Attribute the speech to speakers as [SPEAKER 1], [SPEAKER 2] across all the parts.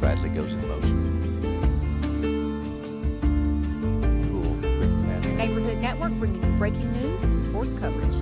[SPEAKER 1] Bradley goes in motion. Cool, quick pass.
[SPEAKER 2] Neighborhood Network bringing you breaking news and sports coverage.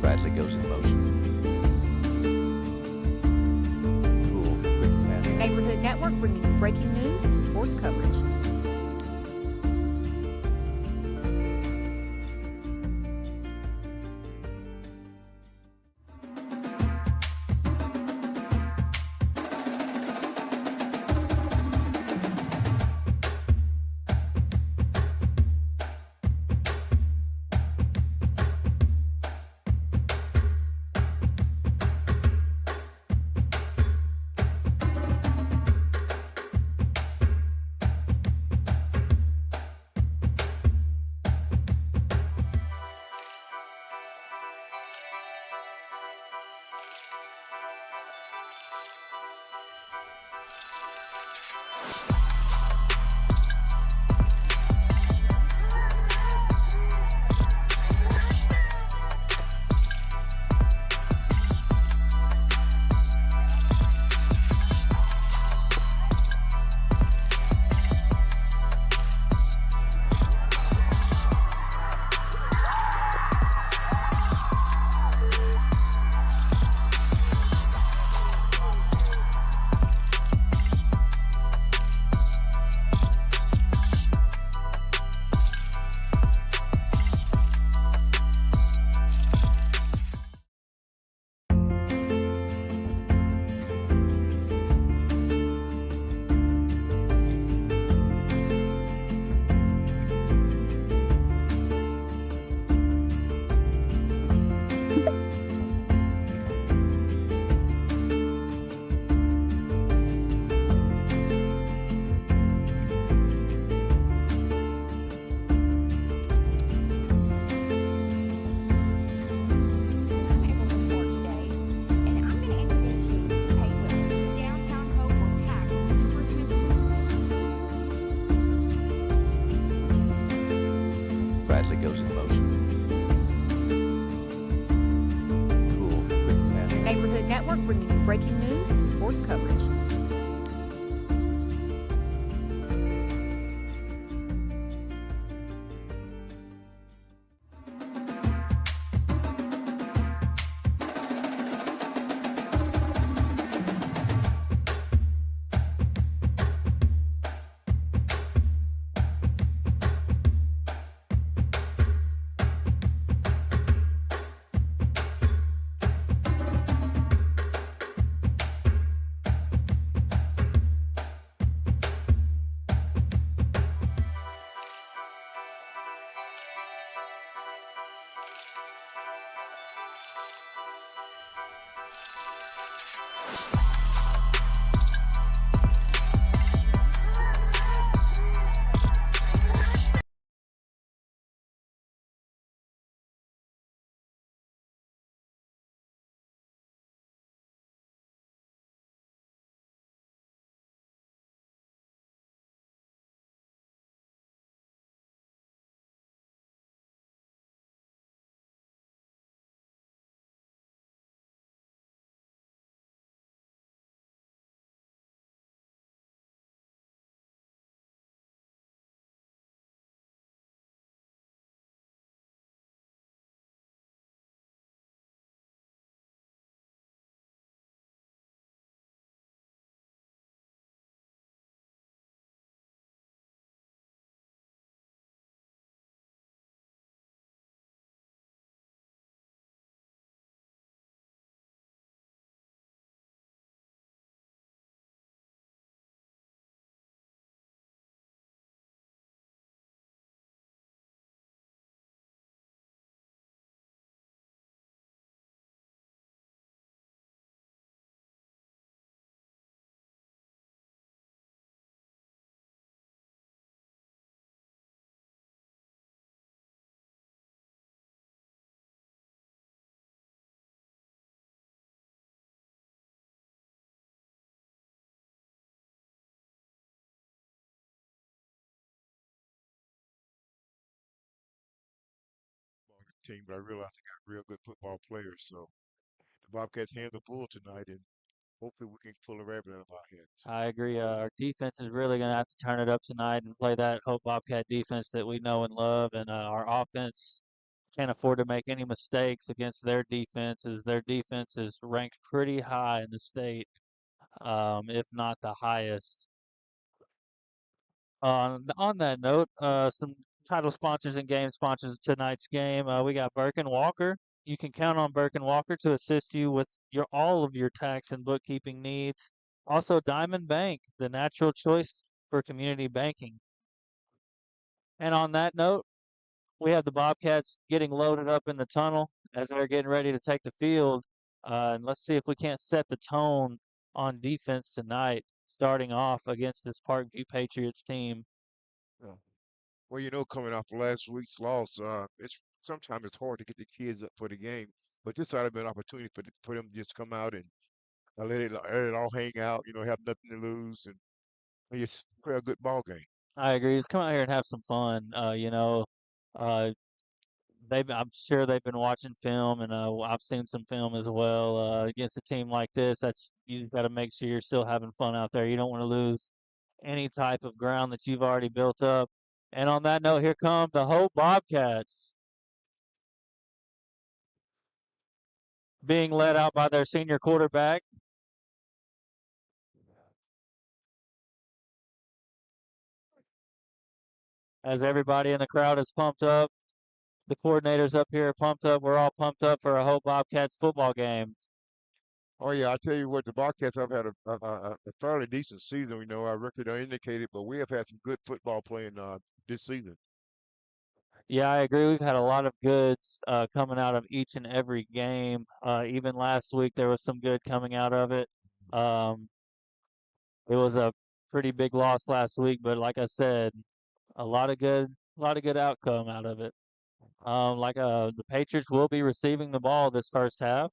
[SPEAKER 1] Bradley goes in motion. Cool, quick pass.
[SPEAKER 2] Neighborhood Network bringing you breaking news and sports coverage.
[SPEAKER 1] Bradley goes in motion. Cool, quick pass.
[SPEAKER 2] Neighborhood Network bringing you breaking news and sports coverage.
[SPEAKER 3] team, but I realize they got real good football players. So the Bobcats' hands are full tonight, and hopefully we can pull a rabbit out of our heads.
[SPEAKER 4] I agree. Our defense is really going to have to turn it up tonight and play that Hope Bobcat defense that we know and love. And our offense can't afford to make any mistakes against their defense, as their defense is ranked pretty high in the state, if not the highest. On that note, some title sponsors and game sponsors of tonight's game. We got Burke and Walker. You can count on Burke and Walker to assist you with all of your tax and bookkeeping needs. Also, Diamond Bank, the natural choice for community banking. And on that note, we have the Bobcats getting loaded up in the tunnel as they're getting ready to take the field. And let's see if we can't set the tone on defense tonight, starting off against this Parkview Patriots team.
[SPEAKER 3] Yeah. Well, coming off last week's loss, it's sometimes it's hard to get the kids up for the game, but this ought to be an opportunity for them to just come out and let it all hang out. Have nothing to lose and just play a good ball game.
[SPEAKER 4] I agree. Just come out here and have some fun. Uh, I'm sure they've been watching film, and I've seen some film as well. Against a team like this, you just got to make sure you're still having fun out there. You don't want to lose any type of ground that you've already built up. And on that note, here come the Hope Bobcats, being led out by their senior quarterback. As everybody in the crowd is pumped up, the coordinators up here are pumped up. We're all pumped up for a Hope Bobcats football game.
[SPEAKER 3] Oh yeah, I tell you what, the Bobcats have had a fairly decent season. Our record are indicated, but we have had some good football playing this season.
[SPEAKER 4] Yeah, I agree. We've had a lot of goods coming out of each and every game. Even last week, there was some good coming out of it. Um, it was a pretty big loss last week, but like I said, a lot of good outcome out of it. The Patriots will be receiving the ball this first half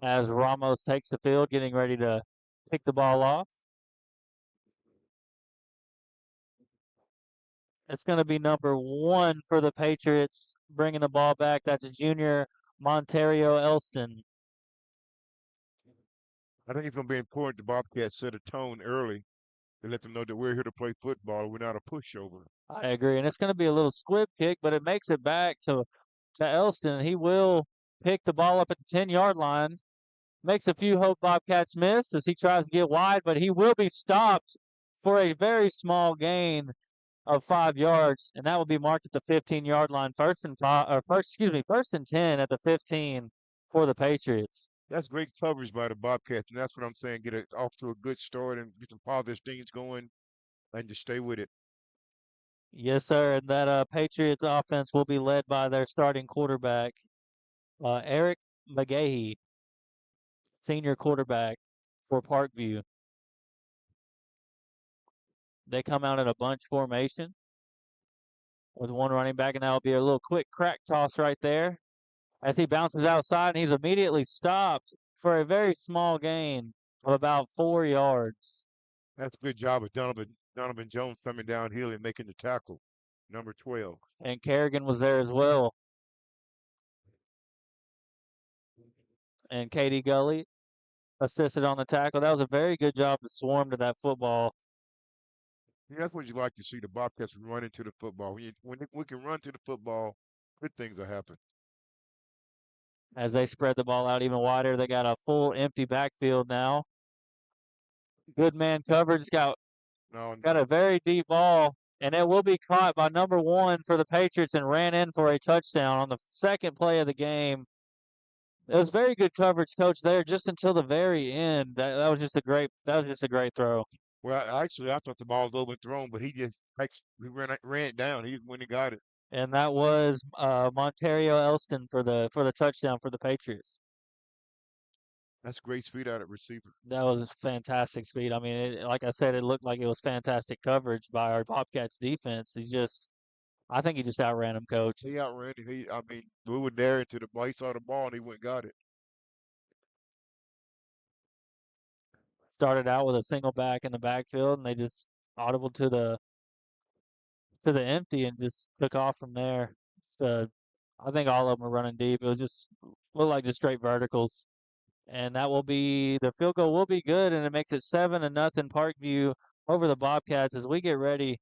[SPEAKER 4] as Ramos takes the field, getting ready to pick the ball off. It's going to be number 1 for the Patriots, bringing the ball back. That's junior Montario Elston.
[SPEAKER 3] I think it's going to be important the Bobcats set a tone early to let them know that we're here to play football. We're not a pushover.
[SPEAKER 4] I agree, and it's going to be a little squib kick, but it makes it back to Elston. He will pick the ball up at the 10-yard line. Makes a few Hope Bobcats miss as he tries to get wide, but he will be stopped for a very small gain of 5 yards, and that will be marked at the 15-yard line. First and 10 at the 15 for the Patriots.
[SPEAKER 3] That's great coverage by the Bobcats, and that's what I'm saying. Get it off to a good start and get some positive things going, and just stay with it.
[SPEAKER 4] Yes, sir. And that Patriots offense will be led by their starting quarterback, Eric McGahee, senior quarterback for Parkview. They come out in a bunch formation with one running back, and that'll be a little quick crack toss right there as he bounces outside, and he's immediately stopped for a very small gain of about 4 yards.
[SPEAKER 3] That's a good job of Donovan Jones coming downhill and making the tackle. Number 12.
[SPEAKER 4] And Kerrigan was there as well. And Katie Gully assisted on the tackle. That was a very good job to swarm to that football.
[SPEAKER 3] That's what you like to see, the Bobcats run into the football. When we can run to the football, good things will happen.
[SPEAKER 4] As they spread the ball out even wider, they got a full empty backfield now. Good man coverage,
[SPEAKER 3] No,
[SPEAKER 4] got a very deep ball, and it will be caught by number 1 for the Patriots and ran in for a touchdown on the second play of the game. It was very good coverage, coach, there just until the very end. That was just a great throw.
[SPEAKER 3] well, actually, I thought the ball was overthrown, but he ran it down. He when he got it.
[SPEAKER 4] And that was Montario Elston for the touchdown for the Patriots.
[SPEAKER 3] That's great speed out of receiver.
[SPEAKER 4] That was fantastic speed. I mean, like I said, it looked like it was fantastic coverage by our Bobcats defense. I think he just outran him, coach.
[SPEAKER 3] He outran him. We were there into the ball. He saw the ball and he went and got it.
[SPEAKER 4] Started out with a single back in the backfield, and they just audible to the empty and just took off from there. I think all of them are running deep. It was just looked like just straight verticals. And that will be the field goal will be good, and it makes it 7-0 Parkview over the Bobcats as we get ready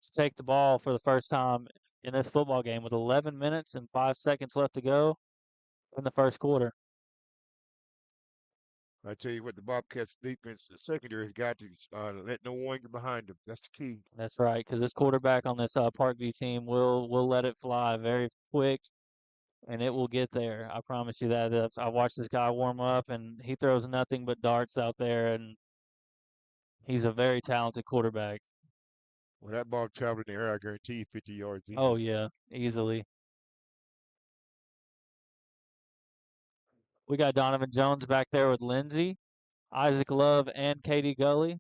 [SPEAKER 4] to take the ball for the first time in this football game with 11 minutes and 5 seconds left to go in the first quarter.
[SPEAKER 3] I tell you what, the Bobcats defense, the secondary has got to let no one get behind them. That's the key.
[SPEAKER 4] That's right, because this quarterback on this Parkview team will let it fly very quick, and it will get there. I promise you that. I watched this guy warm up, and he throws nothing but darts out there, and he's a very talented quarterback.
[SPEAKER 3] When that ball traveled in the air, I guarantee you 50 yards
[SPEAKER 4] Oh
[SPEAKER 3] easily.
[SPEAKER 4] yeah, easily. We got Donovan Jones back there with Lindsey, Isaac Love, and Katie Gully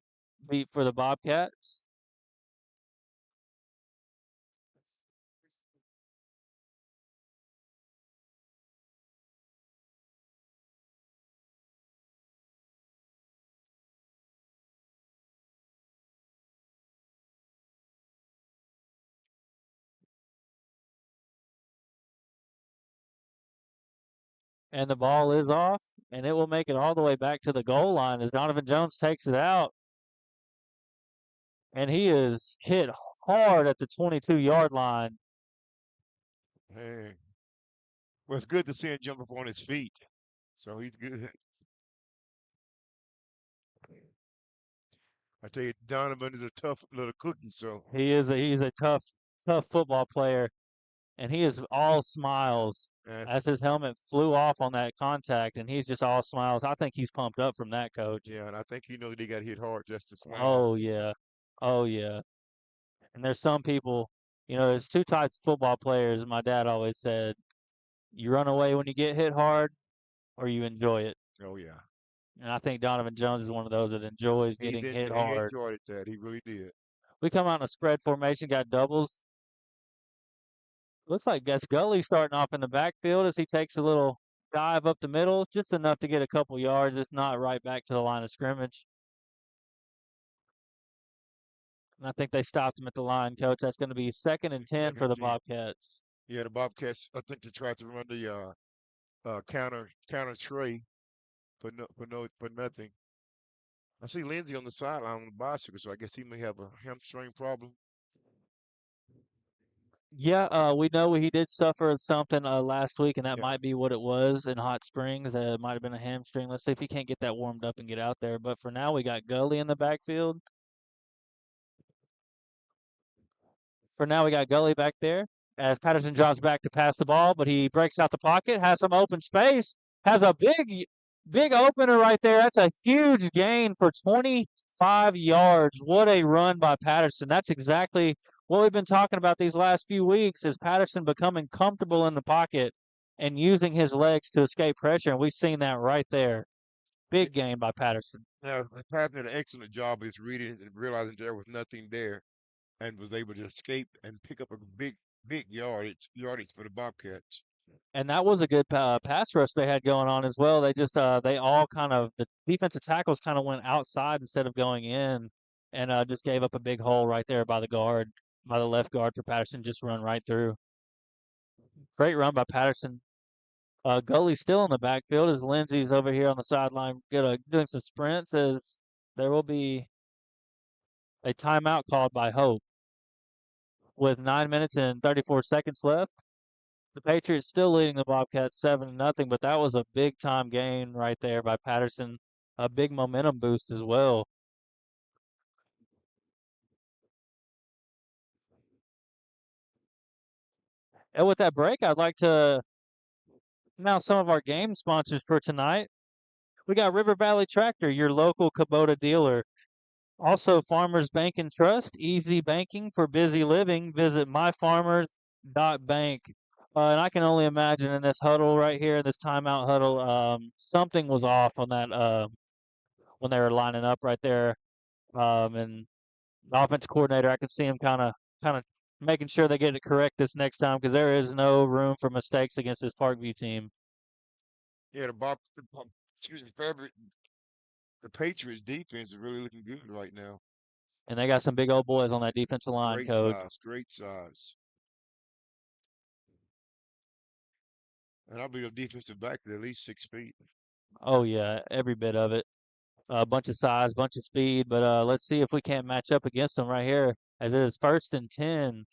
[SPEAKER 4] beat for the Bobcats. And the ball is off, and it will make it all the way back to the goal line as Donovan Jones takes it out. And he is hit hard at the 22-yard line.
[SPEAKER 3] Man, well, it's good to see him jump up on his feet. So he's good. I tell you, Donovan is a tough little cookie. So
[SPEAKER 4] He's a tough football player, and he is all smiles
[SPEAKER 3] that's
[SPEAKER 4] as his helmet flew off on that contact, and he's just all smiles. I think he's pumped up from that, coach.
[SPEAKER 3] yeah, and I think he knows they got hit hard just to smile.
[SPEAKER 4] Oh yeah. Oh yeah. And there's some people, there's two types of football players. My dad always said, you run away when you get hit hard, or you enjoy it.
[SPEAKER 3] Oh yeah,
[SPEAKER 4] And I think Donovan Jones is one of those that enjoys getting hit
[SPEAKER 3] he
[SPEAKER 4] hard.
[SPEAKER 3] enjoyed it. That he really did.
[SPEAKER 4] We come out in a spread formation, got doubles. Looks like Gus Gully starting off in the backfield as he takes a little dive up the middle, just enough to get a couple yards. It's not right back to the line of scrimmage. And I think they stopped him at the line, coach. That's going to be 2nd and 10
[SPEAKER 3] Second
[SPEAKER 4] for
[SPEAKER 3] and
[SPEAKER 4] the
[SPEAKER 3] 10.
[SPEAKER 4] Bobcats.
[SPEAKER 3] Yeah, the Bobcats. I think they tried to run the counter tray for nothing. I see Lindsey on the sideline on the bicycle, so I guess he may have a hamstring problem.
[SPEAKER 4] Yeah, we know he did suffer something last week, and that
[SPEAKER 3] Yeah,
[SPEAKER 4] might be what it was in Hot Springs. It might have been a hamstring. Let's see if he can't get that warmed up and get out there. But for now, we got Gully in the backfield. For now, we got Gully back there as Patterson drops back to pass the ball, but he breaks out the pocket, has some open space, has a big opener right there. That's a huge gain for 25 yards. What a run by Patterson. That's exactly what we've been talking about these last few weeks is Patterson becoming comfortable in the pocket and using his legs to escape pressure, and we've seen that right there.
[SPEAKER 3] yeah,
[SPEAKER 4] Big gain by Patterson.
[SPEAKER 3] yeah. Patton did an excellent job of just reading and realizing there was nothing there, and was able to escape and pick up a big yardage for the Bobcats.
[SPEAKER 4] And that was a good pass rush they had going on as well. They just they all kind of the defensive tackles kind of went outside instead of going in, and just gave up a big hole right there by the guard, by the left guard for Patterson, just run right through. Great run by Patterson. Gully's still in the backfield as Lindsey's over here on the sideline doing some sprints as there will be a timeout called by Hope with 9 minutes and 34 seconds left. The Patriots still leading the Bobcats 7-0, but that was a big time gain right there by Patterson. A big momentum boost as well. And with that break, I'd like to announce some of our game sponsors for tonight. We got River Valley Tractor, your local Kubota dealer. Also, Farmers Bank and Trust, easy banking for busy living. Visit myfarmers.bank. And I can only imagine in this huddle right here, this timeout huddle, something was off on that when they were lining up right there. And the offensive coordinator, I could see him kind of making sure they get it correct this next time because there is no room for mistakes against this Parkview team.
[SPEAKER 3] Yeah, excuse me, the Patriots defense is really looking good right now.
[SPEAKER 4] And they got some big old boys on that defensive line,
[SPEAKER 3] Great
[SPEAKER 4] coach.
[SPEAKER 3] size, great size. And I believe the defensive back is at least 6 feet.
[SPEAKER 4] Oh yeah, every bit of it. A bunch of size, bunch of speed, but let's see if we can't match up against them right here. As it is 1st and 10,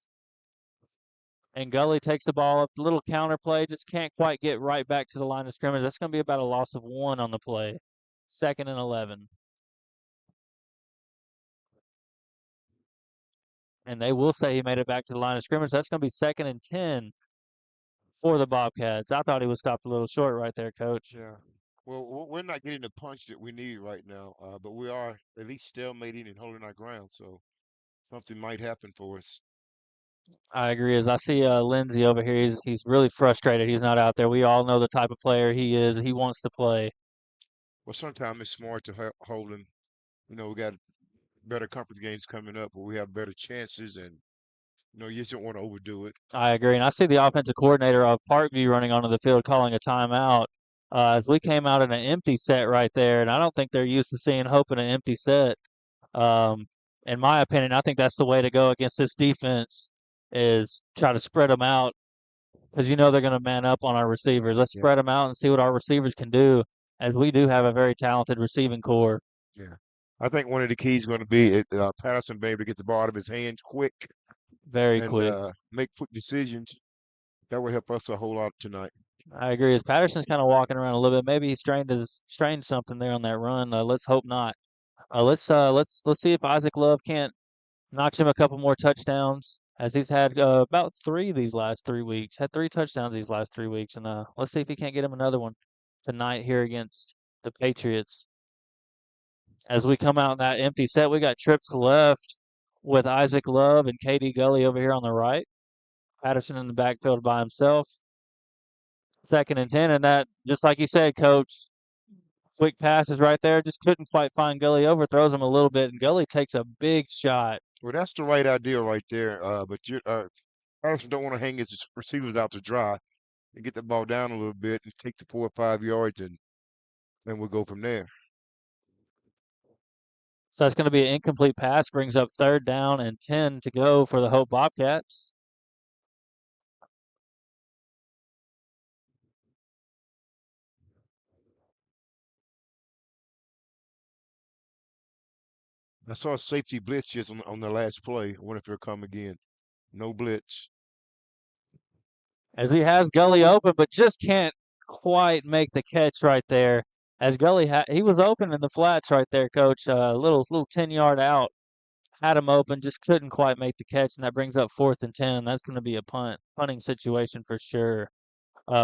[SPEAKER 4] and Gully takes the ball up, little counter play, just can't quite get right back to the line of scrimmage. That's going to be about a loss of 1 on the play. 2nd and 11. And they will say he made it back to the line of scrimmage. That's going to be 2nd and 10 for the Bobcats. I thought he was stopped a little short right there, Coach.
[SPEAKER 3] Yeah. Well, we're not getting the punch that we need right now, but we are at least stalemating and holding our ground. So something might happen for us.
[SPEAKER 4] I agree. As I see Lindsey over here, he's really frustrated. He's not out there. We all know the type of player he is. He wants to play.
[SPEAKER 3] Well, sometimes it's smart to hold him. We got better conference games coming up where we have better chances, and you just don't want to overdo it.
[SPEAKER 4] I agree. And I see the offensive coordinator of Parkview running onto the field calling a timeout. As we came out in an empty set right there, and I don't think they're used to seeing Hope in an empty set. Um, in my opinion, I think that's the way to go against this defense is try to spread them out because they're going to man up on our receivers. Let's
[SPEAKER 3] Yeah.
[SPEAKER 4] spread them out and see what our receivers can do, as we do have a very talented receiving core.
[SPEAKER 3] Yeah. I think one of the keys is going to be Patterson being able to get the ball out of his hands quick
[SPEAKER 4] Very
[SPEAKER 3] and
[SPEAKER 4] quick.
[SPEAKER 3] make quick decisions. That would help us a whole lot tonight.
[SPEAKER 4] I agree. As Patterson's kind of walking around a little bit, maybe he strained something there on that run. Let's hope not. Let's see if Isaac Love can't notch him a couple more touchdowns, as he's had about 3 these last 3 weeks. Had 3 touchdowns these last 3 weeks, and let's see if he can't get him another one tonight here against the Patriots. As we come out in that empty set, we got trips left with Isaac Love and KD Gully over here on the right. Patterson in the backfield by himself. 2nd and 10, and that, just like you said, Coach, quick passes right there. Just couldn't quite find Gully. Overthrows him a little bit, and Gully takes a big shot.
[SPEAKER 3] Well, that's the right idea right there. But Patterson don't want to hang his receivers out to dry and get the ball down a little bit and take the 4 or 5 yards, and then we'll go from there.
[SPEAKER 4] So that's going to be an incomplete pass. Brings up 3rd down and 10 to go for the Hope Bobcats.
[SPEAKER 3] I saw a safety blitz just on the last play. I wonder if he'll come again. No blitz.
[SPEAKER 4] As he has Gully open, but just can't quite make the catch right there. As Gully he was open in the flats right there, Coach. Little 10-yard out. Had him open, just couldn't quite make the catch, and that brings up 4th and 10. That's going to be a punting situation for sure.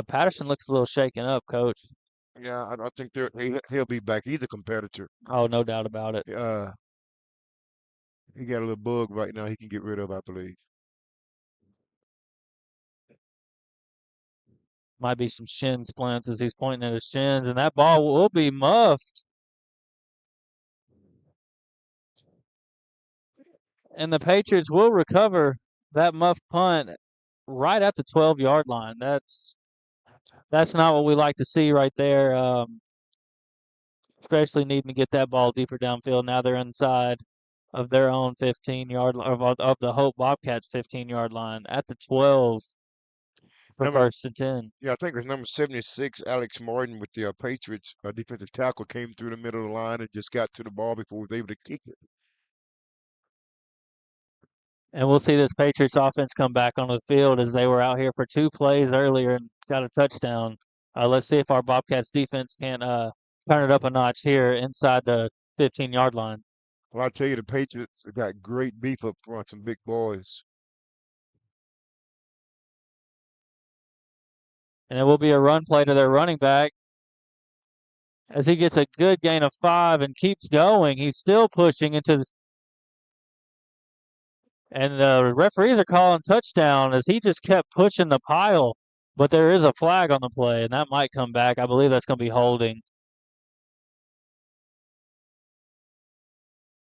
[SPEAKER 4] Patterson looks a little shaken up, Coach.
[SPEAKER 3] Yeah, I think he'll be back. He's a competitor.
[SPEAKER 4] Oh, no doubt about it.
[SPEAKER 3] He got a little bug right now he can get rid of, I believe.
[SPEAKER 4] Might be some shin splints as he's pointing at his shins, and that ball will be muffed. And the Patriots will recover that muffed punt right at the 12-yard line. That's not what we like to see right there. Especially needing to get that ball deeper downfield. Now they're inside of their own 15-yard of the Hope Bobcats 15-yard line at the 12 for
[SPEAKER 3] Number
[SPEAKER 4] 1st and 10.
[SPEAKER 3] Yeah, I think it's number 76, Alex Martin with the Patriots defensive tackle came through the middle of the line and just got to the ball before he was able to kick it.
[SPEAKER 4] And we'll see this Patriots offense come back onto the field as they were out here for 2 plays earlier and got a touchdown. Let's see if our Bobcats defense can turn it up a notch here inside the 15-yard line.
[SPEAKER 3] Well, I tell you, the Patriots have got great beef up front, some big boys.
[SPEAKER 4] And it will be a run play to their running back as he gets a good gain of 5 and keeps going. He's still pushing into the... And the referees are calling touchdown as he just kept pushing the pile. But there is a flag on the play, and that might come back. I believe that's going to be holding.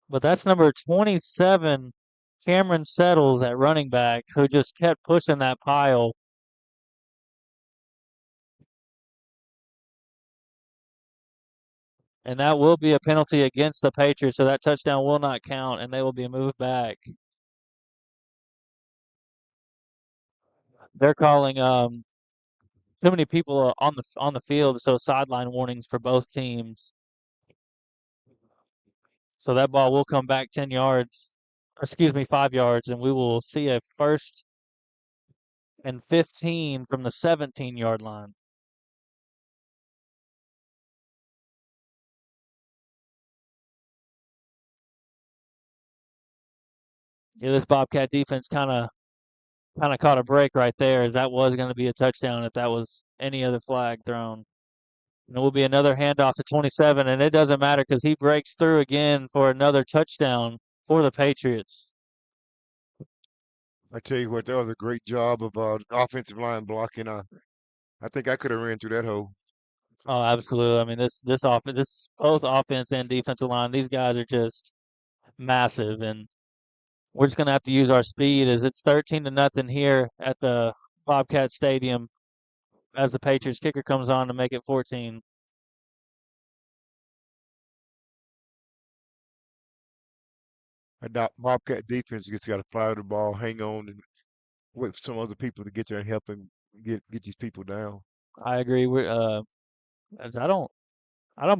[SPEAKER 4] But that's number 27, Cameron Settles at running back, who just kept pushing that pile. And that will be a penalty against the Patriots, so that touchdown will not count, and they will be moved back. They're calling too many people on the field, so sideline warnings for both teams. So that ball will come back 10 yards, or excuse me, 5 yards, and we will see a 1st and 15 from the 17-yard line. Yeah, this Bobcat defense kind of caught a break right there, as that was going to be a touchdown if that was any other flag thrown. And it will be another handoff to 27, and it doesn't matter because he breaks through again for another touchdown for the Patriots.
[SPEAKER 3] I tell you what, that was a great job of offensive line blocking. I think I could have ran through that hole.
[SPEAKER 4] Oh, absolutely. I mean, this both offense and defensive line, these guys are just massive, and we're just gonna have to use our speed as it's 13-0 here at the Bobcat Stadium as the Patriots kicker comes on to make it 14.
[SPEAKER 3] Bobcat defense just got to fly the ball, hang on, and wait for some other people to get there and help him get these people down.
[SPEAKER 4] I agree. As I don't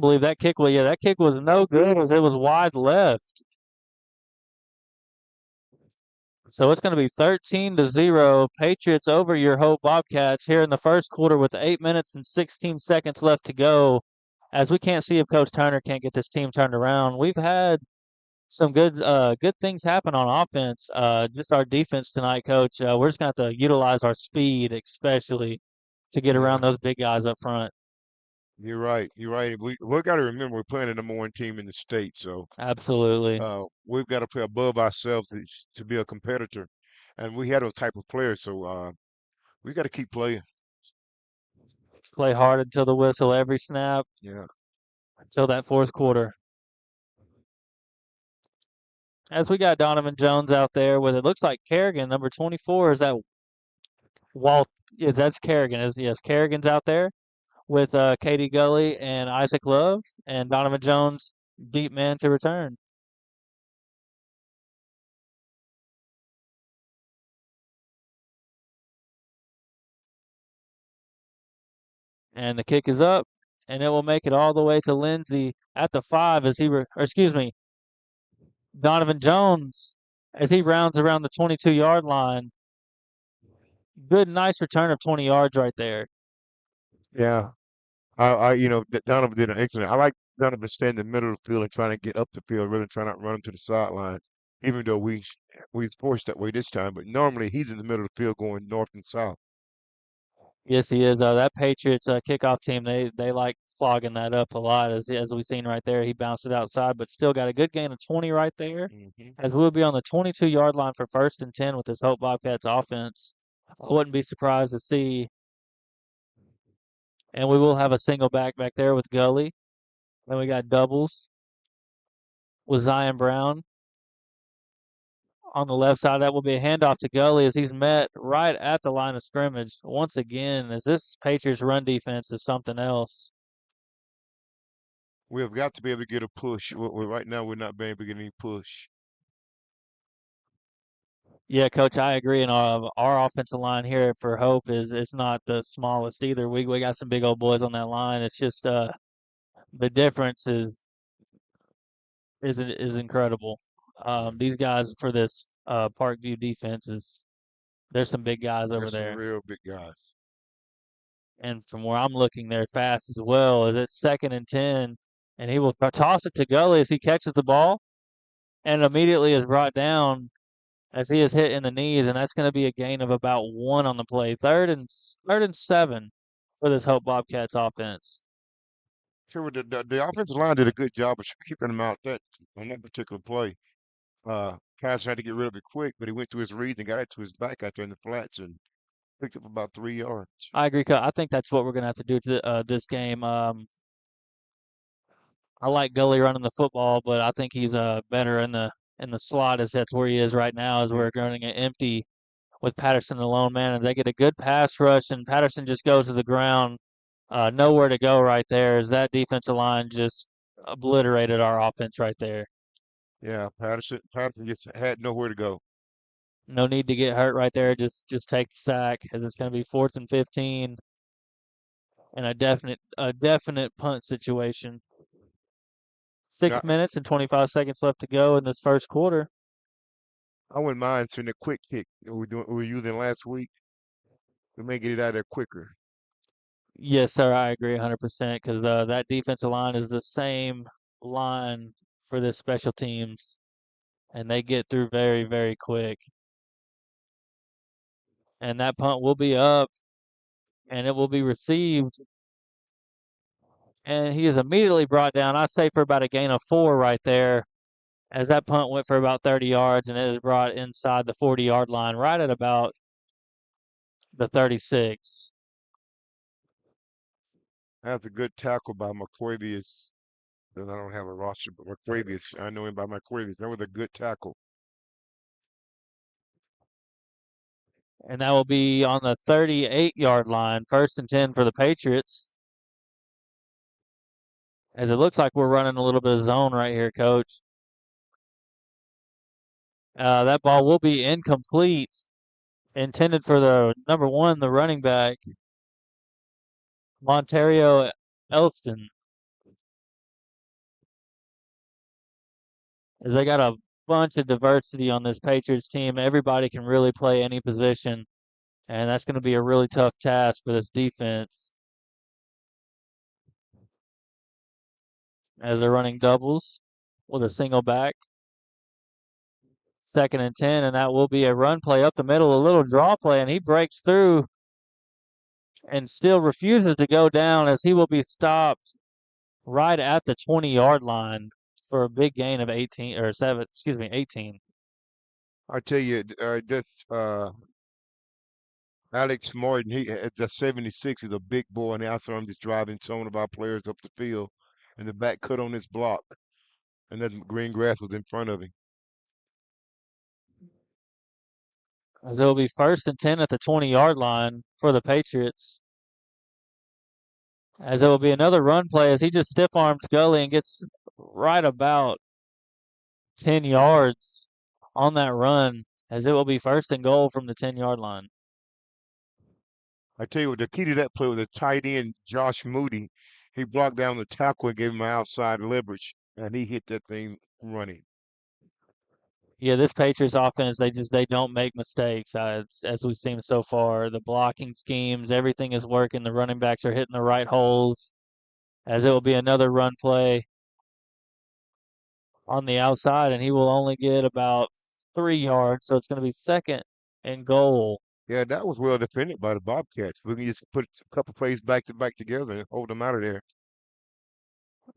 [SPEAKER 4] believe that kick was yeah, that kick was no good as it was wide left. So it's going to be 13-0. Patriots over your Hope Bobcats here in the first quarter with 8 minutes and 16 seconds left to go. As we can't see if Coach Turner can't get this team turned around. We've had some good things happen on offense. Just our defense tonight, Coach. We're just going to have to utilize our speed, especially to get
[SPEAKER 3] Yeah,
[SPEAKER 4] around those big guys up front.
[SPEAKER 3] you're right. You're right. We got to remember we're playing the number one team in the state, so
[SPEAKER 4] Absolutely.
[SPEAKER 3] we've got to play above ourselves to be a competitor, and we had those type of players. So we got to keep playing.
[SPEAKER 4] Play hard until the whistle every snap,
[SPEAKER 3] Yeah.
[SPEAKER 4] until that fourth quarter. As we got Donovan Jones out there with it looks like Kerrigan, number 24, is that Walt? Yes, that's Kerrigan. Yes, Kerrigan's out there with Katie Gully and Isaac Love, and Donovan Jones, deep man to return. And the kick is up, and it will make it all the way to Lindsay at the 5 as or excuse me, Donovan Jones as he rounds around the 22-yard line. Good, nice return of 20 yards right there.
[SPEAKER 3] Yeah. Donovan did an excellent. I like Donovan staying in the middle of the field and trying to get up the field rather than trying to run him to the sideline. Even though we forced that way this time, but normally he's in the middle of the field going north and south.
[SPEAKER 4] Yes, he is. That Patriots kickoff team, they like clogging that up a lot, as we've seen right there. He bounced it outside, but still got a good gain of 20 right there.
[SPEAKER 3] Hmm.
[SPEAKER 4] As we'll be on the 22-yard line for 1st and 10 with this Hope Bobcats offense. I wouldn't be surprised to see, and we will have a single back there with Gully. Then we got doubles with Zion Brown. On the left side, that will be a handoff to Gully as he's met right at the line of scrimmage. Once again, as this Patriots run defense is something else.
[SPEAKER 3] We have got to be able to get a push. Right now, we're not being able to get any push.
[SPEAKER 4] Yeah, Coach, I agree. And our offensive line here for Hope is it's not the smallest either. We got some big old boys on that line. It's just the difference is incredible. These guys for this Parkview defense there's some big guys over
[SPEAKER 3] There's some
[SPEAKER 4] there.
[SPEAKER 3] real big guys.
[SPEAKER 4] And from where I'm looking, they're fast as well. As it's 2nd and 10, and he will toss it to Gully as he catches the ball, and immediately is brought down as he is hit in the knees, and that's going to be a gain of about 1 on the play. Third and 7 for this Hope Bobcats offense.
[SPEAKER 3] Sure, the offensive line did a good job of keeping him out on that particular play. Passer had to get rid of it quick, but he went to his read and got it to his back out there in the flats and picked up about 3 yards.
[SPEAKER 4] I agree. I think that's what we're going to have to do to this game. I like Gully running the football, but I think he's better in the slot as that's where he is right now as we're running it empty with Patterson alone, man, and they get a good pass rush, and Patterson just goes to the ground, nowhere to go right there, as that defensive line just obliterated our offense right there.
[SPEAKER 3] Yeah, Patterson just had nowhere to go.
[SPEAKER 4] No need to get hurt right there. Just take the sack, as it's going to be 4th and 15 in a definite punt situation. 6
[SPEAKER 3] Now,
[SPEAKER 4] minutes and 25 seconds left to go in this first quarter.
[SPEAKER 3] I wouldn't mind seeing a quick kick that we were using last week. We may get it out of there quicker.
[SPEAKER 4] Yes, sir, I agree 100% because that defensive line is the same line for this special teams, and they get through very, very quick. And that punt will be up, and it will be received. And he is immediately brought down, I'd say, for about a gain of 4 right there, as that punt went for about 30 yards, and it is brought inside the 40-yard line, right at about the 36.
[SPEAKER 3] That's a good tackle by McQuavius. Then I don't have a roster, but McQuavius, I know him by McQuavius. That was a good tackle.
[SPEAKER 4] And that will be on the 38-yard line, 1st and 10 for the Patriots. As it looks like we're running a little bit of zone right here, Coach. That ball will be incomplete, intended for the number 1, the running back, Montario Elston. As they got a bunch of diversity on this Patriots team. Everybody can really play any position, and that's going to be a really tough task for this defense. As they're running doubles with a single back. 2nd and 10, and that will be a run play up the middle, a little draw play, and he breaks through and still refuses to go down as he will be stopped right at the 20-yard line for a big gain of 18 or 7, 18.
[SPEAKER 3] I tell you, that's Alex Morton. He at the 76 is a big boy, and I saw him just driving some of our players up the field, and the back cut on his block, and that green grass was in front of him.
[SPEAKER 4] As it will be 1st and 10 at the 20-yard line for the Patriots. As it will be another run play as he just stiff arms Gully and gets right about 10 yards on that run, as it will be 1st and goal from the 10-yard line.
[SPEAKER 3] I tell you what, the key to that play was the tight end, Josh Moody. He blocked down the tackle and gave him outside leverage, and he hit that thing running.
[SPEAKER 4] Yeah, this Patriots offense, they don't make mistakes as we've seen so far. The blocking schemes, everything is working. The running backs are hitting the right holes. As it will be another run play on the outside, and he will only get about 3 yards, so it's going to be 2nd and goal.
[SPEAKER 3] Yeah, that was well defended by the Bobcats. We can just put a couple plays back to back together and hold them out of there.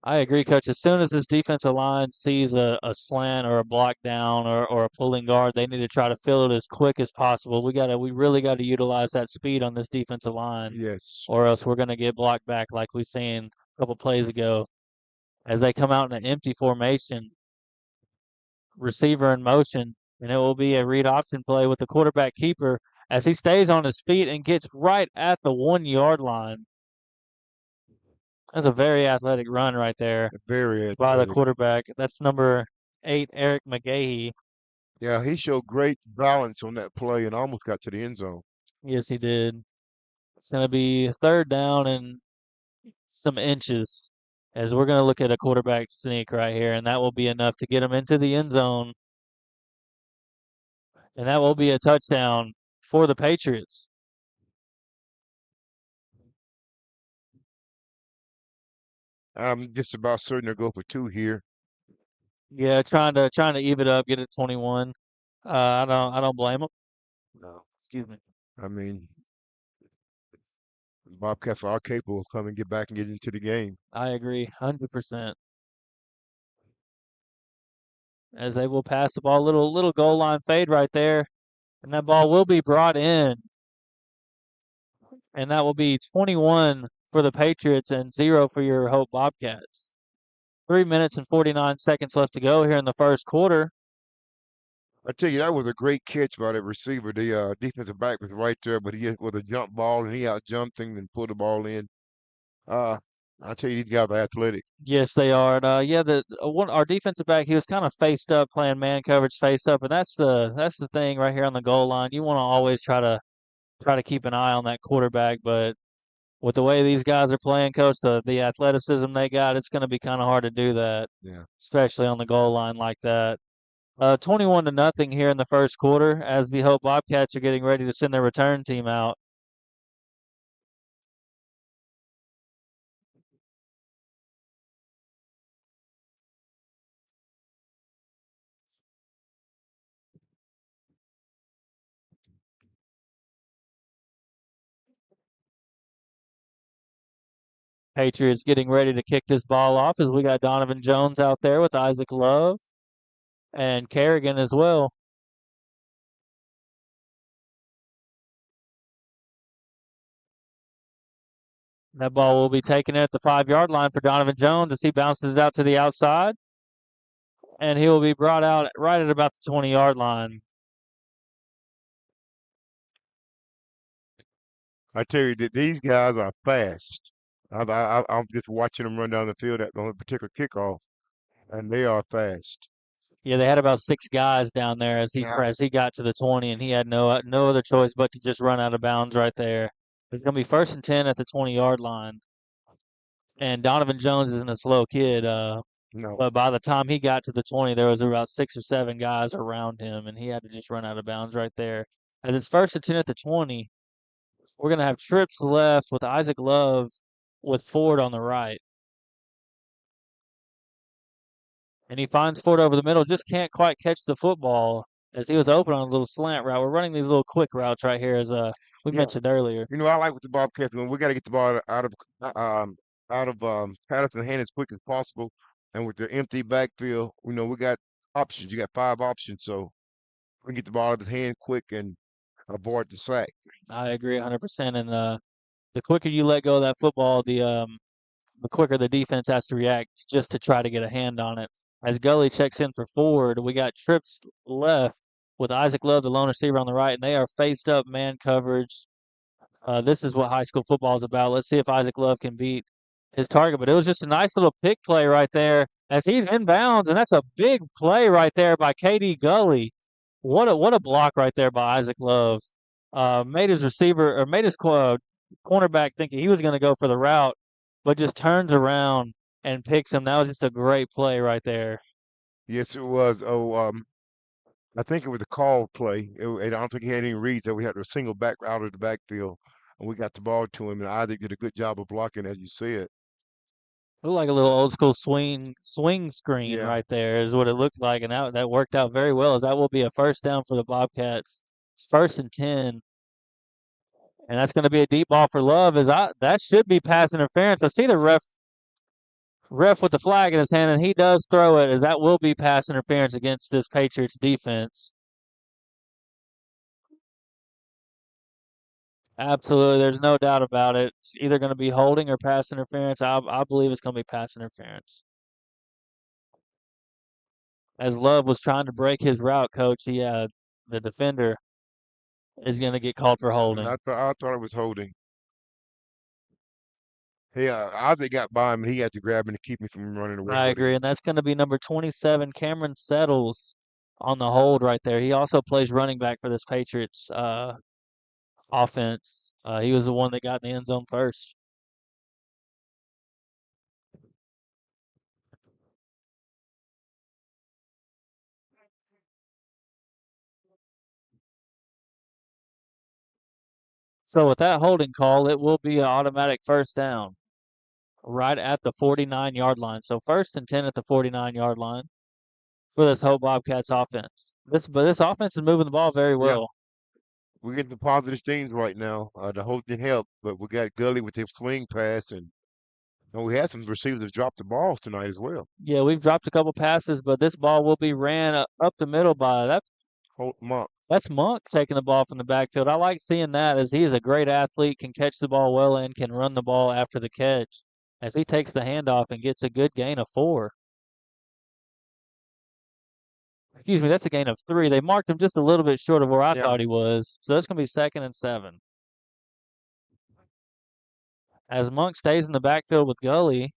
[SPEAKER 4] I agree, Coach. As soon as this defensive line sees a slant or a block down or a pulling guard, they need to try to fill it as quick as possible. We really got to utilize that speed on this defensive line,
[SPEAKER 3] Yes.
[SPEAKER 4] or else we're going to get blocked back like we seen a couple plays ago. As they come out in an empty formation, receiver in motion, and it will be a read option play with the quarterback keeper as he stays on his feet and gets right at the 1-yard line. That's a very athletic run right there
[SPEAKER 3] Very
[SPEAKER 4] by the
[SPEAKER 3] athletic.
[SPEAKER 4] quarterback. That's number 8, Eric McGahee.
[SPEAKER 3] Yeah, he showed great balance on that play and almost got to the end zone.
[SPEAKER 4] Yes, he did. It's going to be 3rd down and some inches as we're going to look at a quarterback sneak right here, and that will be enough to get him into the end zone. And that will be a touchdown for the Patriots.
[SPEAKER 3] I'm just about certain to go for 2 here.
[SPEAKER 4] Yeah, trying to even it up, get it 21. I don't blame him.
[SPEAKER 3] No.
[SPEAKER 4] Excuse me.
[SPEAKER 3] I mean, Bobcats are capable of coming and get back and get into the game.
[SPEAKER 4] I agree 100%. As they will pass the ball, little goal line fade right there, and that ball will be brought in, and that will be 21 for the Patriots and 0 for your Hope Bobcats. 3 minutes and 49 seconds left to go here in the first quarter.
[SPEAKER 3] I tell you, that was a great catch by the receiver. The defensive back was right there, but he hit with a jump ball, and he out jumped him and pulled the ball in. I tell you, these guys are athletic.
[SPEAKER 4] Yes, they are. And, yeah, our defensive back, he was kind of faced up, playing man coverage face up, and that's the thing right here on the goal line. You want to always try to keep an eye on that quarterback, but With the way these guys are playing, Coach, the athleticism they got, it's going to be kind of hard to do that,
[SPEAKER 3] Yeah.
[SPEAKER 4] especially on the goal line like that. 21 to nothing here in the first quarter as the Hope Bobcats are getting ready to send their return team out. Patriots getting ready to kick this ball off as we got Donovan Jones out there with Isaac Love and Kerrigan as well. That ball will be taken at the 5-yard line for Donovan Jones as he bounces it out to the outside. And he will be brought out right at about the 20-yard line.
[SPEAKER 3] I tell you that these guys are fast. I'm just watching them run down the field at on a particular kickoff, and they are fast.
[SPEAKER 4] Yeah, they had about 6 guys down there as he got to the 20, and he had no other choice but to just run out of bounds right there. It's going to be 1st and 10 at the 20-yard line. And Donovan Jones isn't a slow kid,
[SPEAKER 3] No.
[SPEAKER 4] but by the time he got to the 20, there was about 6 or 7 guys around him, and he had to just run out of bounds right there. As it's 1st and 10 at the 20, we're going to have trips left with Isaac Love with Ford on the right. And he finds Ford over the middle, just can't quite catch the football as he was open on a little slant route. We're running these little quick routes right here, as we
[SPEAKER 3] Yeah.
[SPEAKER 4] mentioned earlier.
[SPEAKER 3] You know, I like with the Bobcats when we got to get the ball out of Patterson's hand as quick as possible, and with the empty backfield, you know, we got options. You got 5 options, so we can get the ball out of his hand quick and avoid the sack.
[SPEAKER 4] I agree 100%. And the quicker you let go of that football, the quicker the defense has to react just to try to get a hand on it. As Gully checks in for Ford, we got trips left with Isaac Love, the lone receiver on the right, and they are faced up man coverage. This is what high school football is about. Let's see if Isaac Love can beat his target. But it was just a nice little pick play right there as he's inbounds, and that's a big play right there by KD Gully. What a block right there by Isaac Love. Made his receiver or made his cornerback thinking he was going to go for the route, but just turns around and picks him. That was just a great play right there.
[SPEAKER 3] Yes, it was. I think it was a call play. I don't think he had any reads, so we had a single back out of the backfield, and we got the ball to him. And Isaac did a good job of blocking, as you said.
[SPEAKER 4] Looked like a little old school swing screen
[SPEAKER 3] Yeah.
[SPEAKER 4] right there is what it looked like, and that worked out very well. As that will be a first down for the Bobcats. It's 1st and 10, and that's going to be a deep ball for Love. That should be pass interference. I see the ref with the flag in his hand, and he does throw it. As that will be pass interference against this Patriots defense. Absolutely, there's no doubt about it. It's either going to be holding or pass interference. I believe it's going to be pass interference. As Love was trying to break his route, Coach, the defender is going to get called for
[SPEAKER 3] And
[SPEAKER 4] holding.
[SPEAKER 3] I thought it was holding. Isaac got by him, and he had to grab him to keep me from running away
[SPEAKER 4] I
[SPEAKER 3] with it.
[SPEAKER 4] agree, and that's going to be number 27, Cameron Settles, on the hold right there. He also plays running back for this Patriots offense. He was the one that got in the end zone first. So with that holding call, it will be an automatic first down right at the 49-yard line. So 1st and 10 at the 49-yard line for this Hope Bobcats offense. But this offense is moving the ball very
[SPEAKER 3] Yeah,
[SPEAKER 4] well.
[SPEAKER 3] we're getting the positive things right now. The whole didn't help, but we got Gully with his swing pass, and we had some receivers that dropped the balls tonight as well.
[SPEAKER 4] Yeah, we've dropped a couple passes, but this ball will be ran up the middle by
[SPEAKER 3] Monk.
[SPEAKER 4] that's Monk taking the ball from the backfield. I like seeing that as he is a great athlete, can catch the ball well and can run the ball after the catch. As he takes the handoff and gets a good gain of 4. Excuse me, that's a gain of 3. They marked him just a little bit short of where I
[SPEAKER 3] Yeah.
[SPEAKER 4] thought he was. So that's going to be 2nd and 7. As Monk stays in the backfield with Gully,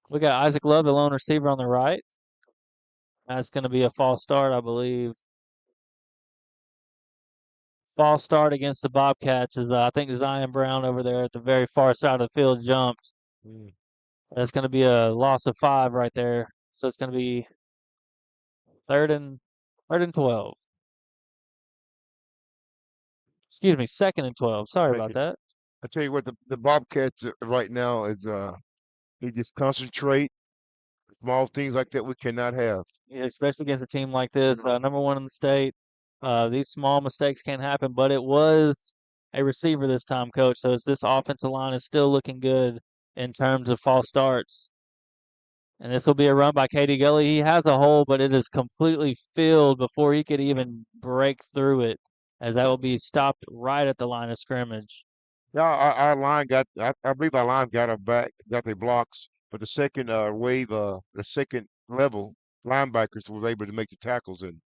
[SPEAKER 4] we got Isaac Love, the lone receiver on the right. That's going to be a false start, I believe. false start against the Bobcats is I think Zion Brown over there at the very far side of the field jumped.
[SPEAKER 3] Mm.
[SPEAKER 4] That's going to be a loss of 5 right there. So it's going to be third and 12. Excuse me, second and 12. Sorry about
[SPEAKER 3] Second.
[SPEAKER 4] that.
[SPEAKER 3] I tell you what, the Bobcats right now is they just concentrate. Small things like that we cannot have.
[SPEAKER 4] Yeah, especially against a team like this, number one in the state. These small mistakes can't happen, but it was a receiver this time, coach. So this offensive line is still looking good in terms of false starts. And this will be a run by Katie Gully. He has a hole, but it is completely filled before he could even break through it, as that will be stopped right at the line of scrimmage.
[SPEAKER 3] Yeah, our line got. I believe our line got our back, got their blocks, but the second wave, the second level linebackers was able to make the tackles, and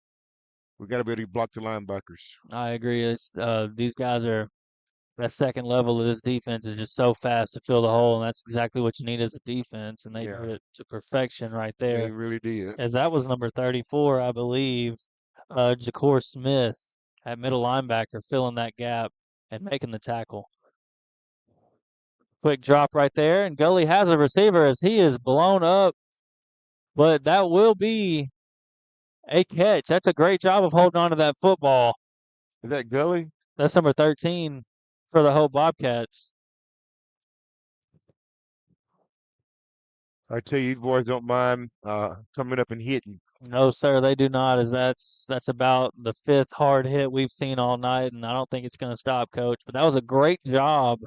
[SPEAKER 3] we got to be able to block the linebackers.
[SPEAKER 4] I agree. These guys are that second level of this defense is just so fast to fill the hole, and that's exactly what you need as a defense. And they
[SPEAKER 3] Yeah,
[SPEAKER 4] did it to perfection right
[SPEAKER 3] they
[SPEAKER 4] there.
[SPEAKER 3] really did.
[SPEAKER 4] As that was number 34, I believe, Jacor Smith at middle linebacker filling that gap and making the tackle. Quick drop right there, and Gully has a receiver as he is blown up, but that will be a catch. That's a great job of holding on to that football.
[SPEAKER 3] Is that Gully?
[SPEAKER 4] That's number 13 for the Hope Bobcats.
[SPEAKER 3] I tell you, these boys don't mind coming up and hitting.
[SPEAKER 4] No, sir, they do not. As that's about the 5th hard hit we've seen all night, and I don't think it's going to stop, Coach. But that was a great job.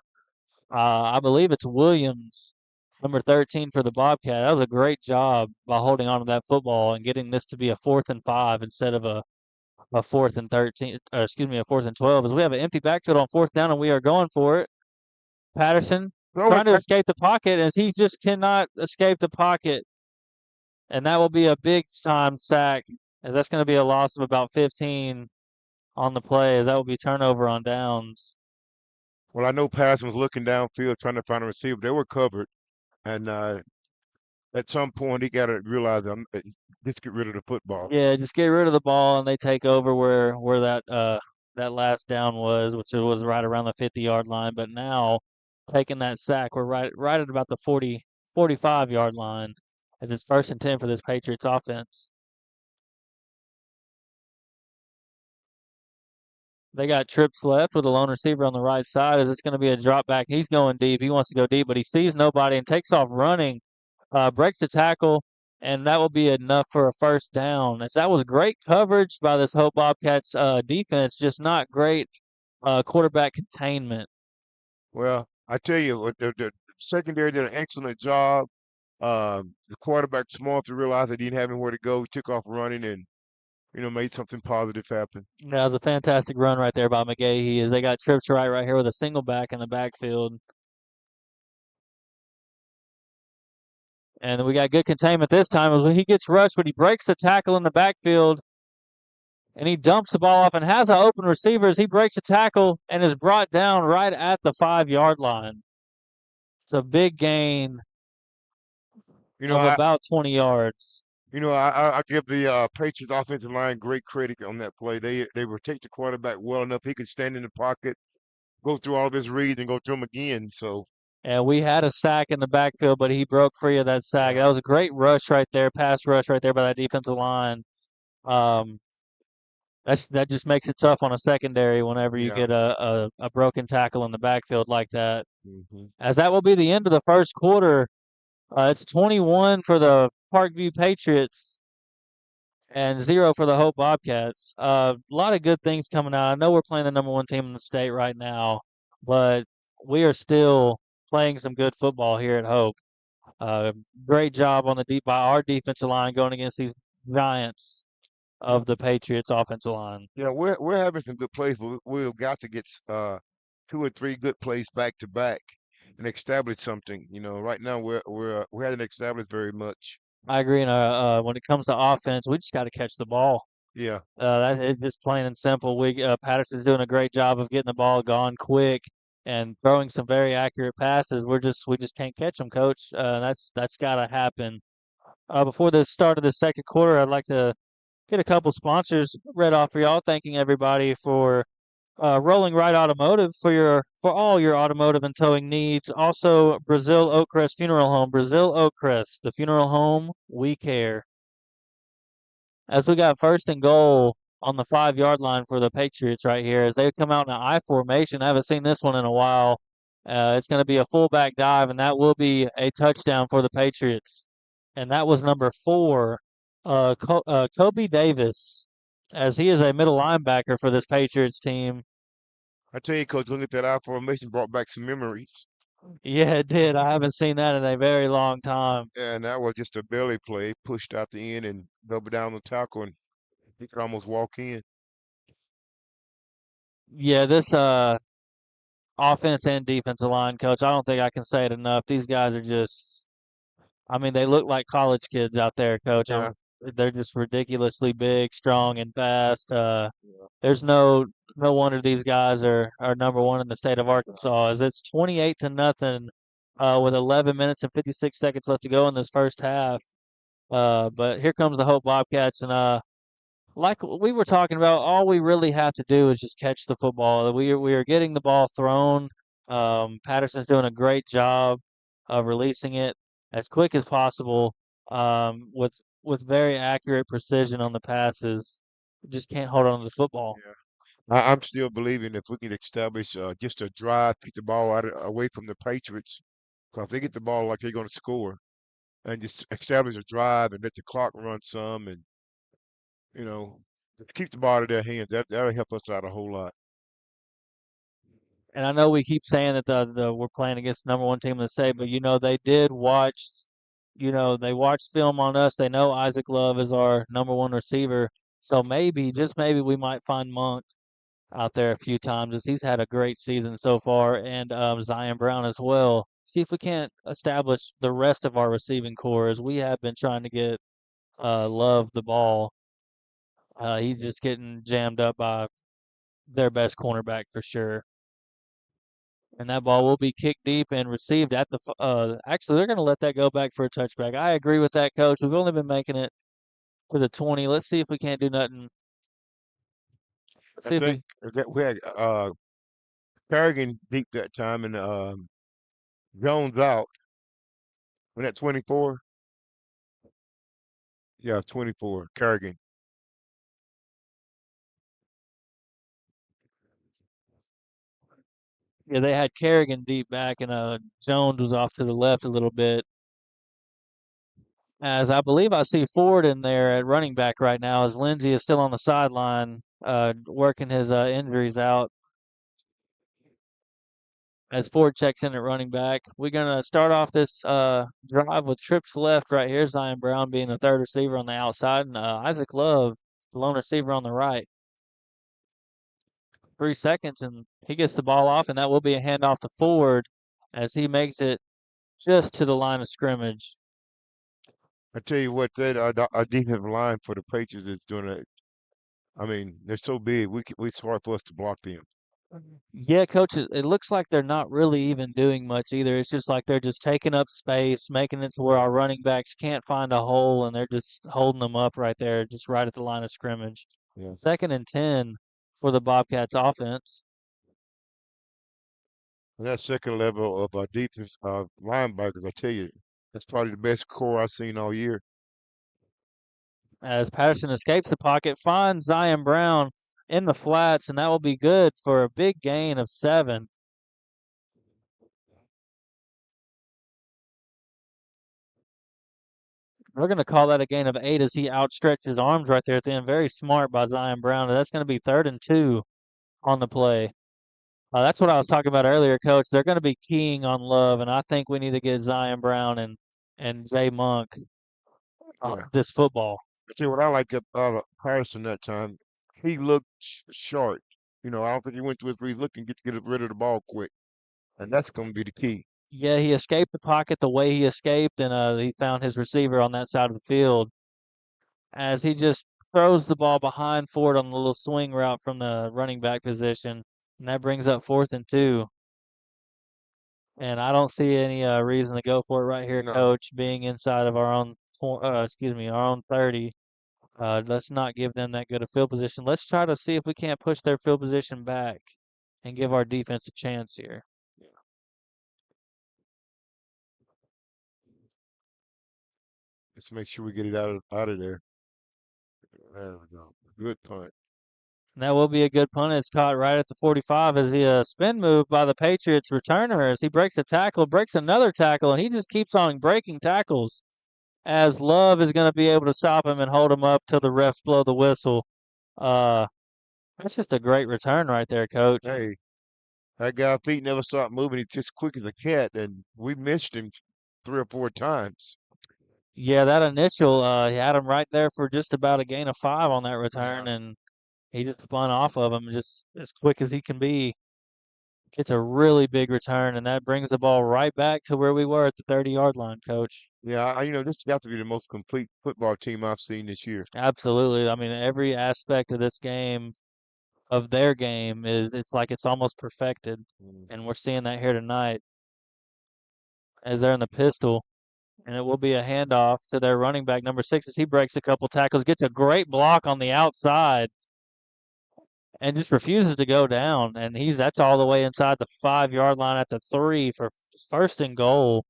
[SPEAKER 4] I believe it's Williams, number 13 for the Bobcat. That was a great job by holding on to that football and getting this to be a 4th and 5 instead of a 4th and 13. Or excuse me, a 4th and 12. As we have an empty backfield on 4th down, and we are going for it. Patterson
[SPEAKER 3] Throw
[SPEAKER 4] trying
[SPEAKER 3] it.
[SPEAKER 4] to escape the pocket, as he just cannot escape the pocket. And that will be a big time sack, as that's going to be a loss of about 15 on the play, as that will be turnover on downs.
[SPEAKER 3] Well, I know Patterson was looking downfield trying to find a receiver. They were covered, and at some point he got to realize just get rid of the football.
[SPEAKER 4] Yeah, just get rid of the ball and they take over where that last down was, which was right around the 50-yard line. But now taking that sack, we're right at about the 45-yard line, as it's 1st and 10 for this Patriots offense. They got trips left with a lone receiver on the right side. As it's going to be a drop back. He's going deep. He wants to go deep, but he sees nobody and takes off running, breaks the tackle, and that will be enough for a 1st down. As that was great coverage by this Hope Bobcats defense, just not great quarterback containment.
[SPEAKER 3] Well, I tell you, the secondary did an excellent job. The quarterback smart to realize that he didn't have anywhere to go. He took off running and made something positive happen.
[SPEAKER 4] That was a fantastic run right there by McGahee. As they got trips right here with a single back in the backfield. And we got good containment this time. As when he gets rushed, but he breaks the tackle in the backfield, and he dumps the ball off and has an open receiver as he breaks the tackle and is brought down right at the 5-yard line. It's a big gain of about 20 yards.
[SPEAKER 3] I give the Patriots offensive line great credit on that play. They protect the quarterback well enough. He could stand in the pocket, go through all of his reads, and go through them again. So
[SPEAKER 4] And we had a sack in the backfield, but he broke free of that sack.
[SPEAKER 3] Yeah.
[SPEAKER 4] That was a great rush right there, pass rush right there by that defensive line. That just makes it tough on a secondary whenever you
[SPEAKER 3] Yeah.
[SPEAKER 4] get a broken tackle in the backfield like that.
[SPEAKER 3] Mhm.
[SPEAKER 4] As that will be the end of the 1st quarter. It's 21 for the Parkview Patriots and 0 for the Hope Bobcats. A lot of good things coming out. I know we're playing the number 1 team in the state right now, but we are still playing some good football here at Hope. Great job on by our defensive line going against these giants of the Patriots offensive line.
[SPEAKER 3] Yeah, we're having some good plays, but we've got to get 2 or 3 good plays back to back and establish something. Right now we haven't established very much.
[SPEAKER 4] I agree. And when it comes to offense, we just got to catch the ball.
[SPEAKER 3] Yeah.
[SPEAKER 4] That's it's just plain and simple. Patterson's doing a great job of getting the ball gone quick and throwing some very accurate passes. We just can't catch them, Coach. That's got to happen. Before the start of the 2nd quarter, I'd like to get a couple sponsors read off for y'all, thanking everybody for Rolling Right Automotive for all your automotive and towing needs. Also, Brazil Oakcrest Funeral Home. Brazil Oakcrest, the funeral home we care. As we got first and goal on the 5 yard line for the Patriots right here, as they come out in an I formation. I haven't seen this one in a while. It's going to be a fullback dive, and that will be a touchdown for the Patriots. And that was number 4, Kobe Davis, as he is a middle linebacker for this Patriots team.
[SPEAKER 3] I tell you, Coach, looking at that I formation brought back some memories.
[SPEAKER 4] Yeah, it did. I haven't seen that in a very long time.
[SPEAKER 3] And that was just a belly play, pushed out the end and doubled down the tackle, and he could almost walk in.
[SPEAKER 4] Yeah, this offense and defensive line coach, I don't think I can say it enough. These guys are just, I mean, they look like college kids out there, coach.
[SPEAKER 3] Yeah,
[SPEAKER 4] They're just ridiculously big, strong, and fast.
[SPEAKER 3] yeah.
[SPEAKER 4] There's no wonder these guys are number one in the state of Arkansas. As it's 28-0, with 11 minutes and 56 seconds left to go in this first half. But here comes the Hope Bobcats, and like we were talking about, all we really have to do is just catch the football. We are getting the ball thrown. Patterson's doing a great job of releasing it as quick as possible, with very accurate precision on the passes. Just can't hold on to the football.
[SPEAKER 3] Yeah. I'm still believing if we can establish just a drive, keep the ball away from the Patriots, because if they get the ball like they're going to score, and just establish a drive and let the clock run some, and you know, just keep the ball out of their hands. That'll help us out a whole lot.
[SPEAKER 4] And I know we keep saying that the we're playing against the number one team in the state, but they did watch, they watched film on us. They know Isaac Love is our number one receiver. So maybe, just maybe, we might find Monk out there a few times, as he's had a great season so far, and Zion Brown as well. See if we can't establish the rest of our receiving core, as we have been trying to get Love the ball. He's just getting jammed up by their best cornerback for sure. And that ball will be kicked deep and received at the. Actually, they're going to let that go back for a touchback. I agree with that, coach. We've only been making it to the 20. Let's see if we can't do nothing. Let's
[SPEAKER 3] I
[SPEAKER 4] see if
[SPEAKER 3] think
[SPEAKER 4] we.
[SPEAKER 3] that we had Kerrigan deep that time, and Jones out when at 24. Yeah, 24. Kerrigan.
[SPEAKER 4] Yeah, they had Kerrigan deep back, and Jones was off to the left a little bit. As I believe I see Ford in there at running back right now, as Lindsey is still on the sideline, working his injuries out. As Ford checks in at running back, we're gonna start off this drive with trips left right here. Zion Brown being the third receiver on the outside, and Isaac Love, the lone receiver on the right. 3 seconds, and he gets the ball off, and that will be a handoff to Ford, as he makes it just to the line of scrimmage.
[SPEAKER 3] I tell you what, that our defensive line for the Patriots is doing a. I mean, they're so big. It's hard for us to block them.
[SPEAKER 4] Yeah, coach, it looks like they're not really even doing much either. It's just like they're just taking up space, making it to where our running backs can't find a hole, and they're just holding them up right there, just right at the line of scrimmage.
[SPEAKER 3] Yeah.
[SPEAKER 4] 2nd and 10 for the Bobcats offense.
[SPEAKER 3] And that second level of our defense, linebackers, I tell you, that's probably the best core I've seen all year.
[SPEAKER 4] As Patterson escapes the pocket, finds Zion Brown in the flats, and that will be good for a big gain of 7. We're going to call that a gain of 8, as he outstretched his arms right there at the end. Very smart by Zion Brown. And that's going to be 3rd and 2 on the play. That's what I was talking about earlier, Coach. They're going to be keying on Love, and I think we need to get Zion Brown and Zay Monk
[SPEAKER 3] Yeah.
[SPEAKER 4] this football.
[SPEAKER 3] I tell you what I like about Harrison that time. He looked sharp. I don't think he went to his reads looking get rid of the ball quick, and that's going to be the key.
[SPEAKER 4] Yeah, he escaped the pocket the way he escaped, and he found his receiver on that side of the field, as he just throws the ball behind Ford on the little swing route from the running back position, and that brings up 4th and 2. And I don't see any reason to go for it right here,
[SPEAKER 3] No,
[SPEAKER 4] Coach, being inside of our own, our own 30. Let's not give them that good a field position. Let's try to see if we can't push their field position back and give our defense a chance here.
[SPEAKER 3] Let's make sure we get it out of there. There we go. Good punt.
[SPEAKER 4] And that will be a good punt. It's caught right at the 45 as the spin move by the Patriots returner as he breaks a tackle, breaks another tackle, and he just keeps on breaking tackles as Love is going to be able to stop him and hold him up till the refs blow the whistle. That's just a great return right there, Coach.
[SPEAKER 3] Hey, that guy feet never stopped moving. He's just quick as a cat, and we missed him 3 or 4 times.
[SPEAKER 4] Yeah, that initial, he had him right there for just about a gain of 5 on that return,
[SPEAKER 3] Yeah.
[SPEAKER 4] and he just spun off of him just as quick as he can be. Gets a really big return, and that brings the ball right back to where we were at the 30-yard line, Coach.
[SPEAKER 3] Yeah, this has got to be the most complete football team I've seen this year.
[SPEAKER 4] Absolutely. I mean, every aspect of this game, of their game, it's like it's almost perfected,
[SPEAKER 3] Mm.
[SPEAKER 4] and we're seeing that here tonight as they're in the pistol. And it will be a handoff to their running back, number 6, as he breaks a couple tackles, gets a great block on the outside, and just refuses to go down. And that's all the way inside the 5-yard line at the 3 for first and goal.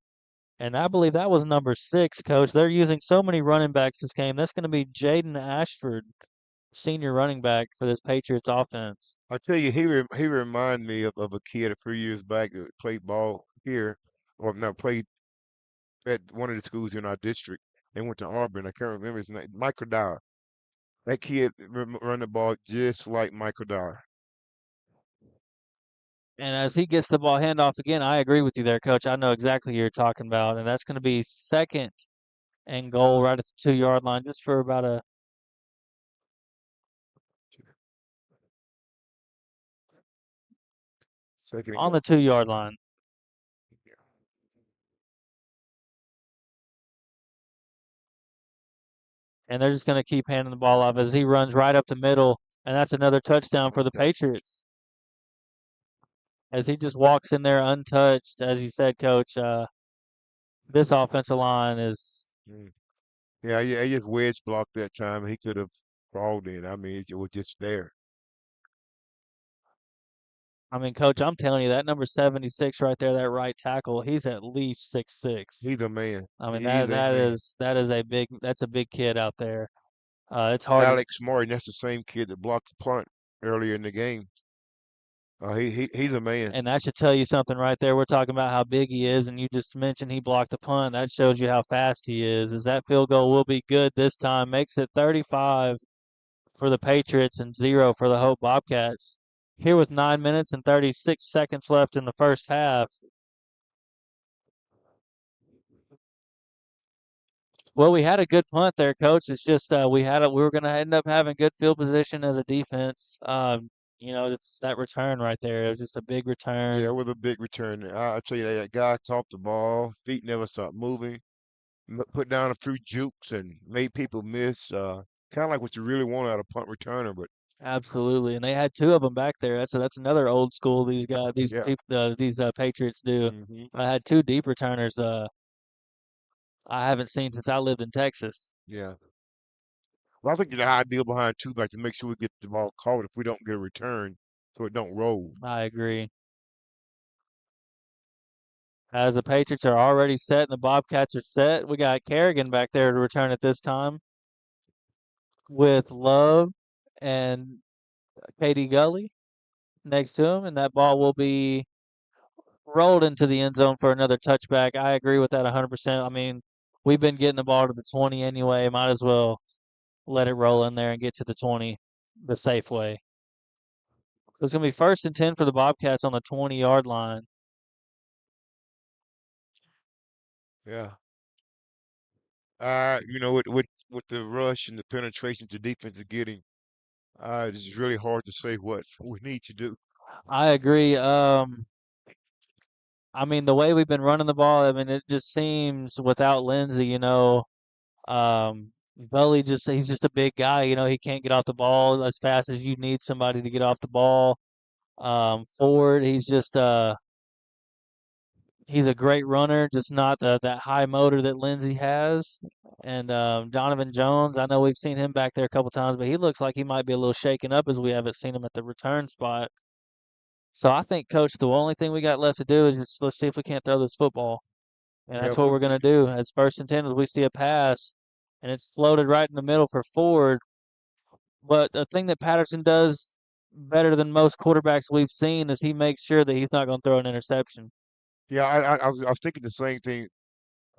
[SPEAKER 4] And I believe that was number 6, Coach. They're using so many running backs this game. That's going to be Jaden Ashford, senior running back for this Patriots offense.
[SPEAKER 3] I tell you, he reminded me of a kid a few years back that played ball here, or no, played at one of the schools in our district. They went to Auburn. I can't remember his name. Michael Dyer. That kid run the ball just like Michael Dyer.
[SPEAKER 4] And as he gets the ball handoff again, I agree with you there, Coach. I know exactly who you're talking about. And that's going to be second and goal right at the 2-yard line, just for about
[SPEAKER 3] Second and
[SPEAKER 4] on
[SPEAKER 3] goal.
[SPEAKER 4] the 2-yard line. And they're just going to keep handing the ball off as he runs right up the middle. And that's another touchdown for the Patriots. As he just walks in there untouched, as you said, Coach, this offensive line is,
[SPEAKER 3] Mm. Yeah, he just wedge blocked that time. He could have crawled in. I mean, it was just there.
[SPEAKER 4] I mean, Coach, I'm telling you, that number 76 right there, that right tackle, he's at least 6'6".
[SPEAKER 3] He's a man.
[SPEAKER 4] I mean,
[SPEAKER 3] He's a man.
[SPEAKER 4] that's a big kid out there. It's hard to,
[SPEAKER 3] Alex Martin, that's the same kid that blocked the punt earlier in the game. He's a man.
[SPEAKER 4] and that should tell you something right there. We're talking about how big he is, and you just mentioned he blocked the punt. That shows you how fast he is. As that field goal will be good this time, makes it 35 for the Patriots and 0 for the Hope Bobcats. Here with 9 minutes and 36 seconds left in the first half. Well, we had a good punt there, Coach. It's just we were going to end up having good field position as a defense. It's that return right there. It was just a big
[SPEAKER 3] Yeah,
[SPEAKER 4] return.
[SPEAKER 3] with a big return. I tell you, that guy caught the ball, feet never stopped moving, put down a few jukes and made people miss. Kind of like what you really want out of punt returner, but
[SPEAKER 4] Absolutely, and they had 2 of them back there. That's another old school these guys,
[SPEAKER 3] yeah.
[SPEAKER 4] these Patriots do.
[SPEAKER 3] Hmm.
[SPEAKER 4] I had 2 deep returners. I haven't seen since I lived in Texas.
[SPEAKER 3] Yeah. Well, I think the ideal behind two back to make sure we get the ball caught if we don't get a return, so it don't roll.
[SPEAKER 4] I agree. As the Patriots are already set and the Bobcats are set, we got Kerrigan back there to return at this time with Love and Katie Gully next to him, and that ball will be rolled into the end zone for another touchback. I agree with that 100%. I mean, we've been getting the ball to the 20 anyway. Might as well let it roll in there and get to the 20 the safe way. So it's going to be first and 10 for the Bobcats on the 20-yard line.
[SPEAKER 3] Yeah. With the rush and the penetration the defense is getting, it's really hard to say what we need to do.
[SPEAKER 4] I agree. I mean, the way we've been running the ball, I mean, it just seems without Lindsey, Gully he's just a big guy, he can't get off the ball as fast as you need somebody to get off the ball. Ford, he's just He's a great runner, just not that high motor that Lindsey has. And Donovan Jones, I know we've seen him back there a couple times, but he looks like he might be a little shaken up as we haven't seen him at the return spot. So I think, Coach, the only thing we got left to do is just let's see if we can't throw this football. And
[SPEAKER 3] Yeah,
[SPEAKER 4] that's what we're going to do. As first and 10, as we see a pass, and it's floated right in the middle for Ford. But the thing that Patterson does better than most quarterbacks we've seen is he makes sure that he's not going to throw an interception.
[SPEAKER 3] yeah. I was thinking the same thing.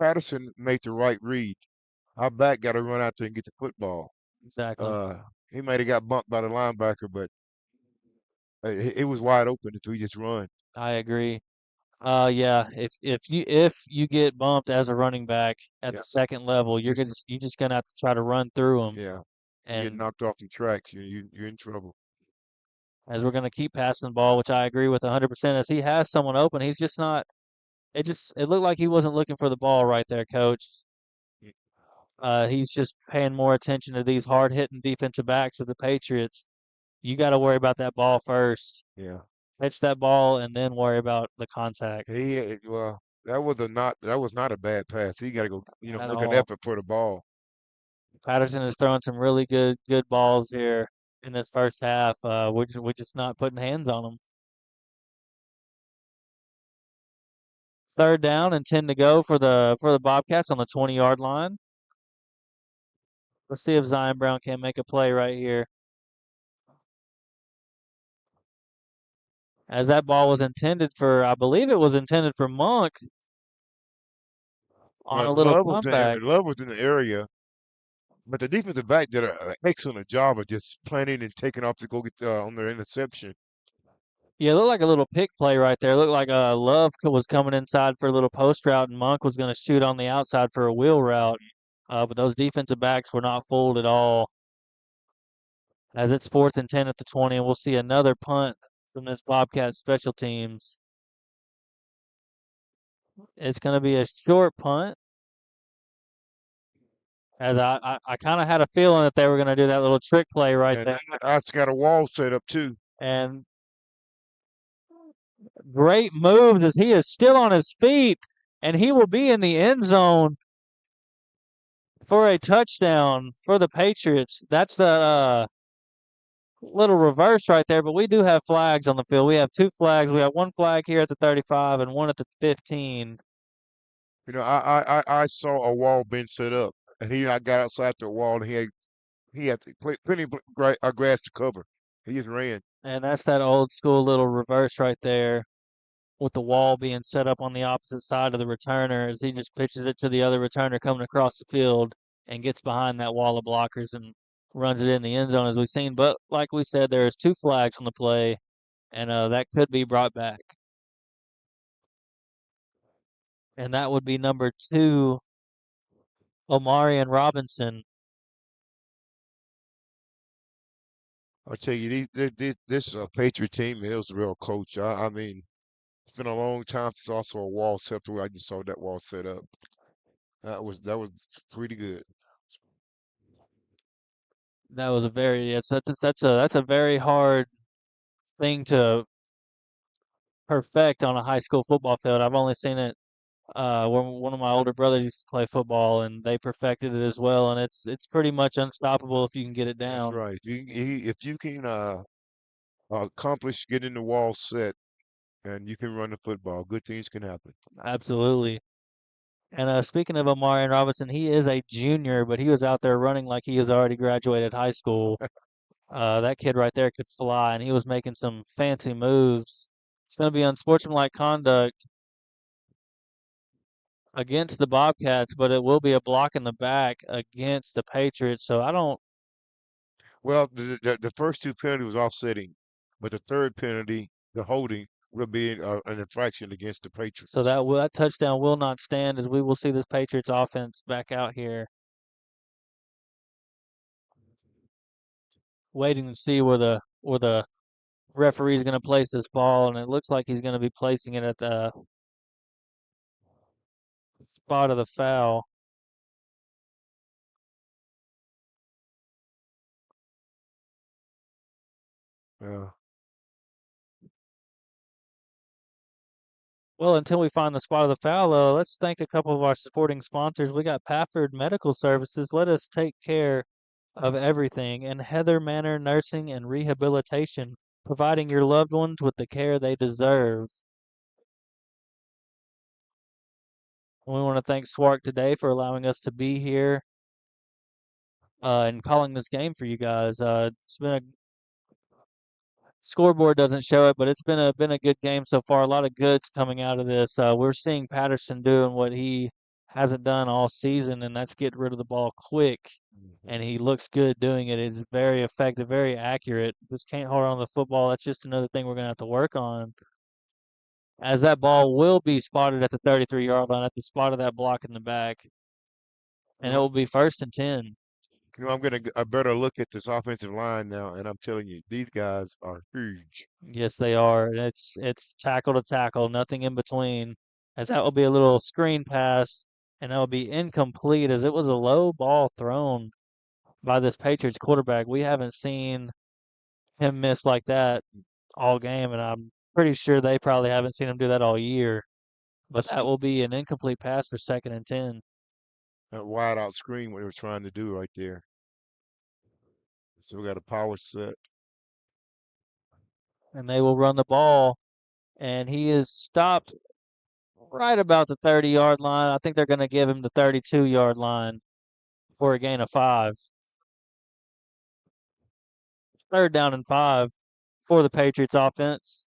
[SPEAKER 3] Patterson made the right read. Our back got to run out there and get the football.
[SPEAKER 4] Exactly.
[SPEAKER 3] Uh, he might have got bumped by the linebacker, but it was wide open if we just run.
[SPEAKER 4] I agree. Yeah, if you get bumped as a running back at
[SPEAKER 3] Yeah,
[SPEAKER 4] the second level,
[SPEAKER 3] just
[SPEAKER 4] you just gonna have to try to run through them.
[SPEAKER 3] yeah. You get
[SPEAKER 4] And
[SPEAKER 3] knocked off the tracks, you're in trouble.
[SPEAKER 4] as we're gonna keep passing the ball, which I agree with 100%, as he has someone open, he's just not. It looked like he wasn't looking for the ball right there, Coach.
[SPEAKER 3] Mm,
[SPEAKER 4] He's just paying more attention to these hard hitting defensive backs of the Patriots. You got to worry about that ball first.
[SPEAKER 3] yeah.
[SPEAKER 4] Catch that ball and then worry about the contact
[SPEAKER 3] Well, that was not a bad pass. He got to go,
[SPEAKER 4] at
[SPEAKER 3] make an
[SPEAKER 4] all.
[SPEAKER 3] effort for the ball.
[SPEAKER 4] Patterson is throwing some really good balls here in this first half. We're just not putting hands on them. Third down and 10 to go for the Bobcats on the 20-yard line. Let's see if Zion Brown can make a play right here. As that ball was intended for, I believe it was intended for Monk on
[SPEAKER 3] Well,
[SPEAKER 4] a little comeback.
[SPEAKER 3] Love was in the area, but the defensive back did an excellent job of just planting and taking off to go get on their interception.
[SPEAKER 4] Yeah, it looked like a little pick play right there. It looked like Love was coming inside for a little post route, and Monk was going to shoot on the outside for a wheel route. But those defensive backs were not fooled at all. As it's 4th and 10 at the 20, and we'll see another punt from this Bobcat special teams. It's going to be a short punt, as I kind of had a feeling that they were going to do that little trick play right
[SPEAKER 3] And
[SPEAKER 4] there.
[SPEAKER 3] I's got a wall set up too.
[SPEAKER 4] And great moves as he is still on his feet, and he will be in the end zone for a touchdown for the Patriots. That's the little reverse right there, but we do have flags on the field. We have two flags. We have one flag here at the 35 and one at the 15.
[SPEAKER 3] I saw a wall being set up, and I got outside the wall, and he had plenty of grass to cover. He just ran.
[SPEAKER 4] And that's that old school little reverse right there with the wall being set up on the opposite side of the returner as he just pitches it to the other returner coming across the field and gets behind that wall of blockers and runs it in the end zone as we've seen. But like we said, there is two flags on the play, and that could be brought back. And that would be number 2, Omarion Robinson.
[SPEAKER 3] I'll tell you, this Patriot team is a real coach. I mean, it's been a long time since I saw a wall set up to where I just saw that wall set up. That was pretty good.
[SPEAKER 4] That was a very that's a very hard thing to perfect on a high school football field. I've only seen it when one of my older brothers used to play football, and they perfected it as well. And it's pretty much unstoppable if you can get it
[SPEAKER 3] That's
[SPEAKER 4] down.
[SPEAKER 3] right. If you can accomplish getting the wall set and you can run the football, good things can happen.
[SPEAKER 4] Absolutely. And speaking of Omarion Robinson, he is a junior, but he was out there running like he has already graduated high school. That kid right there could fly, and he was making some fancy moves. It's going to be unsportsmanlike conduct against the Bobcats, but it will be a block in the back against the Patriots. So I don't.
[SPEAKER 3] Well, the first two penalties was offsetting, but the third penalty, the holding, will be an infraction against the
[SPEAKER 4] So
[SPEAKER 3] Patriots.
[SPEAKER 4] that touchdown will not stand, as we will see this Patriots offense back out here, waiting to see where the referee is going to place this ball, and it looks like he's going to be placing it at the spot of the foul.
[SPEAKER 3] Yeah.
[SPEAKER 4] Well, until we find the spot of the foul, let's thank a couple of our supporting sponsors. We got Pafford Medical Services. Let us take care of everything. And Heather Manor Nursing and Rehabilitation, providing your loved ones with the care they deserve. We want to thank Swark today for allowing us to be here and calling this game for you guys. It's been a scoreboard doesn't show it, but it's been a good game so far. A lot of goods coming out of this. We're seeing Patterson doing what he hasn't done all season, and that's get rid of the ball quick. And he looks good doing it. It's very effective, very accurate. Just can't hold on to the football. That's just another thing we're gonna have to work on. As that ball will be spotted at the 33-yard line at the spot of that block in the back, and it
[SPEAKER 3] Well,
[SPEAKER 4] will be 1st and 10.
[SPEAKER 3] I'm gonna a better look at this offensive line now, and I'm telling you, these guys are huge.
[SPEAKER 4] Yes, they are. And it's tackle to tackle, nothing in between. As that will be a little screen pass, and that will be incomplete as it was a low ball thrown by this Patriots quarterback. We haven't seen him miss like that all game, and I'm pretty sure they probably haven't seen him do that all year. But
[SPEAKER 3] That's
[SPEAKER 4] that will be an incomplete pass for 2nd and 10.
[SPEAKER 3] a wide out screen what they were trying to do right there. So we got a power set.
[SPEAKER 4] And they will run the ball, and he is stopped right about the 30-yard line. I think they're going to give him the 32-yard line for a gain of 5. 3rd down and 5 for the Patriots offense.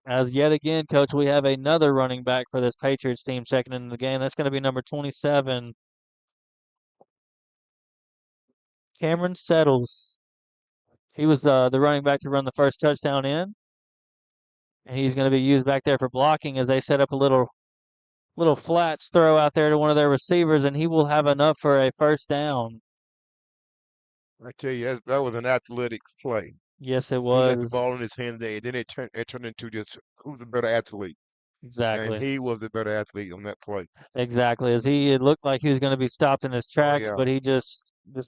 [SPEAKER 4] As yet again, coach, we have another running back for this Patriots team checking into the game. That's going to be number 27, Cameron Settles. He was the running back to run the first touchdown in, and he's going to be used back there for blocking as they set up a little flats throw out there to one of their receivers, and he will have enough for a 1st down.
[SPEAKER 3] I tell you, that was an athletic play.
[SPEAKER 4] Yes, it
[SPEAKER 3] He let the
[SPEAKER 4] was.
[SPEAKER 3] ball in his hand there, and then it turned into just who's the better athlete, and
[SPEAKER 4] Exactly.
[SPEAKER 3] he was the better athlete on that play.
[SPEAKER 4] Exactly. As he it looked like he was going to be stopped in his
[SPEAKER 3] Oh
[SPEAKER 4] tracks,
[SPEAKER 3] yeah,
[SPEAKER 4] but he just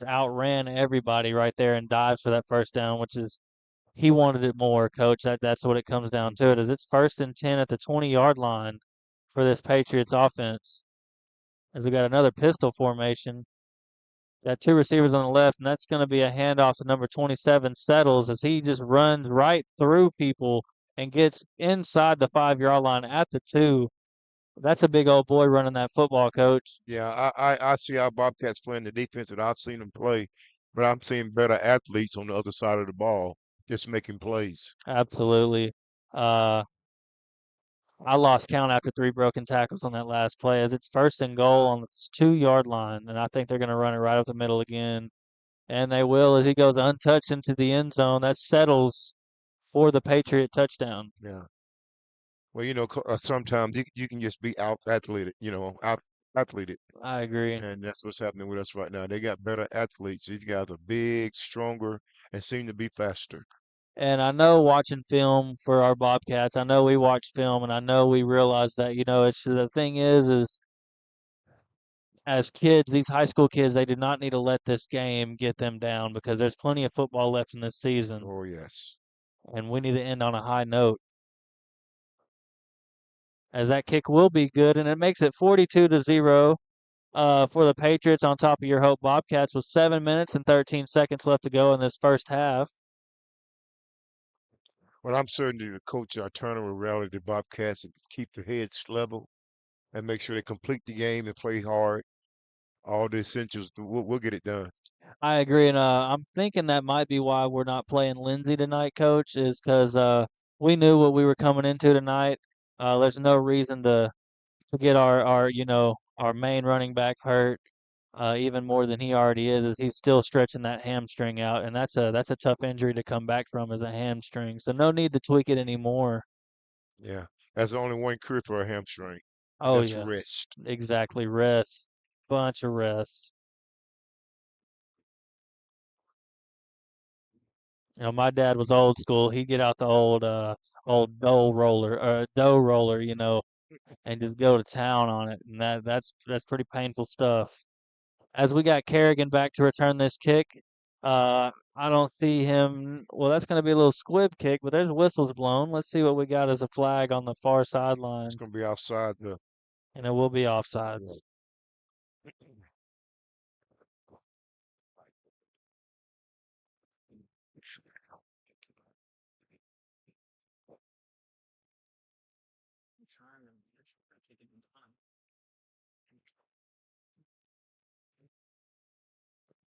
[SPEAKER 4] outran everybody right there and dives for that 1st down, which is he wanted it more, coach. That's what it comes down to. It is it's 1st and 10 at the 20-yard line for this Patriots offense. As we got another pistol formation. Got 2 receivers on the left, and that's going to be a handoff to number 27, Settles, as he just runs right through people and gets inside the 5-yard line at the 2. That's a big old boy running that football, coach.
[SPEAKER 3] yeah. I see our Bobcats playing the defense that I've seen them play, but I'm seeing better athletes on the other side of the ball, just making plays.
[SPEAKER 4] Absolutely. Uh, I lost count after 3 broken tackles on that last play as it's 1st and goal on the 2-yard line, and I think they're going to run it right up the middle again. And they will as he goes untouched into the end zone. That settles for the Patriot touchdown.
[SPEAKER 3] Yeah. Well, sometimes you can just be out athleted, out athleted,
[SPEAKER 4] I agree.
[SPEAKER 3] and that's what's happening with us right now. They got better athletes. These guys are big, stronger, and seem to be faster.
[SPEAKER 4] And I know watching film for our Bobcats, I know we watch film and I know we realize that, it's the thing is as kids, these high school kids, they do not need to let this game get them down because there's plenty of football left in this season
[SPEAKER 3] Oh yes.
[SPEAKER 4] and we need to end on a high note. As that kick will be good and it makes it 42-0 for the Patriots on top of your Hope Bobcats with 7 minutes and 13 seconds left to go in this first half.
[SPEAKER 3] Well, I'm certain the coach Turner will rally the Bobcats and keep their heads level and make sure they complete the game and play hard. All the essentials, we'll get it done.
[SPEAKER 4] I agree, and I'm thinking that might be why we're not playing Lindsey tonight, Coach, is because we knew what we were coming into tonight. There's no reason to get our main running back hurt even more than he already is. As he's still stretching that hamstring out, and that's a tough injury to come back from as a hamstring. So no need to tweak it anymore.
[SPEAKER 3] Yeah, that's the only one cure for a hamstring.
[SPEAKER 4] Oh
[SPEAKER 3] That's
[SPEAKER 4] yeah,
[SPEAKER 3] rest.
[SPEAKER 4] exactly. Rest, bunch of rest. My dad was old school. He'd get out the old dough roller, and just go to town on it. And that's pretty painful stuff. As we got Kerrigan back to return this kick, I don't see him. Well, that's going to be a little squib kick, but there's whistles blown. Let's see what we got as a flag on the far
[SPEAKER 3] It's
[SPEAKER 4] sideline,
[SPEAKER 3] gonna be outside the.
[SPEAKER 4] and it will be
[SPEAKER 3] Yeah.
[SPEAKER 4] offsides.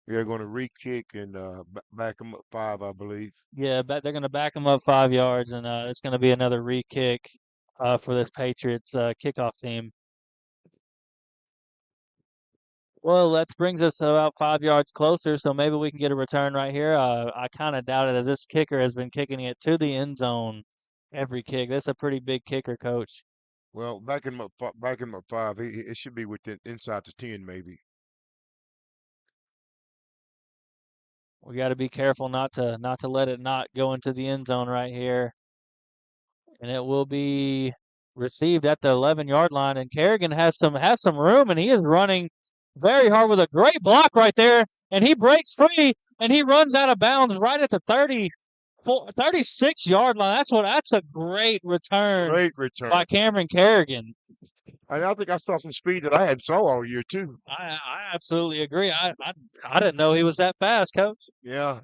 [SPEAKER 3] They're gonna re-kick and back them up 5, I believe.
[SPEAKER 4] Yeah, they're going to back him up 5 yards, and it's going to be another re-kick for this Patriots kickoff team. Well, that brings us about 5 yards closer, so maybe we can get a return right here. I kind of doubt it, as this kicker has been kicking it to the end zone every kick. That's a pretty big kicker, coach.
[SPEAKER 3] Well, back him up 5. It should be within inside the 10, maybe.
[SPEAKER 4] We got to be careful not to let it not go into the end zone right here, and it will be received at the 11-yard line. And Kerrigan has some room, and he is running very hard with a great block right there, and he breaks free and he runs out of bounds right at the 36-yard line. That's a great return
[SPEAKER 3] Great return.
[SPEAKER 4] by Cameron Kerrigan.
[SPEAKER 3] And I think I saw some speed that I hadn't saw all year too.
[SPEAKER 4] I absolutely agree. I didn't know he was that fast, coach.
[SPEAKER 3] Yeah,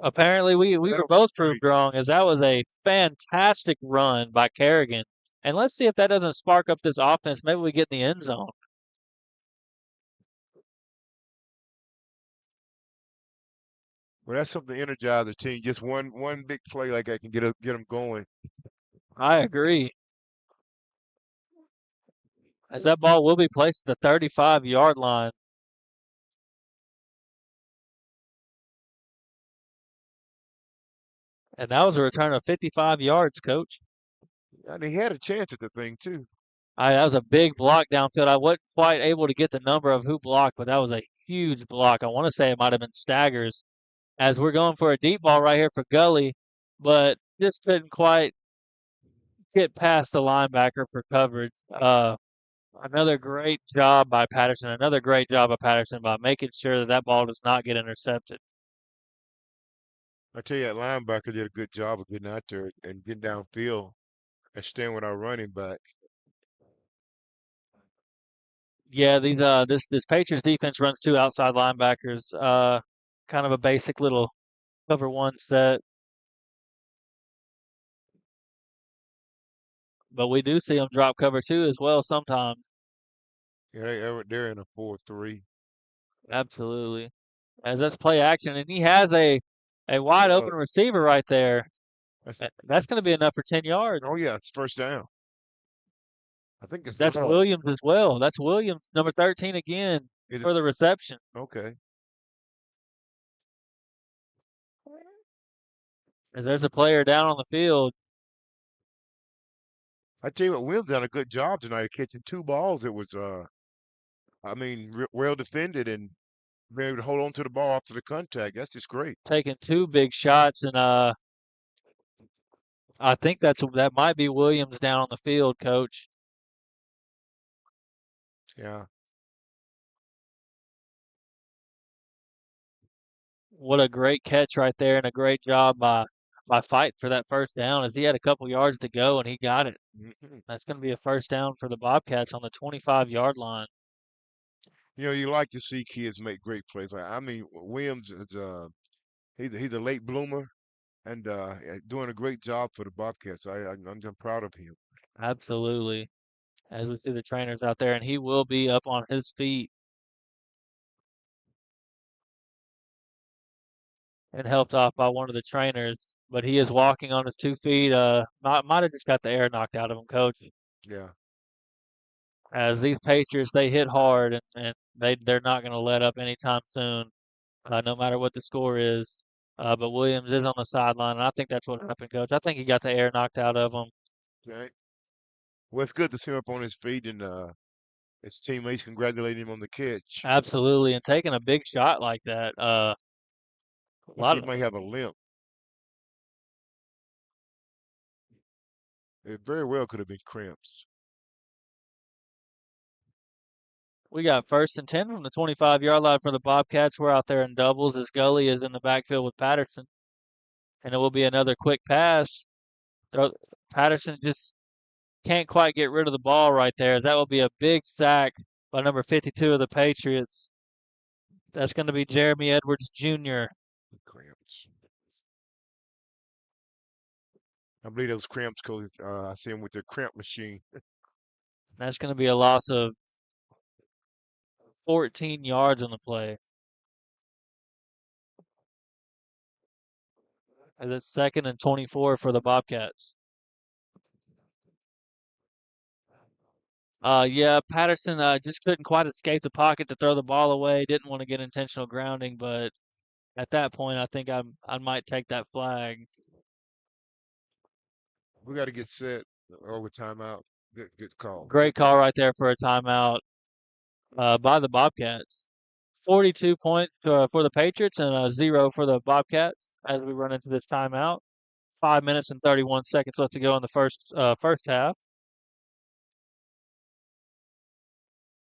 [SPEAKER 4] Apparently, we
[SPEAKER 3] that
[SPEAKER 4] were
[SPEAKER 3] was
[SPEAKER 4] both
[SPEAKER 3] great.
[SPEAKER 4] proved wrong, as that was a fantastic run by Kerrigan. And let's see if that doesn't spark up this offense. Maybe we get in the end zone.
[SPEAKER 3] Well, that's something to energize the team. Just one big play like that can get them going.
[SPEAKER 4] I agree. As that ball will be placed at the 35-yard line. And that was a return of 55 yards, coach.
[SPEAKER 3] And he had a chance at the thing too.
[SPEAKER 4] That was a big block downfield. I wasn't quite able to get the number of who blocked, but that was a huge block. I want to say it might have been Staggers, as we're going for a deep ball right here for Gully, but just couldn't quite get past the linebacker for coverage. Another great job by Patterson. Another great job by Patterson by making sure that that ball does not get intercepted.
[SPEAKER 3] I tell you, that linebacker did a good job of getting out there and getting downfield and staying with our running back.
[SPEAKER 4] Yeah, this Patriots defense runs two outside linebackers. Kind of a basic little cover one set, but we do see them drop cover two as well sometimes.
[SPEAKER 3] Yeah, they're in a 4-3.
[SPEAKER 4] Absolutely. As that's play action, and he has a wide open receiver right there.
[SPEAKER 3] That's,
[SPEAKER 4] That's going to be enough for 10 yards.
[SPEAKER 3] oh yeah, it's first down. I think it's
[SPEAKER 4] That's
[SPEAKER 3] Love.
[SPEAKER 4] Williams as well. That's Williams, number 13 again
[SPEAKER 3] Is it
[SPEAKER 4] for the reception.
[SPEAKER 3] okay?
[SPEAKER 4] As there's a player down on the field.
[SPEAKER 3] I tell you what, Will's done a good job tonight of catching 2 balls. It was I mean, well defended and being able to hold on to the ball after the contact. That's just great.
[SPEAKER 4] Taking two big shots, and I think that might be Williams down on the field, coach.
[SPEAKER 3] Yeah.
[SPEAKER 4] What a great catch right there, and a great job by fighting for that first down, as he had a couple yards to go and he got it.
[SPEAKER 3] Mhm.
[SPEAKER 4] That's going to be a first down for the Bobcats on the 25-yard line.
[SPEAKER 3] You know, you like to see kids make great plays. I mean, Williams is he's a late bloomer and doing a great job for the Bobcats. I'm proud of him.
[SPEAKER 4] Absolutely. As we see the trainers out there, and he will be up on his feet and helped off by one of the trainers. But he is walking on his 2 feet. Might have just got the air knocked out of him, coach.
[SPEAKER 3] Yeah.
[SPEAKER 4] As these Patriots, they hit hard, and they're not going to let up anytime soon, no matter what the score is. But Williams is on the sideline, and I think that's what happened, coach. I think he got the air knocked out of him.
[SPEAKER 3] Okay. Well, it's good to see him up on his feet and his teammates congratulating him on the catch.
[SPEAKER 4] Absolutely, and taking a big shot like that. A
[SPEAKER 3] I think
[SPEAKER 4] lot
[SPEAKER 3] he
[SPEAKER 4] of
[SPEAKER 3] might have a limp. It very well could have been cramps.
[SPEAKER 4] We got 1st and 10 from the 25-yard line for the Bobcats. We're out there in doubles as Gully is in the backfield with Patterson. And it will be another quick pass. Throw, Patterson just can't quite get rid of the ball right there. That will be a big sack by number 52 of the Patriots. That's going to be Jeremy Edwards Jr.
[SPEAKER 3] Cramps. I believe those cramps, coach. I see them with their cramp machine.
[SPEAKER 4] That's going to be a loss of 14 yards on the play. As it's 2nd and 24 for the Bobcats. Yeah, Patterson just couldn't quite escape the pocket to throw the ball away. Didn't want to get intentional grounding, but at that point, I think I might take that flag.
[SPEAKER 3] We got to get set over timeout. Good call.
[SPEAKER 4] Great
[SPEAKER 3] Good
[SPEAKER 4] call
[SPEAKER 3] call.
[SPEAKER 4] right there for a timeout by the Bobcats. 42 points for the Patriots and 0 for the Bobcats as we run into this timeout. 5 minutes and 31 seconds left to go in the first half.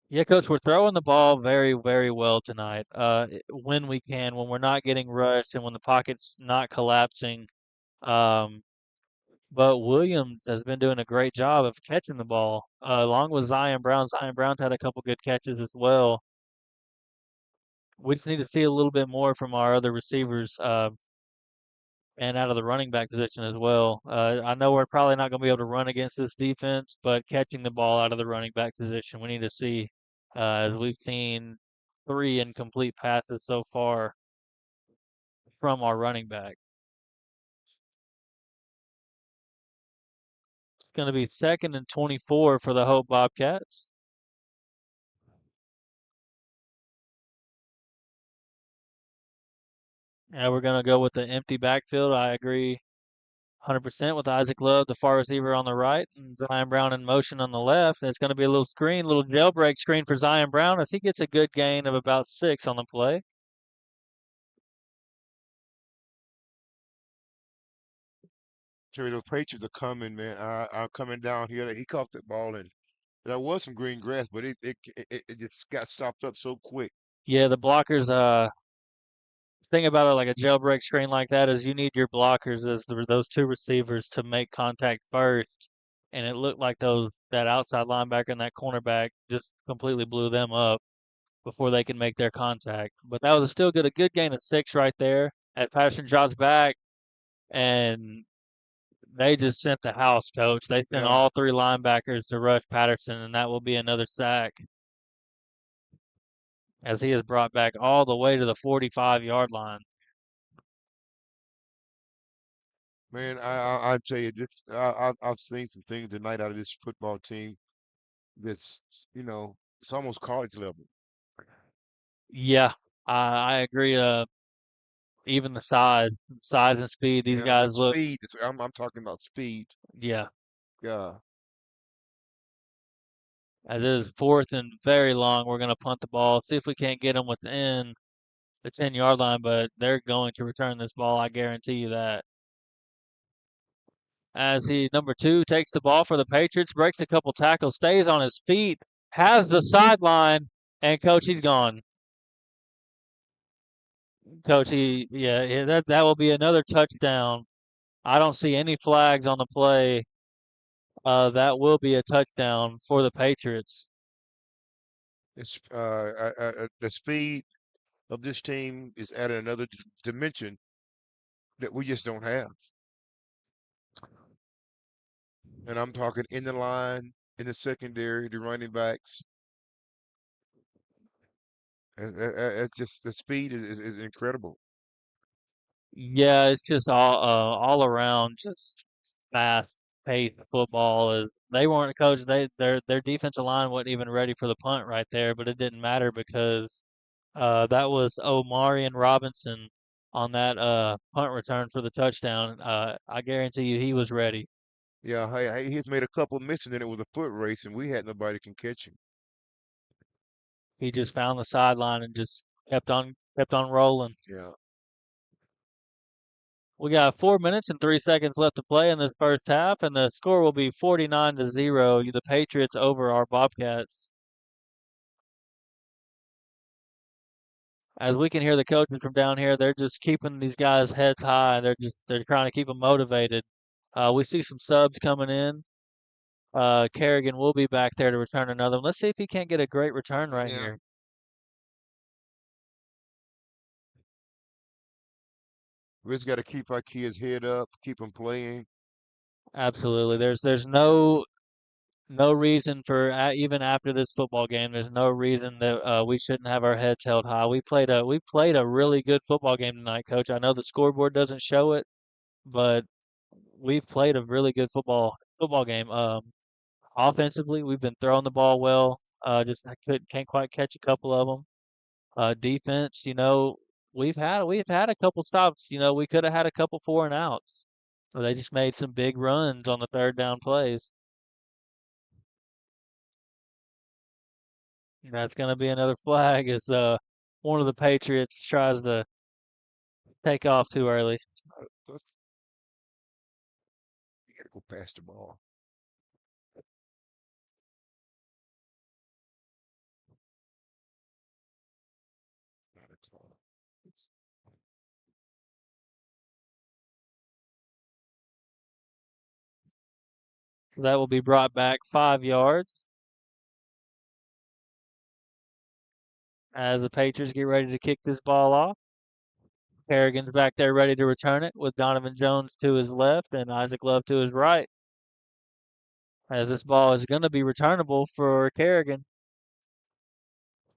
[SPEAKER 4] Yeah, coach, we're throwing the ball very, very well tonight. When we can, when we're not getting rushed and when the pocket's not collapsing. Um, but Williams has been doing a great job of catching the ball, along with Zion Brown. Zion Brown's had a couple good catches as well. We just need to see a little bit more from our other receivers, and out of the running back position as well. I know we're probably not going to be able to run against this defense, but catching the ball out of the running back position, we need to see, as we've seen 3 incomplete passes so far from our running back. It's going to be 2nd and 24 for the Hope Bobcats. And we're going to go with the empty backfield. I agree 100% with Isaac Love, the far receiver on the right, and Zion Brown in motion on the left. There's going to be a little screen, little jailbreak screen for Zion Brown as he gets a good gain of about 6 on the play.
[SPEAKER 3] Terry, those Patriots are coming, man. I'm coming down here. He caught that ball, and there was some green grass, but it just got stopped up so quick.
[SPEAKER 4] Yeah, the blockers, thing about it like a jailbreak screen like that is you need your blockers as those 2 receivers to make contact first. And it looked like that outside linebacker and that cornerback just completely blew them up before they can make their contact. But that was still a good gain of 6 right there. As Patterson drops back, and they just sent the house, coach. They sent
[SPEAKER 3] Yeah,
[SPEAKER 4] all 3 linebackers to rush Patterson, and that will be another sack as he is brought back all the way to the 45-yard line.
[SPEAKER 3] man. I tell you, I've seen some things tonight out of this football team. That's it's almost college level.
[SPEAKER 4] Yeah, I agree. Even the size and speed, these
[SPEAKER 3] Yeah, the
[SPEAKER 4] guys look.
[SPEAKER 3] speed. I'm talking about speed.
[SPEAKER 4] Yeah,
[SPEAKER 3] Yeah,
[SPEAKER 4] as it is 4th and very long, we're going to punt the ball, see if we can't get them within the 10-yard line, but they're going to return this ball. I guarantee you that. As number 2 takes the ball for the Patriots, breaks a couple tackles, stays on his feet, has the sideline, and coach, he's gone. Coach, that will be another touchdown. I don't see any flags on the play. That will be a touchdown for the Patriots.
[SPEAKER 3] it's the speed of this team is at another dimension that we just don't have. And I'm talking in the line, in the secondary, the running backs. It's just the speed is incredible.
[SPEAKER 4] Yeah, it's just all around just fast paced football. Is they weren't coached. Their defensive line wasn't even ready for the punt right there, but it didn't matter because that was Omarion Robinson on that punt return for the touchdown. I guarantee you he was ready.
[SPEAKER 3] Yeah, he's made a couple misses, and it was a foot race, and we had nobody can catch him.
[SPEAKER 4] He just found the sideline and just kept on rolling.
[SPEAKER 3] Yeah,
[SPEAKER 4] We got 4 minutes and 3 seconds left to play in this first half, and the score will be 49-0. The Patriots over our Bobcats. as we can hear the coaches from down here, they're just keeping these guys' heads high. They're trying to keep them motivated. We see some subs coming in. Kerrigan will be back there to return another one. Let's see if he can't get a great return right
[SPEAKER 3] Yeah.
[SPEAKER 4] here.
[SPEAKER 3] We just got to keep our kids' head up, keep them playing.
[SPEAKER 4] Absolutely. There's no reason for even after this football game. There's no reason that we shouldn't have our heads held high. We played a really good football game tonight, Coach. I know the scoreboard doesn't show it, but we've played a really good football game. Offensively, we've been throwing the ball well. Just I can't quite catch a couple of them. Defense, we've had a couple stops. We could have had a couple 4 and outs. So they just made some big runs on the third down plays. And that's going to be another flag as one of the Patriots tries to take off too early.
[SPEAKER 3] Let's, you got to go past the ball. Not a call.
[SPEAKER 4] So that will be brought back 5 yards as the Patriots get ready to kick this ball off. Kerrigan's back there ready to return it with Donovan Jones to his left and Isaac Love to his right. As this ball is going to be returnable for Kerrigan.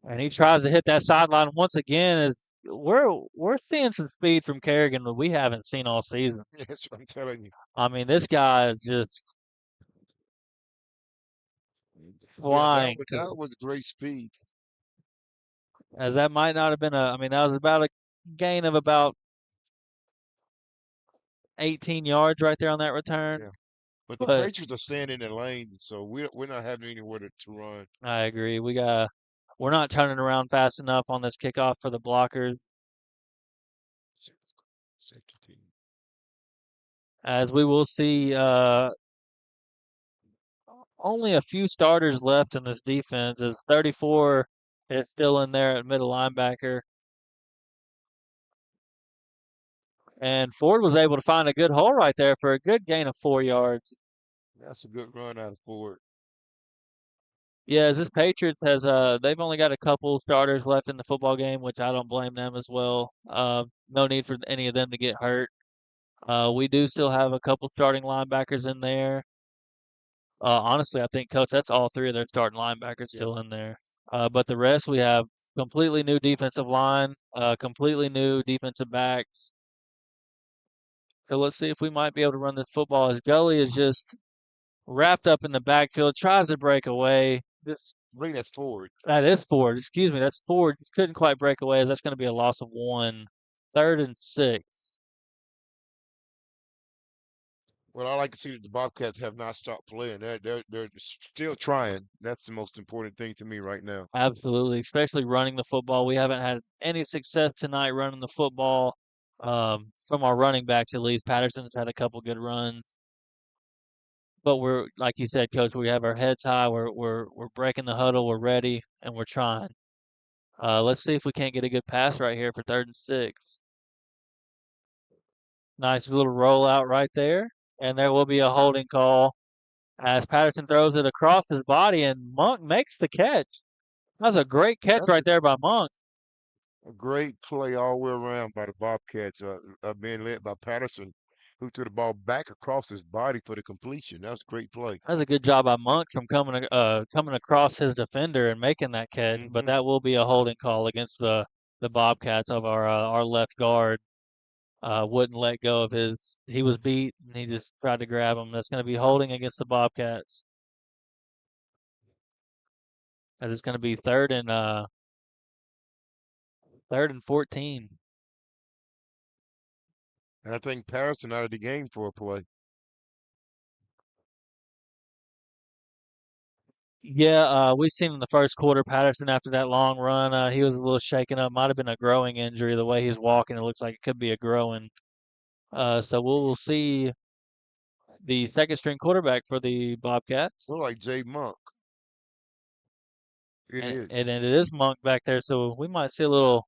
[SPEAKER 4] And he tries to hit that sideline once again. As we're seeing some speed from Kerrigan that we haven't seen all season.
[SPEAKER 3] Yes, I'm telling you.
[SPEAKER 4] I mean, this guy is just
[SPEAKER 3] Yeah,
[SPEAKER 4] flying.
[SPEAKER 3] that was great speed.
[SPEAKER 4] As that might not have been I mean, that was about a gain of about 18 yards right there on that return.
[SPEAKER 3] Yeah. But the
[SPEAKER 4] But
[SPEAKER 3] Patriots are staying in their lane, so we're not having anywhere to run.
[SPEAKER 4] I agree. We're not turning around fast enough on this kickoff for the blockers.
[SPEAKER 3] Safety team.
[SPEAKER 4] As we will see only a few starters left in this defense as 34 is still in there at middle linebacker. And Ford was able to find a good hole right there for a good gain of 4 yards.
[SPEAKER 3] That's a good run out of Ford.
[SPEAKER 4] Yeah, this Patriots has they've only got a couple starters left in the football game, which I don't blame them as well. No need for any of them to get hurt. We do still have a couple starting linebackers in there. Honestly, I think, Coach, that's all three of their starting linebackers
[SPEAKER 3] Yeah.
[SPEAKER 4] still in there. But the rest, we have completely new defensive line, completely new defensive backs. So let's see if we might be able to run this football as Gully is just wrapped up in the backfield, tries to break away.
[SPEAKER 3] Bring that forward.
[SPEAKER 4] That is Ford. Excuse me, that's Ford. Just couldn't quite break away as that's going to be a loss of 1. 3rd and 6.
[SPEAKER 3] Well, I like to see that the Bobcats have not stopped playing. They're still trying. That's the most important thing to me right now.
[SPEAKER 4] Absolutely, especially running the football. We haven't had any success tonight running the football. From our running backs at least. Patterson's had a couple good runs. But we're like you said, Coach, we have our heads high. We're breaking the huddle, we're ready, and we're trying. Let's see if we can't get a good pass right here for 3rd and 6. Nice little rollout right there. And there will be a holding call as Patterson throws it across his body and Monk makes the catch. That was a great catch
[SPEAKER 3] That's
[SPEAKER 4] right there by Monk.
[SPEAKER 3] a great play all the way around by the Bobcats, being led by Patterson, who threw the ball back across his body for the completion. That was a great play.
[SPEAKER 4] That was a good job by Monk from coming across his defender and making that catch. But
[SPEAKER 3] Hmm.
[SPEAKER 4] that will be a holding call against the Bobcats of our left guard. Wouldn't let go of his. He was beat and he just tried to grab him. That's going to be holding against the Bobcats. That is going to be 3rd and 14.
[SPEAKER 3] And I think Patterson out of the game for a play.
[SPEAKER 4] Yeah, we seen in the first quarter Patterson after that long run. He was a little shaken up. Might have been a growing injury. The way he's walking, it looks like it could be a growing. So we'll see the second string quarterback for the Bobcats.
[SPEAKER 3] Look like Jay Monk. It
[SPEAKER 4] And
[SPEAKER 3] is.
[SPEAKER 4] it is Monk back there, so we might see a little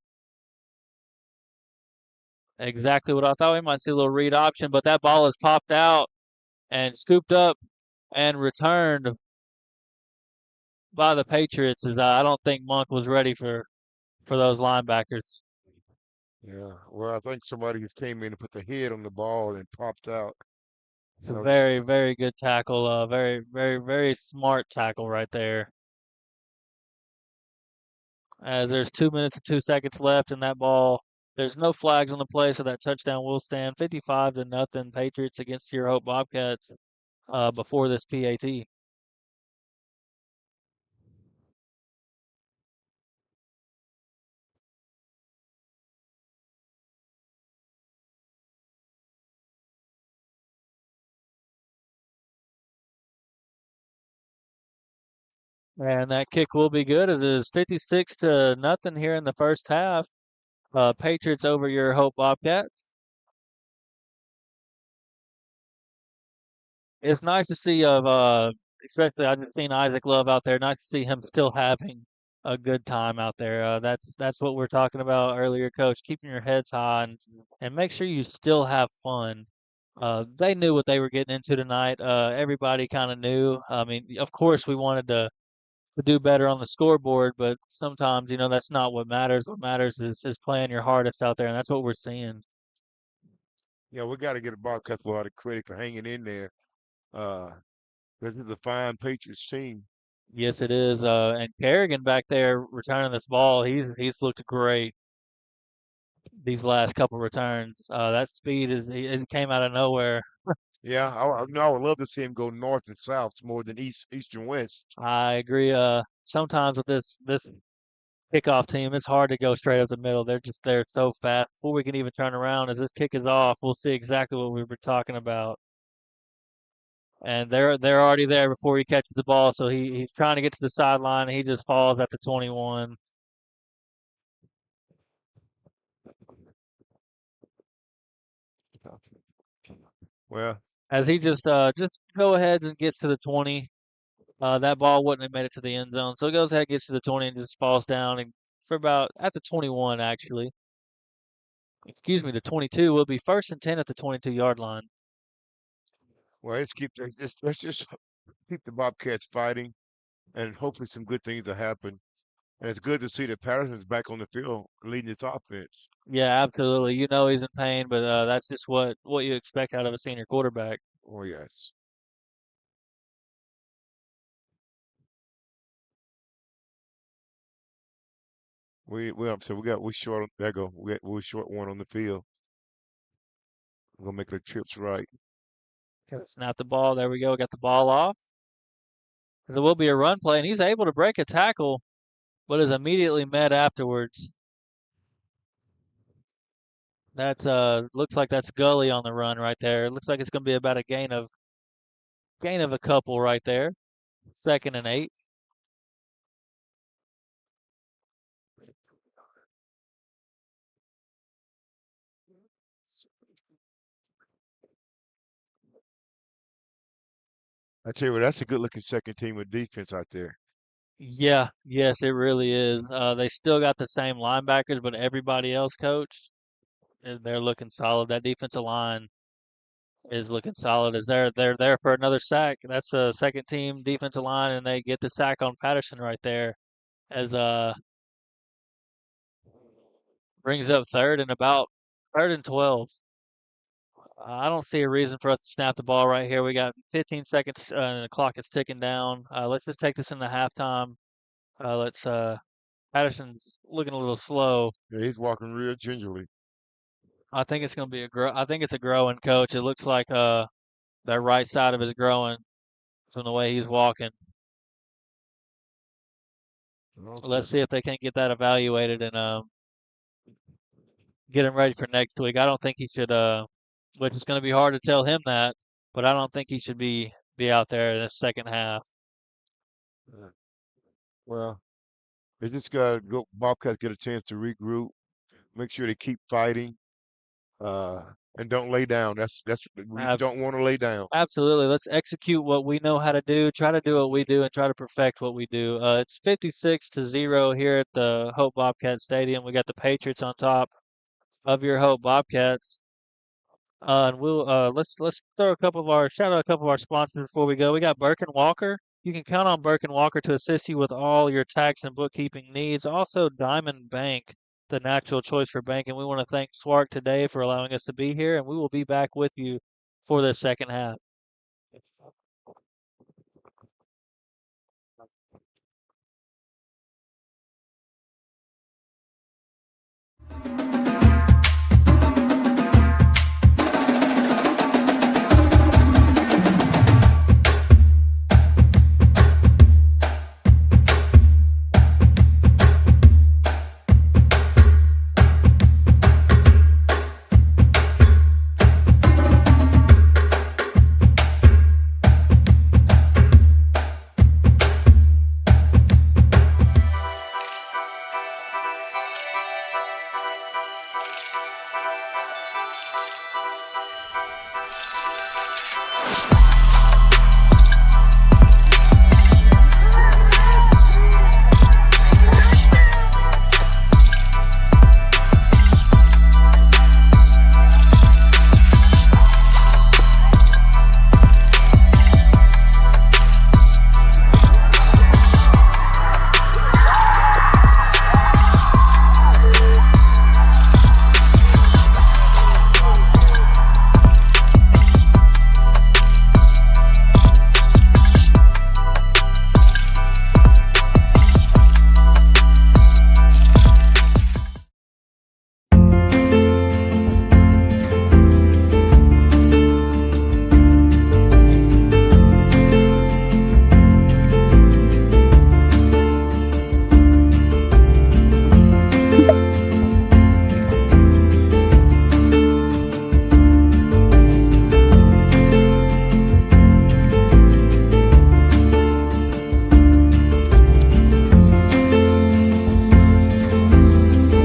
[SPEAKER 4] Exactly what I thought. We might see a little read option, but that ball is popped out and scooped up and returned by the Patriots. As I don't think Monk was ready for those linebackers.
[SPEAKER 3] Yeah. Well, I think somebody just came in and put the head on the ball and popped out.
[SPEAKER 4] It's a
[SPEAKER 3] That was,
[SPEAKER 4] very, very good tackle. Very, very, very smart tackle right there. As there's 2 minutes and 2 seconds left in that ball. There's no flags on the play, so that touchdown will stand 55-0 Patriots against your Hope Bobcats before this PAT. And that kick will be good as it is 56-0 here in the first half. Patriots over your Hope Bobcats. It's nice to see especially I've just seen Isaac Love out there. Nice to see him still having a good time out there. That's what we're talking about earlier, Coach. Keeping your heads high and make sure you still have fun. They knew what they were getting into tonight. Everybody kind of knew. I mean, of course, we wanted to do better on the scoreboard, but sometimes that's not what matters. What matters is playing your hardest out there, and that's what we're seeing.
[SPEAKER 3] we got to get a Bobcats a lot of credit for hanging in there. Uh, this is a fine Patriots team.
[SPEAKER 4] Yes, it is. And Kerrigan back there returning this ball, he's looked great these last couple returns. That speed it came out of nowhere.
[SPEAKER 3] Yeah, I would love to see him go north and south more than east and west.
[SPEAKER 4] I agree. Sometimes with this kickoff team, it's hard to go straight up the middle. They're so fast. Before we can even turn around, as this kick is off, we'll see exactly what we were talking about. And they're already there before he catches the ball. So he's trying to get to the sideline, and he just falls at the 21.
[SPEAKER 3] Well,
[SPEAKER 4] As he just go ahead and gets to the 20. That ball wouldn't have made it to the end zone. So he goes ahead, gets to the 20, and just falls down and for about at the 21 actually. Excuse me, the 22 will be first and 10 at the 22-yard line.
[SPEAKER 3] let's just keep the Bobcats fighting, and hopefully some good things will happen. And it's good to see that Patterson's back on the field leading this offense.
[SPEAKER 4] Yeah, absolutely. He's in pain, but that's just what you expect out of a senior quarterback.
[SPEAKER 3] Oh yes. We short. There go. We short one on the field. We're gonna make the trips right.
[SPEAKER 4] Gotta snap the ball. There we go. Got the ball off. There will be a run play, and he's able to break a tackle, but is immediately met afterwards. That's looks like that's Gully on the run right there. It looks like it's gonna be about a gain of a couple right there. 2nd and 8.
[SPEAKER 3] I tell you what, that's a good looking second team with defense out there.
[SPEAKER 4] Yeah, yes, it really is. They still got the same linebackers, but everybody else, coach, they're looking solid. That defensive line is looking solid. As they're there for another sack. That's a second team defensive line, and they get the sack on Patterson right there. As brings up third and 12. I don't see a reason for us to snap the ball right here. We got 15 seconds, and the clock is ticking down. Let's just take this into halftime. Let's Patterson's looking a little slow.
[SPEAKER 3] Yeah, he's walking real gingerly.
[SPEAKER 4] I think it's gonna be I think it's a growing coach. It looks like that right side of his growing from the way he's walking.
[SPEAKER 3] Okay.
[SPEAKER 4] Let's see if they can get that evaluated and get him ready for next week. I don't think he should which is gonna be hard to tell him that, but I don't think he should be out there in the second half.
[SPEAKER 3] Uh, well, they just gotta go. Bobcats get a chance to regroup. Make sure they keep fighting. Uh, and don't lay down. That's we
[SPEAKER 4] Ab-
[SPEAKER 3] don't want to lay down.
[SPEAKER 4] Absolutely. Let's execute what we know how to do. Try to do what we do and try to perfect what we do. It's 56-0 here at the Hope Bobcat Stadium. We got the Patriots on top. of your Hope Bobcats. And we'll let's throw a couple of our shout out a couple of our sponsors before we go. We got Burke and Walker. You can count on Burke and Walker to assist you with all your tax and bookkeeping needs. Also, Diamond Bank, the natural choice for banking. We want to thank Swark today for allowing us to be here, and we will be back with you for the second half.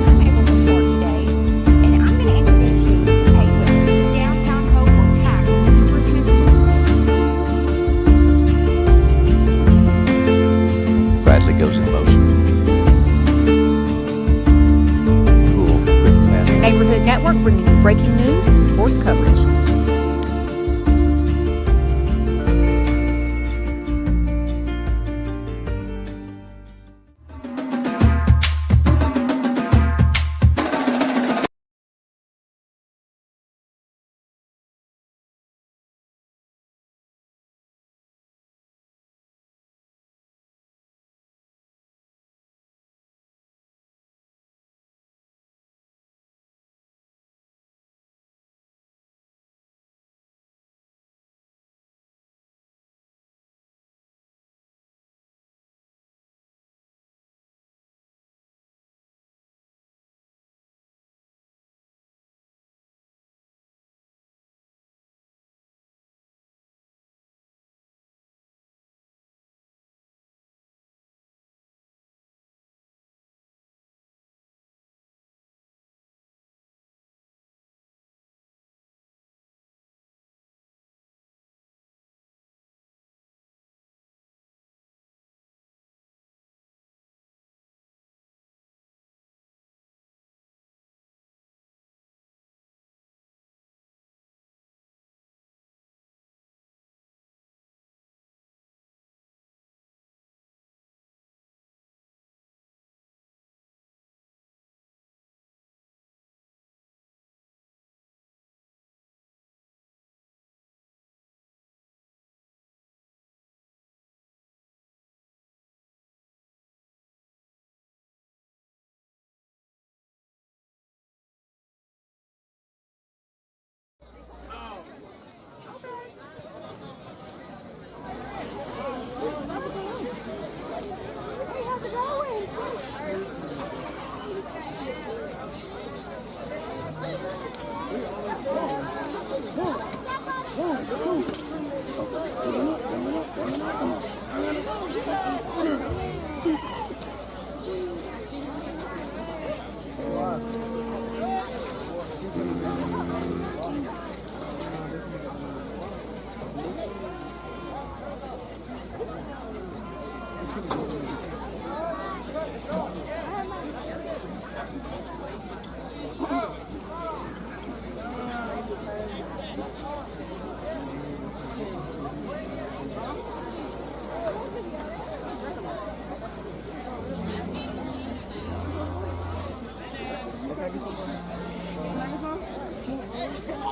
[SPEAKER 5] I'm able to start today, and I'm going to introduce you to Pay Witness. Downtown Hope were packed with numerous members of
[SPEAKER 1] Bradley goes in motion. Cool, quick, fast.
[SPEAKER 2] Neighborhood Network bringing you breaking news and sports coverage.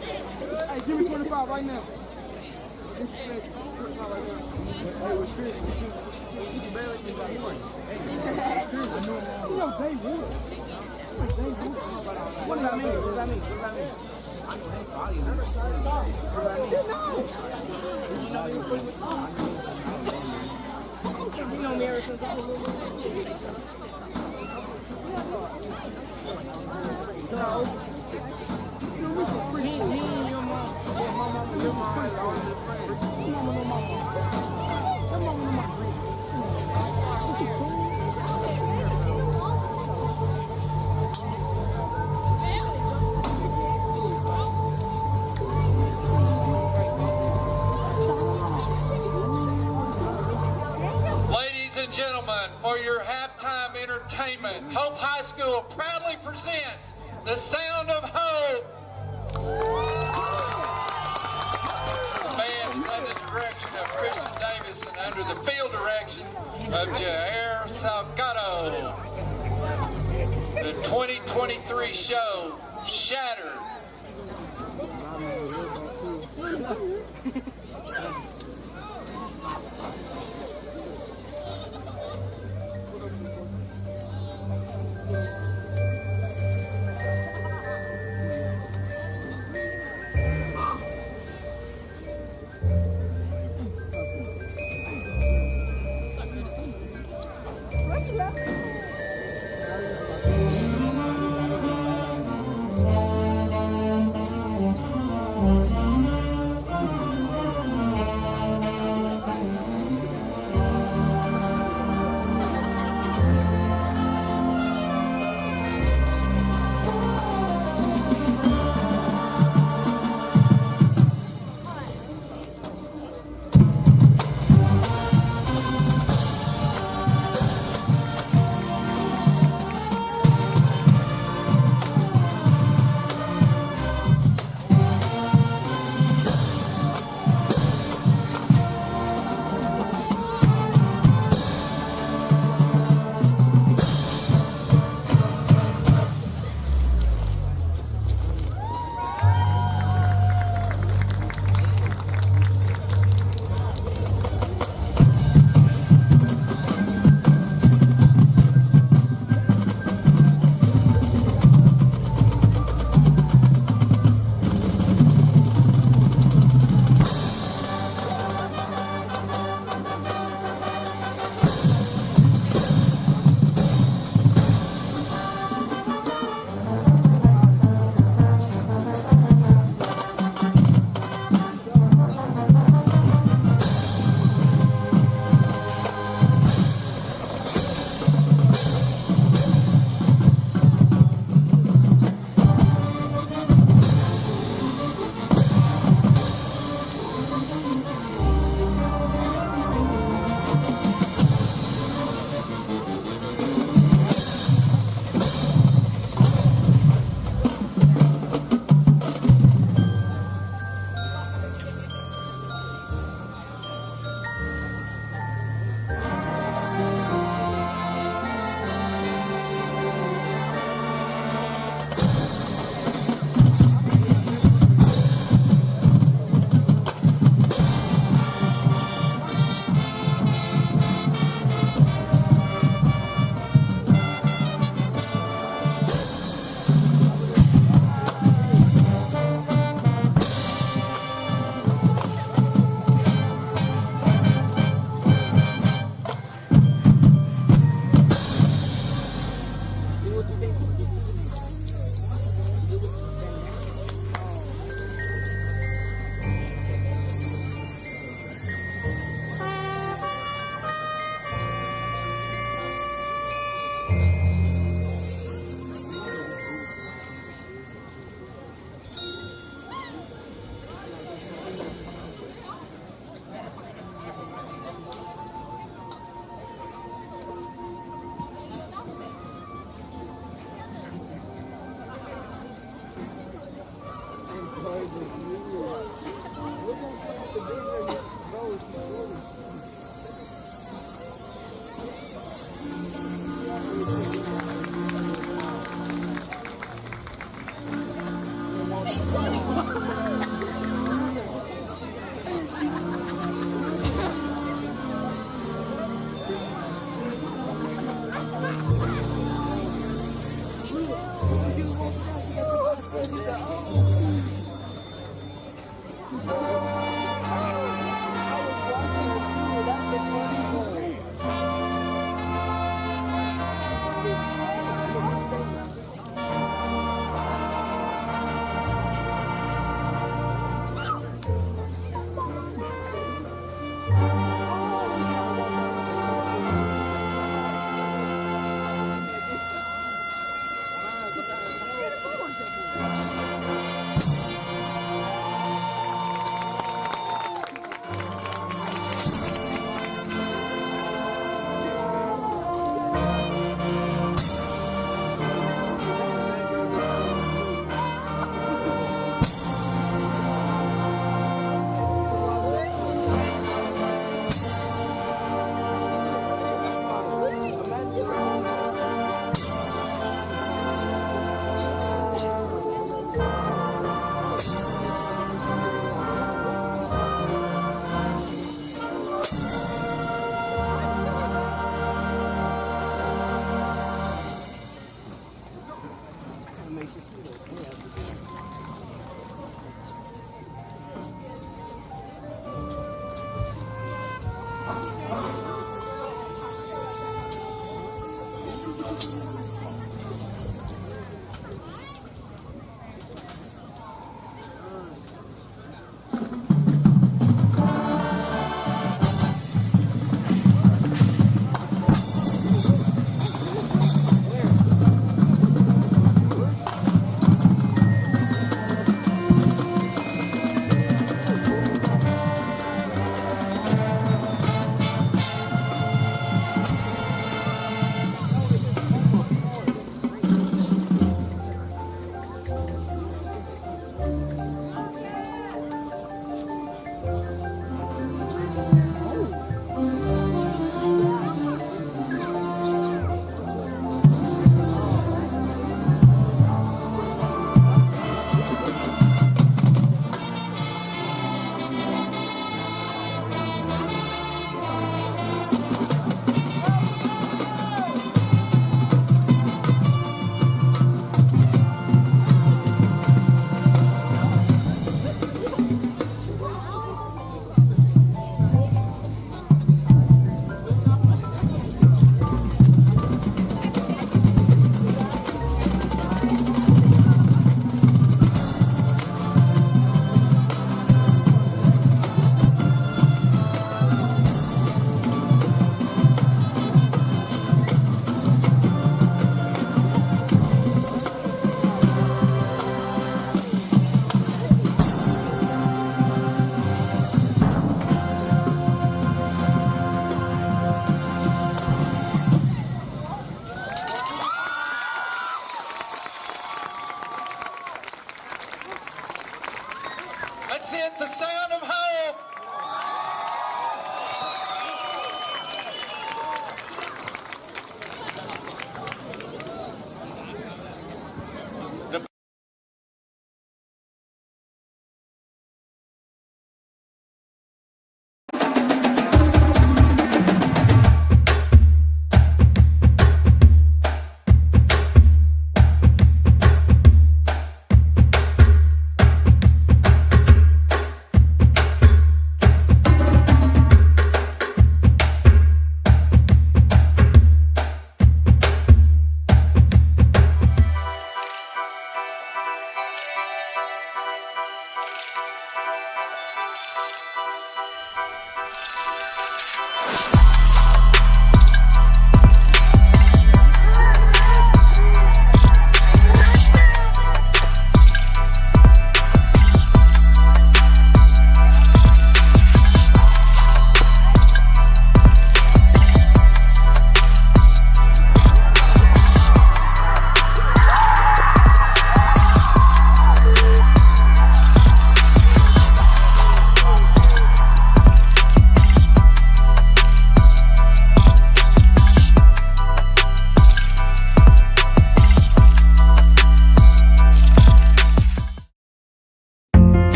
[SPEAKER 6] Hey, give me 25 right now. Give me 25 right now. Hey, what's Chris? You can barely get that one. Hey, Chris, I know. You know, they would. What does that mean? What does that mean? What does that mean? I know his volume. What does that mean? You know you put with Tom. You know me ever since I was a little kid. So, you know, we should free me and your mom. Yeah, my mom and your mom are all good friends. Your mama and my mom. Your mama and my mom.
[SPEAKER 7] Ladies and gentlemen, for your halftime entertainment, Hope High School proudly presents The Sound of Hope. The band is under the direction of Christian Davis and under the field direction of Jair Salgado. The 2023 show, Shattered.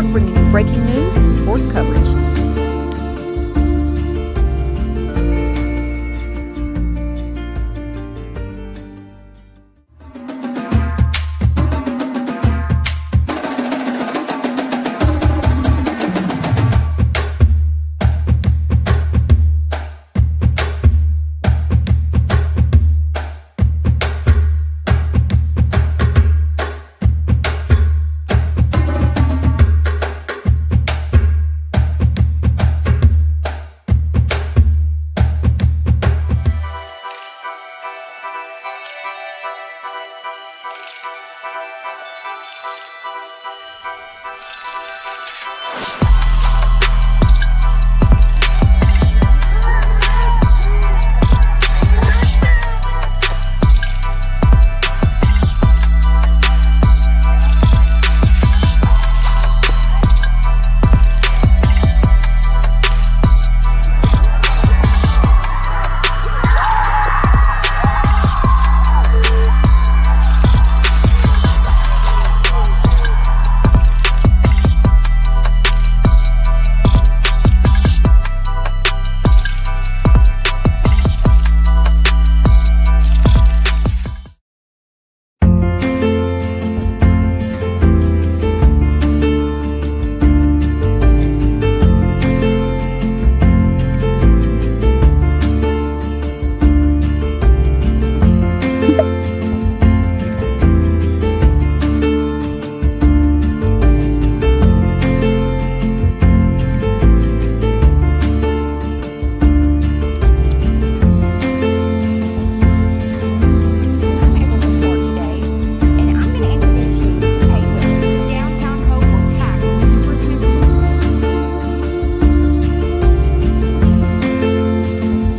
[SPEAKER 2] Network bringing you breaking news and sports coverage.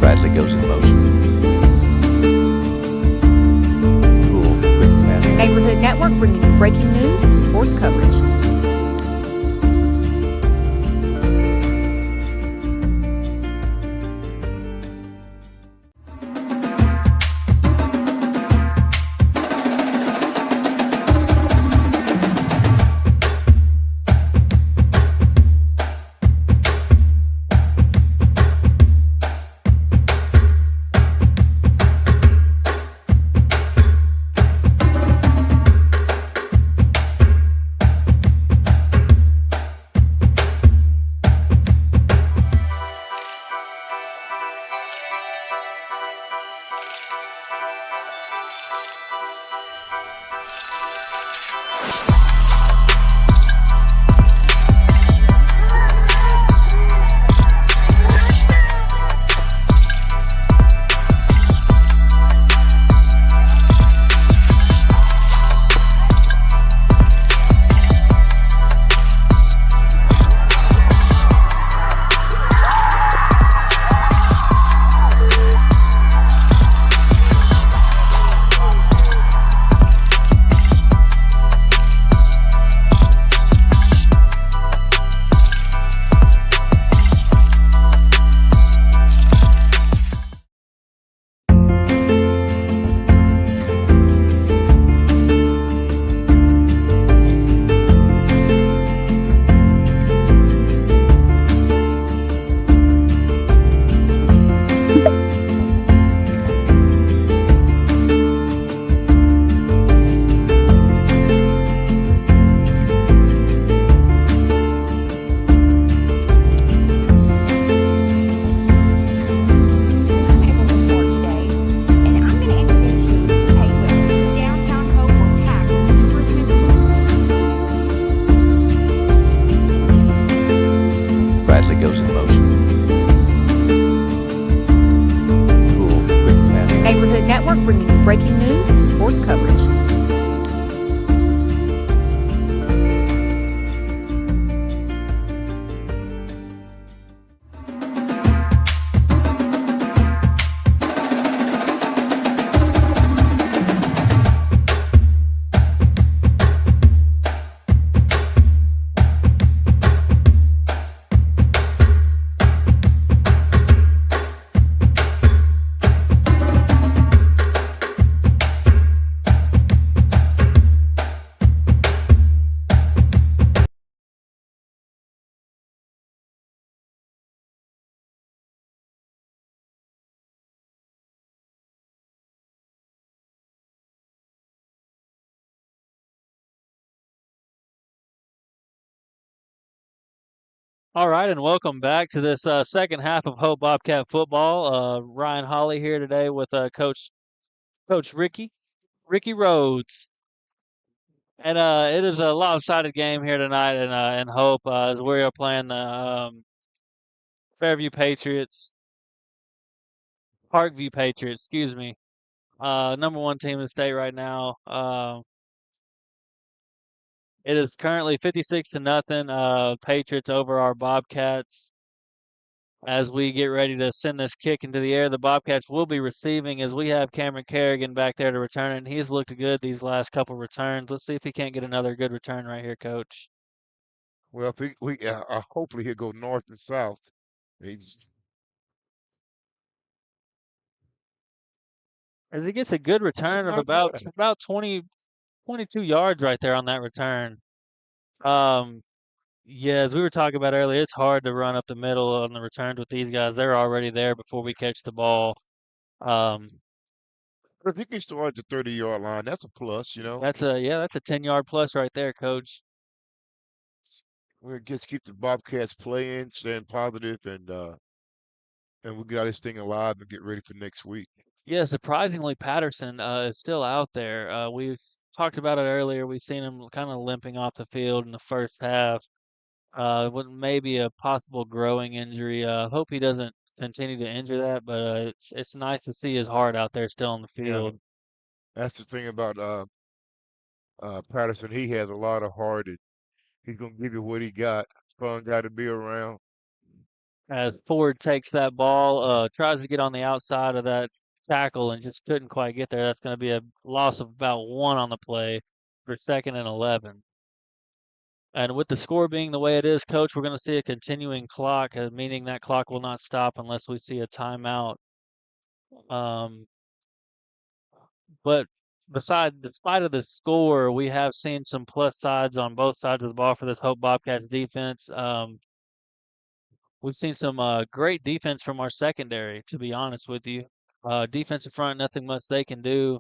[SPEAKER 1] Bradley goes in motion. Cool, quick, fast.
[SPEAKER 2] Neighborhood Network bringing you breaking news and sports coverage.
[SPEAKER 4] All right, and welcome back to this second half of Hope Bobcat football. Ryan Holly here today with Coach Ricky Rhodes, and it is a lopsided game here tonight in Hope as we are playing the Fairview Patriots, Parkview Patriots, excuse me. Number one team in the state right now. It is currently 56 to nothing. Patriots over our Bobcats. As we get ready to send this kick into the air, the Bobcats will be receiving as we have Cameron Kerrigan back there to return it. And he's looked good these last couple returns. Let's see if he can't get another good return right here, Coach.
[SPEAKER 3] Well, if hopefully he'll go north and south. He's
[SPEAKER 4] As he gets a good return of
[SPEAKER 3] not bad.
[SPEAKER 4] about 20, 22 yards right there on that return. Um, yeah, as we were talking about earlier, it's hard to run up the middle on the returns with these guys. They're already there before we catch the ball. Um,
[SPEAKER 3] But if he can start at the 30-yard line, that's a plus, you know.
[SPEAKER 4] that's a 10-yard plus right there, Coach.
[SPEAKER 3] We just keep the Bobcats playing, staying positive, and we get this thing alive and get ready for next week.
[SPEAKER 4] Yeah, surprisingly, Patterson is still out there. We've talked about it earlier. We've seen him kind of limping off the field in the first half. With maybe a possible growing injury. Hope he doesn't continue to injure that, but it's nice to see his heart out there still on the
[SPEAKER 3] Yeah,
[SPEAKER 4] field.
[SPEAKER 3] that's the thing about Patterson. He has a lot of heart, and he's gonna give you what he got. Fun guy to be around.
[SPEAKER 4] As Ford takes that ball, tries to get on the outside of that tackle and just couldn't quite get there. That's going to be a loss of about one on the play for 2nd and 11. And with the score being the way it is, Coach, we're going to see a continuing clock, meaning that clock will not stop unless we see a timeout. Um, but despite of the score, we have seen some plus sides on both sides of the ball for this Hope Bobcats defense. We've seen some great defense from our secondary, to be honest with you. Defensive front, nothing much they can do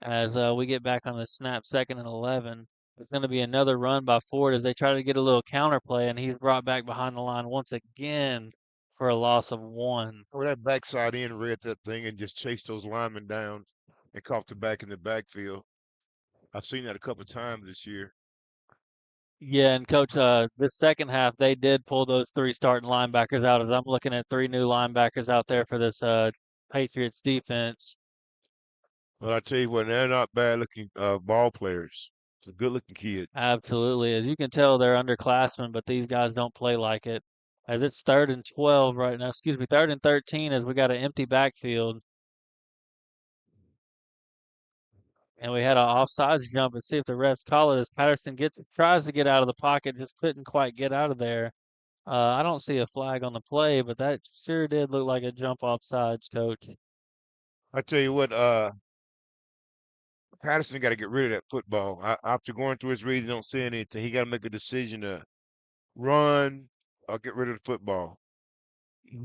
[SPEAKER 4] as we get back on the snap 2nd and 11. It's going to be another run by Ford as they try to get a little counter play, and he's brought back behind the line once again for a loss of one.
[SPEAKER 3] Or that backside end read that thing and just chased those linemen down and caught the back in the backfield. I've seen that a couple of times this year.
[SPEAKER 4] Yeah, and Coach, this second half they did pull those three starting linebackers out. As I'm looking at three new linebackers out there for this Patriots defense.
[SPEAKER 3] But I tell you what, they're not bad looking ball players. Some good looking kids.
[SPEAKER 4] Absolutely. As you can tell, they're underclassmen, but these guys don't play like it. As it's 3rd and 12 right now, excuse me, 3rd and 13 as we got an empty backfield. And we had an offsides jump and see if the refs call it as Patterson tries to get out of the pocket, just couldn't quite get out of there. I don't see a flag on the play, but that sure did look like a jump offsides, Coach.
[SPEAKER 3] I tell you what, Patterson got to get rid of that football. After going through his reads, don't see anything. He got to make a decision to run or get rid of the football.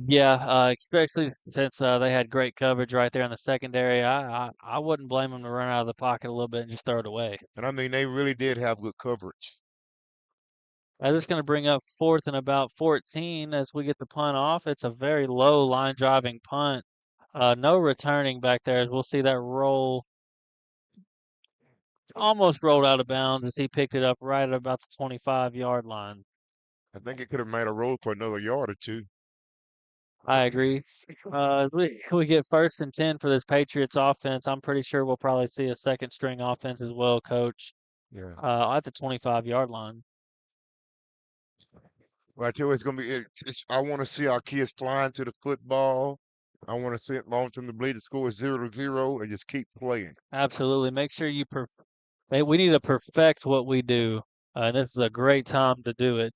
[SPEAKER 4] Yeah, especially since they had great coverage right there in the secondary. I wouldn't blame them to run out of the pocket a little bit and just throw it away.
[SPEAKER 3] And I mean, they really did have good coverage.
[SPEAKER 4] That's just going to bring up 4th and about 14 as we get the punt off. It's a very low line driving punt. No returning back there as we'll see that roll almost rolled out of bounds as he picked it up right at about the 25-yard line.
[SPEAKER 3] I think it could have made a roll for another yard or two.
[SPEAKER 4] I agree. As we get 1st and 10 for this Patriots offense, I'm pretty sure we'll probably see a second string offense as well, Coach,
[SPEAKER 3] Yeah.
[SPEAKER 4] at the 25-yard line.
[SPEAKER 3] Well, I tell you, it's gonna be. I want to see our kids flying to the football. I want to see it long term. The bleed. The score is 0-0, and just keep playing.
[SPEAKER 4] Absolutely. Make sure we need to perfect what we do. And this is a great time to do it.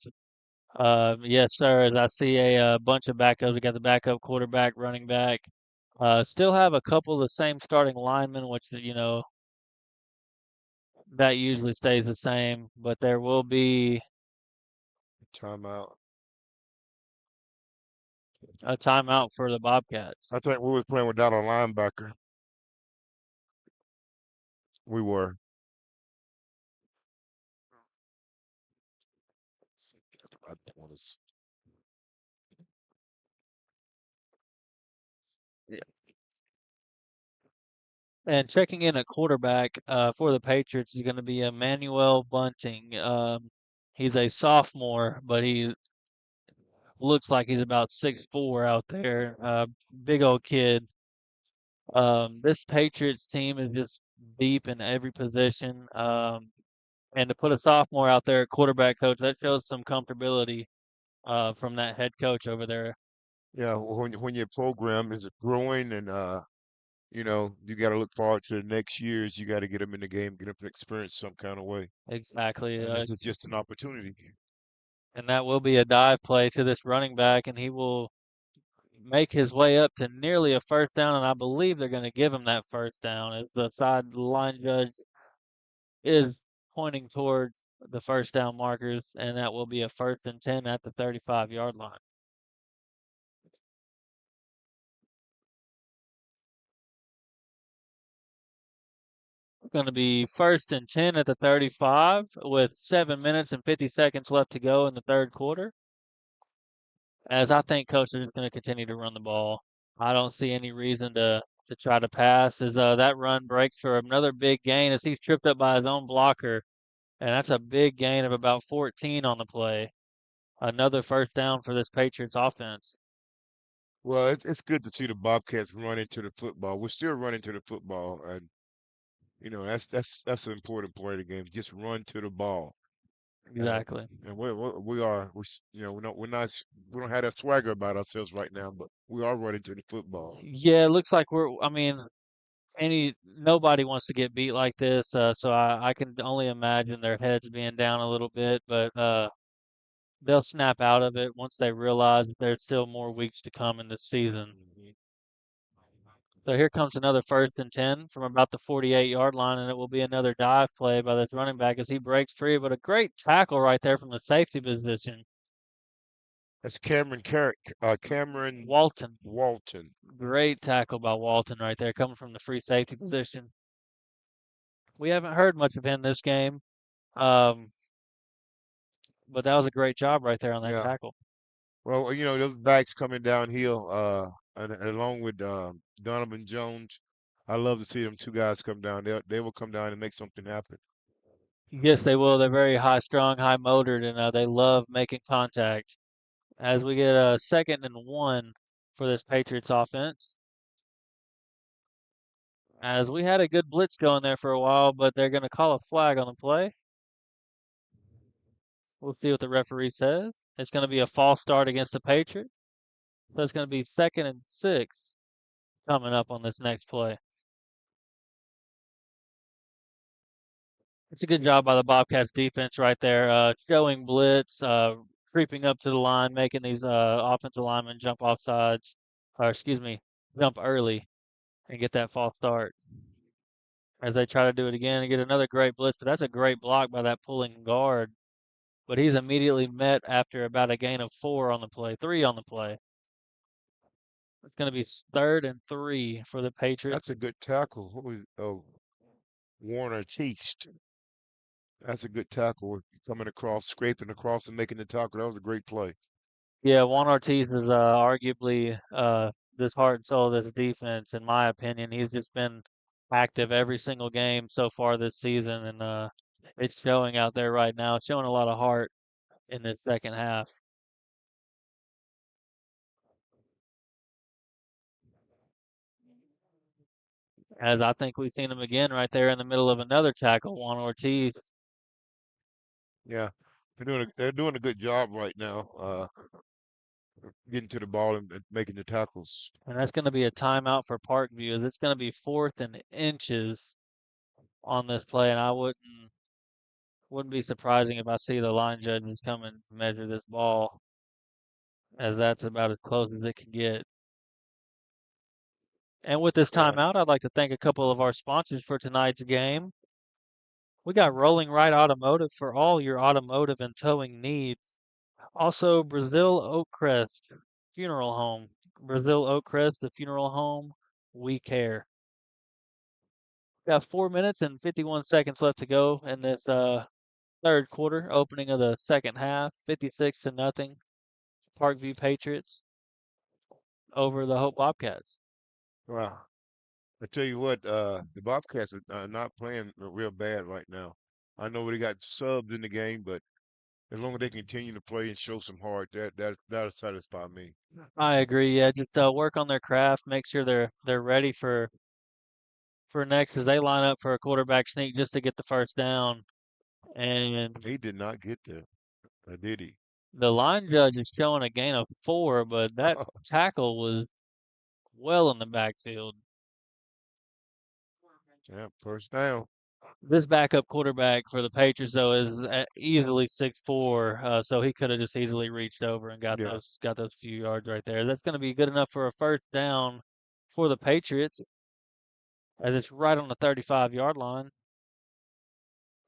[SPEAKER 4] Yes, sir. As I see a bunch of backups, we got the backup quarterback, running back. Still have a couple of the same starting linemen, which that usually stays the same. But there will be
[SPEAKER 3] Timeout.
[SPEAKER 4] a timeout for the Bobcats.
[SPEAKER 3] I think we was playing without a linebacker. We were.
[SPEAKER 4] And checking in at quarterback for the Patriots is going to be Emmanuel Bunting. He's a sophomore, but he looks like he's about 6'4" out there. Big old kid. This Patriots team is just deep in every position. And to put a sophomore out there at quarterback coach, that shows some comfortability from that head coach over there.
[SPEAKER 3] Yeah, when your program is growing and you got to look forward to the next years. You got to get them in the game, get them to experience some kind of way,
[SPEAKER 4] Exactly.
[SPEAKER 3] and this is just an opportunity.
[SPEAKER 4] And that will be a dive play to this running back, and he will make his way up to nearly a first down, and I believe they're going to give him that first down as the sideline judge is pointing towards the first down markers, and that will be a 1st and 10 at the 35-yard line. It's going to be 1st and 10 at the 35 with 7 minutes and 50 seconds left to go in the third quarter. As I think Coach is going to continue to run the ball. I don't see any reason to try to pass as that run breaks for another big gain as he's tripped up by his own blocker. And that's a big gain of about 14 on the play. Another first down for this Patriots offense.
[SPEAKER 3] Well, it's good to see the Bobcats run into the football. We're still running to the football, and that's an important part of the game. Just run to the ball.
[SPEAKER 4] Exactly.
[SPEAKER 3] And we are we don't have that swagger about ourselves right now, but we are running to the football.
[SPEAKER 4] Yeah, it looks like I mean, nobody wants to get beat like this, so I can only imagine their heads being down a little bit, but they'll snap out of it once they realize that there's still more weeks to come in this season. So here comes another 1st and 10 from about the 48-yard line, and it will be another dive play by this running back as he breaks free. But a great tackle right there from the safety position.
[SPEAKER 3] That's Cameron
[SPEAKER 4] Walton.
[SPEAKER 3] Walton.
[SPEAKER 4] Great tackle by Walton right there, coming from the free safety position. We haven't heard much of him this game, but that was a great job right there on that
[SPEAKER 3] Yeah.
[SPEAKER 4] tackle.
[SPEAKER 3] Well, those backs coming downhill, and along with Donovan Jones, I love to see them two guys come down. They will come down and make something happen.
[SPEAKER 4] Yes, they will. They're very high strung, high motored, and they love making contact. As we get a 2nd and 1 for this Patriots offense. As we had a good blitz going there for a while, but they're going to call a flag on the play. We'll see what the referee says. It's going to be a false start against the Patriots. So it's going to be 2nd and 6 coming up on this next play. It's a good job by the Bobcats defense right there, showing blitz, creeping up to the line, making these offensive linemen jump off sides, or excuse me, jump early and get that false start. As they try to do it again and get another great blitz, but that's a great block by that pulling guard. But he's immediately met after about a gain of 3 on the play. It's going to be 3rd and 3 for the Patriots.
[SPEAKER 3] That's a good tackle. Who is Warner Teast? That's a good tackle. Coming across, scraping across, and making the tackle. That was a great play.
[SPEAKER 4] Yeah, Juan Ortiz is arguably this heart and soul of this defense, in my opinion. He's just been active every single game so far this season, and it's showing out there right now. It's showing a lot of heart in the second half. As I think we've seen him again right there in the middle of another tackle, Juan Ortiz.
[SPEAKER 3] Yeah, they're doing a good job right now, getting to the ball and making the tackles.
[SPEAKER 4] And that's going to be a timeout for Parkview, as it's going to be 4th and inches on this play, and I wouldn't be surprising if I see the line judges come and measure this ball, as that's about as close as it can get. And with this
[SPEAKER 3] Yeah.
[SPEAKER 4] timeout, I'd like to thank a couple of our sponsors for tonight's game. We got Rolling Right Automotive for all your automotive and towing needs. Also, Brazil Oakcrest Funeral Home. Brazil Oakcrest, the funeral home, we care. Got 4 minutes and 51 seconds left to go in this third quarter, opening of the second half, 56-0. Parkview Patriots over the Hope Bobcats.
[SPEAKER 3] Wow. I tell you what, the Bobcats are not playing real bad right now. I know they got subs in the game, but as long as they continue to play and show some heart, that'll satisfy me.
[SPEAKER 4] I agree. Yeah, just work on their craft, make sure they're ready for next as they line up for a quarterback sneak just to get the first down. And
[SPEAKER 3] He did not get there, did he?
[SPEAKER 4] the line judge is showing a gain of 4, but that tackle was well in the backfield.
[SPEAKER 3] Yeah, first down.
[SPEAKER 4] This backup quarterback for the Patriots though is easily 6'4", so he could have just easily reached over and
[SPEAKER 3] Yeah.
[SPEAKER 4] got those few yards right there. That's going to be good enough for a first down for the Patriots, as it's right on the 35-yard line.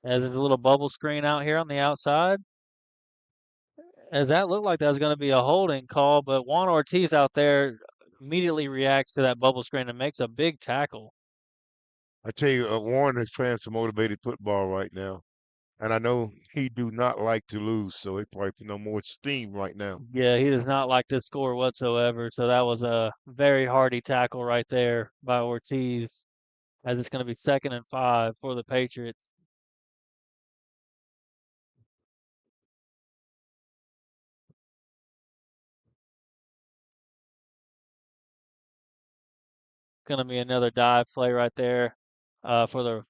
[SPEAKER 4] As there's a little bubble screen out here on the outside, as that looked like that was going to be a holding call, but Juan Ortiz out there immediately reacts to that bubble screen and makes a big tackle.
[SPEAKER 3] I tell you, Warren is playing some motivated football right now. And I know he do not like to lose, so he probably putting on more steam right now.
[SPEAKER 4] Yeah, he does not like this score whatsoever. So that was a very hardy tackle right there by Ortiz, as it's going to be 2nd and 5 for the Patriots. Going to be another dive play right there for the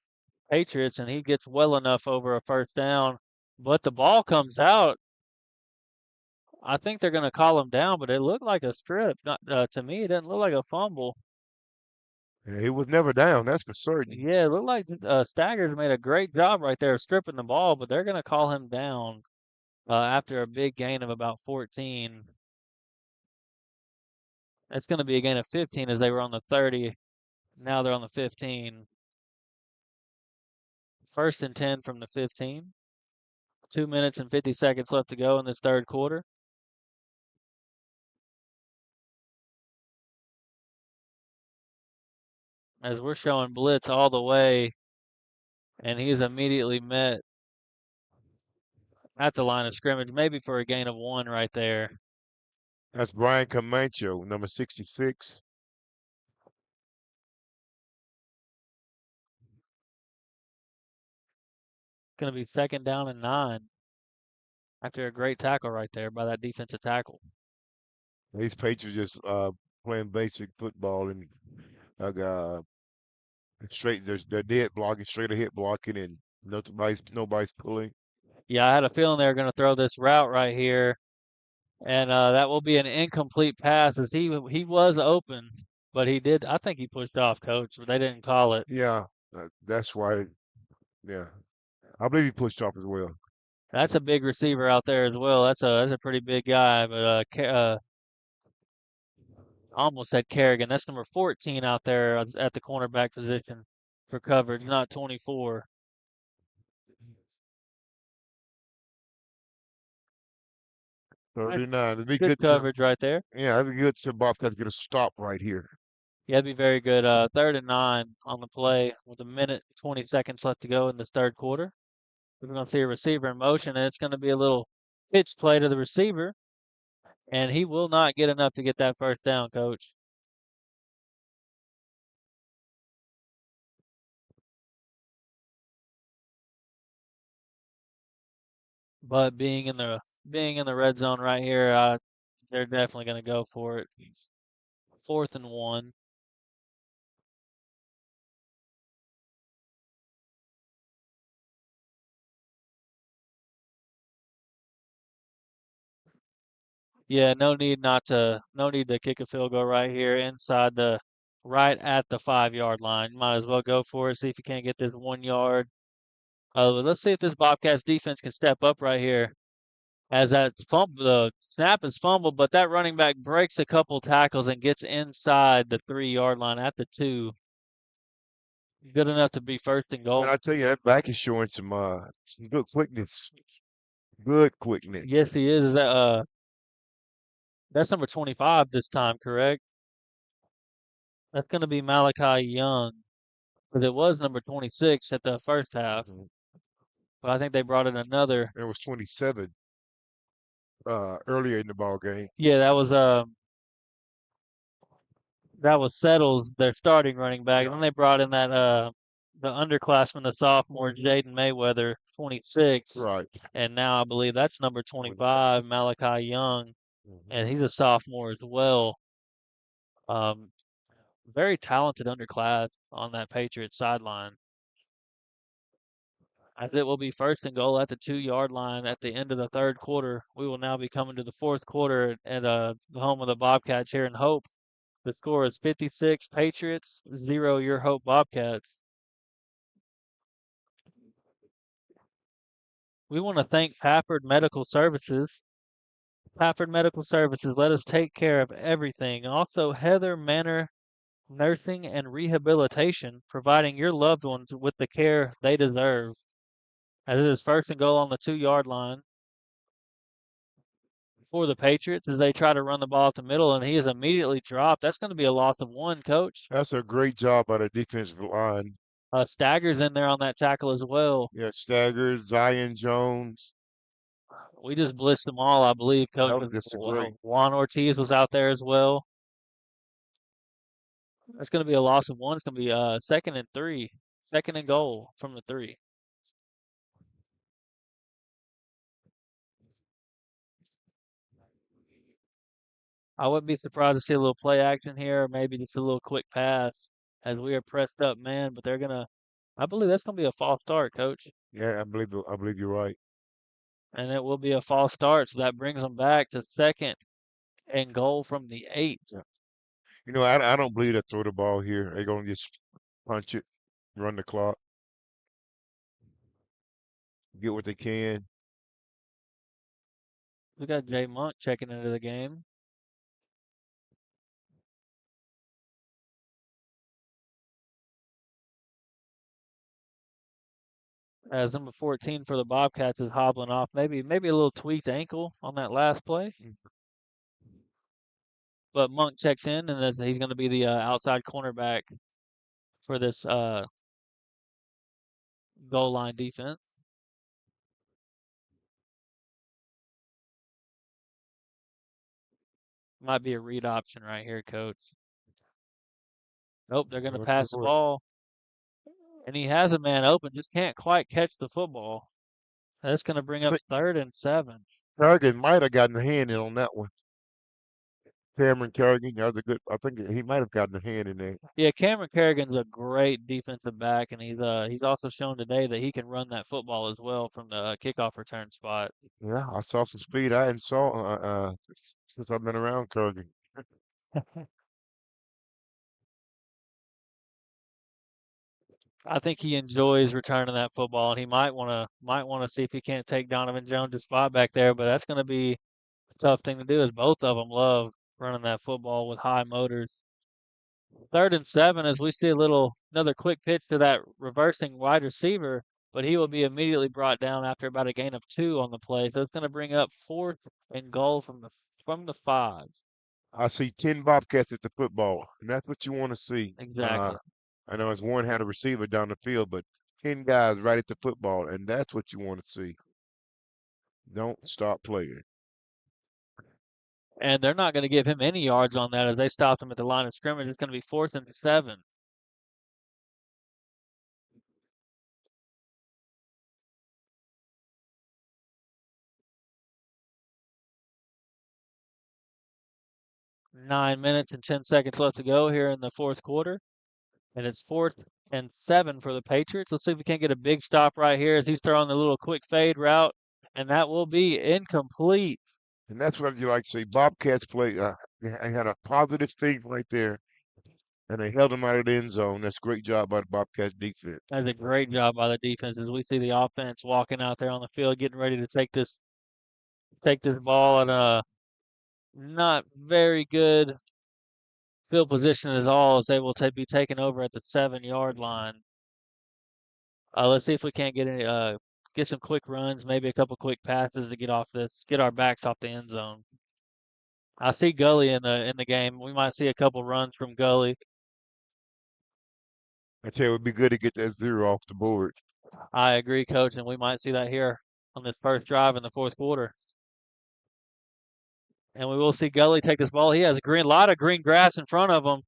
[SPEAKER 4] Patriots, and he gets well enough over a first down, but the ball comes out. I think they're going to call him down, but it looked like a strip. Not to me, it didn't look like a fumble.
[SPEAKER 3] Yeah, he was never down, that's for certain.
[SPEAKER 4] Yeah, it looked like Staggers made a great job right there stripping the ball, but they're going to call him down after a big gain of about 14. It's going to be a gain of 15 as they were on the 30. Now they're on the 15. 1st and 10 from the 15. 2 minutes and 50 seconds left to go in this third quarter. As we're showing blitz all the way, and he's immediately met at the line of scrimmage, maybe for a gain of 1 right there.
[SPEAKER 3] That's Brian Camacho, number 66.
[SPEAKER 4] Going to be 2nd down and 9 after a great tackle right there by that defensive tackle.
[SPEAKER 3] These Patriots just playing basic football and uh, straight. They're dead blocking, straight ahead blocking, and nobody's pulling.
[SPEAKER 4] Yeah, I had a feeling they were going to throw this route right here, and that will be an incomplete pass as he was open, but he did. I think he pushed off, coach, but they didn't call it.
[SPEAKER 3] Yeah, that's why. Yeah, I believe he pushed off as well.
[SPEAKER 4] That's a big receiver out there as well. That's a pretty big guy, but I almost said Kerrigan. That's number 14 out there at the cornerback position for coverage, not 24.
[SPEAKER 3] 39. It'd be
[SPEAKER 4] Good
[SPEAKER 3] good to,
[SPEAKER 4] coverage right there.
[SPEAKER 3] yeah, it'd be good to Bobcats get a stop right here.
[SPEAKER 4] Yeah, it'd be very good. 3rd and 9 on the play with a minute 20 seconds left to go in this third quarter. We're going to see a receiver in motion, and it's going to be a little pitch play to the receiver, and he will not get enough to get that first down, coach. But being in the red zone right here, they're definitely going to go for it. 4th and 1. Yeah, no need to kick a field goal right here inside right at the 5-yard line. Might as well go for it. See if you can't get this 1 yard. Let's see if this Bobcats defense can step up right here. As the snap is fumbled, but that running back breaks a couple tackles and gets inside the 3-yard line at the 2. Good enough to be 1st and goal.
[SPEAKER 3] And I tell you, that back is showing some good quickness. Good quickness.
[SPEAKER 4] Yes, he is. Is that that's number 25 this time, correct? That's going to be Malachi Young, because it was number 26 at the first half.
[SPEAKER 3] Mhm.
[SPEAKER 4] But I think they brought in another.
[SPEAKER 3] It was 27 earlier in the ball game.
[SPEAKER 4] Yeah, that was That was Settles, their starting running back. And then they brought in that the underclassman, the sophomore Jaden Mayweather, 26,
[SPEAKER 3] Right.
[SPEAKER 4] and now I believe that's number 25, Malachi Young, and
[SPEAKER 3] Mhm.
[SPEAKER 4] he's a sophomore as well. Um, very talented underclass on that Patriots sideline. As it will be first and goal at the 2-yard line at the end of the third quarter. We will now be coming to the fourth quarter at the home of the Bobcats here in Hope. The score is 56 Patriots, 0 Your Hope Bobcats. We want to thank Pafford Medical Services. Pafford Medical Services, let us take care of everything. Also, Heather Manor Nursing and Rehabilitation, providing your loved ones with the care they deserve. As it is first and goal on the 2-yard line for the Patriots as they try to run the ball up the middle, and he is immediately dropped. That's going to be a loss of 1, Coach.
[SPEAKER 3] That's a great job by the defensive line.
[SPEAKER 4] Staggers in there on that tackle as well.
[SPEAKER 3] Yeah, Staggers, Zion Jones.
[SPEAKER 4] We just blitzed them all, I believe, Coach.
[SPEAKER 3] That was just a great.
[SPEAKER 4] Juan Ortiz was out there as well. That's going to be a loss of 1. It's going to be second and 3, second and goal from the 3. I wouldn't be surprised to see a little play action here, or maybe just a little quick pass as we are pressed up, man. But they're gonna, I believe that's gonna be a false start, Coach,
[SPEAKER 3] Yeah, I believe you're right.
[SPEAKER 4] and it will be a false start. So that brings them back to second and goal from the 8.
[SPEAKER 3] Yeah. You know, I don't believe they throw the ball here. They're gonna just punch it, run the clock, get what they can.
[SPEAKER 4] We got Jay Monk checking into the game. As number 14 for the Bobcats is hobbling off, maybe a little tweaked ankle on that last play. But Monk checks in, and he's going to be the outside cornerback for this goal line defense. Might be a read option right here, Coach. Nope, they're going to pass the ball. And he has a man open, just can't quite catch the football. That's going to bring up third and 7.
[SPEAKER 3] Kerrigan might have gotten a hand in on that one. Cameron Kerrigan, that was a good. I think he might have gotten a hand in there.
[SPEAKER 4] Yeah, Cameron Kerrigan's a great defensive back, and he's also shown today that he can run that football as well from the kickoff return spot.
[SPEAKER 3] Yeah, I saw some speed. I hadn't saw since I've been around Kerrigan.
[SPEAKER 4] I think he enjoys returning that football, and he might want to see if he can't take Donovan Jones' spot back there. But that's going to be a tough thing to do, as both of them love running that football with high motors. Third and 7 as we see another quick pitch to that reversing wide receiver, but he will be immediately brought down after about a gain of 2 on the play. So it's going to bring up fourth and goal from the 5.
[SPEAKER 3] I see 10 Bobcats at the football, and that's what you want to see.
[SPEAKER 4] Exactly.
[SPEAKER 3] I know it's one had a receiver down the field, but 10 guys right at the football, and that's what you want to see. Don't stop playing.
[SPEAKER 4] And they're not going to give him any yards on that as they stopped him at the line of scrimmage. It's going to be 4th and 7. Nine minutes and 10 seconds left to go here in the fourth quarter. And it's 4th and 7 for the Patriots. Let's see if we can't get a big stop right here as he's throwing the little quick fade route. And that will be incomplete.
[SPEAKER 3] And that's what you like to see. Bobcats play. They had a positive thing right there, and they held them out of the end zone. That's a great job by the Bobcats defense.
[SPEAKER 4] That's a great job by the defense as we see the offense walking out there on the field, getting ready to take this ball in a not very good field position at all as they will be taken over at the 7-yard line. Let's see if we can't get some quick runs, maybe a couple quick passes to get our backs off the end zone. I see Gully in the game. We might see a couple runs from Gully.
[SPEAKER 3] I tell you, it would be good to get that 0 off the board.
[SPEAKER 4] I agree, Coach, and we might see that here on this first drive in the fourth quarter. And we will see Gully take this ball. He has a lot of green grass in front of him.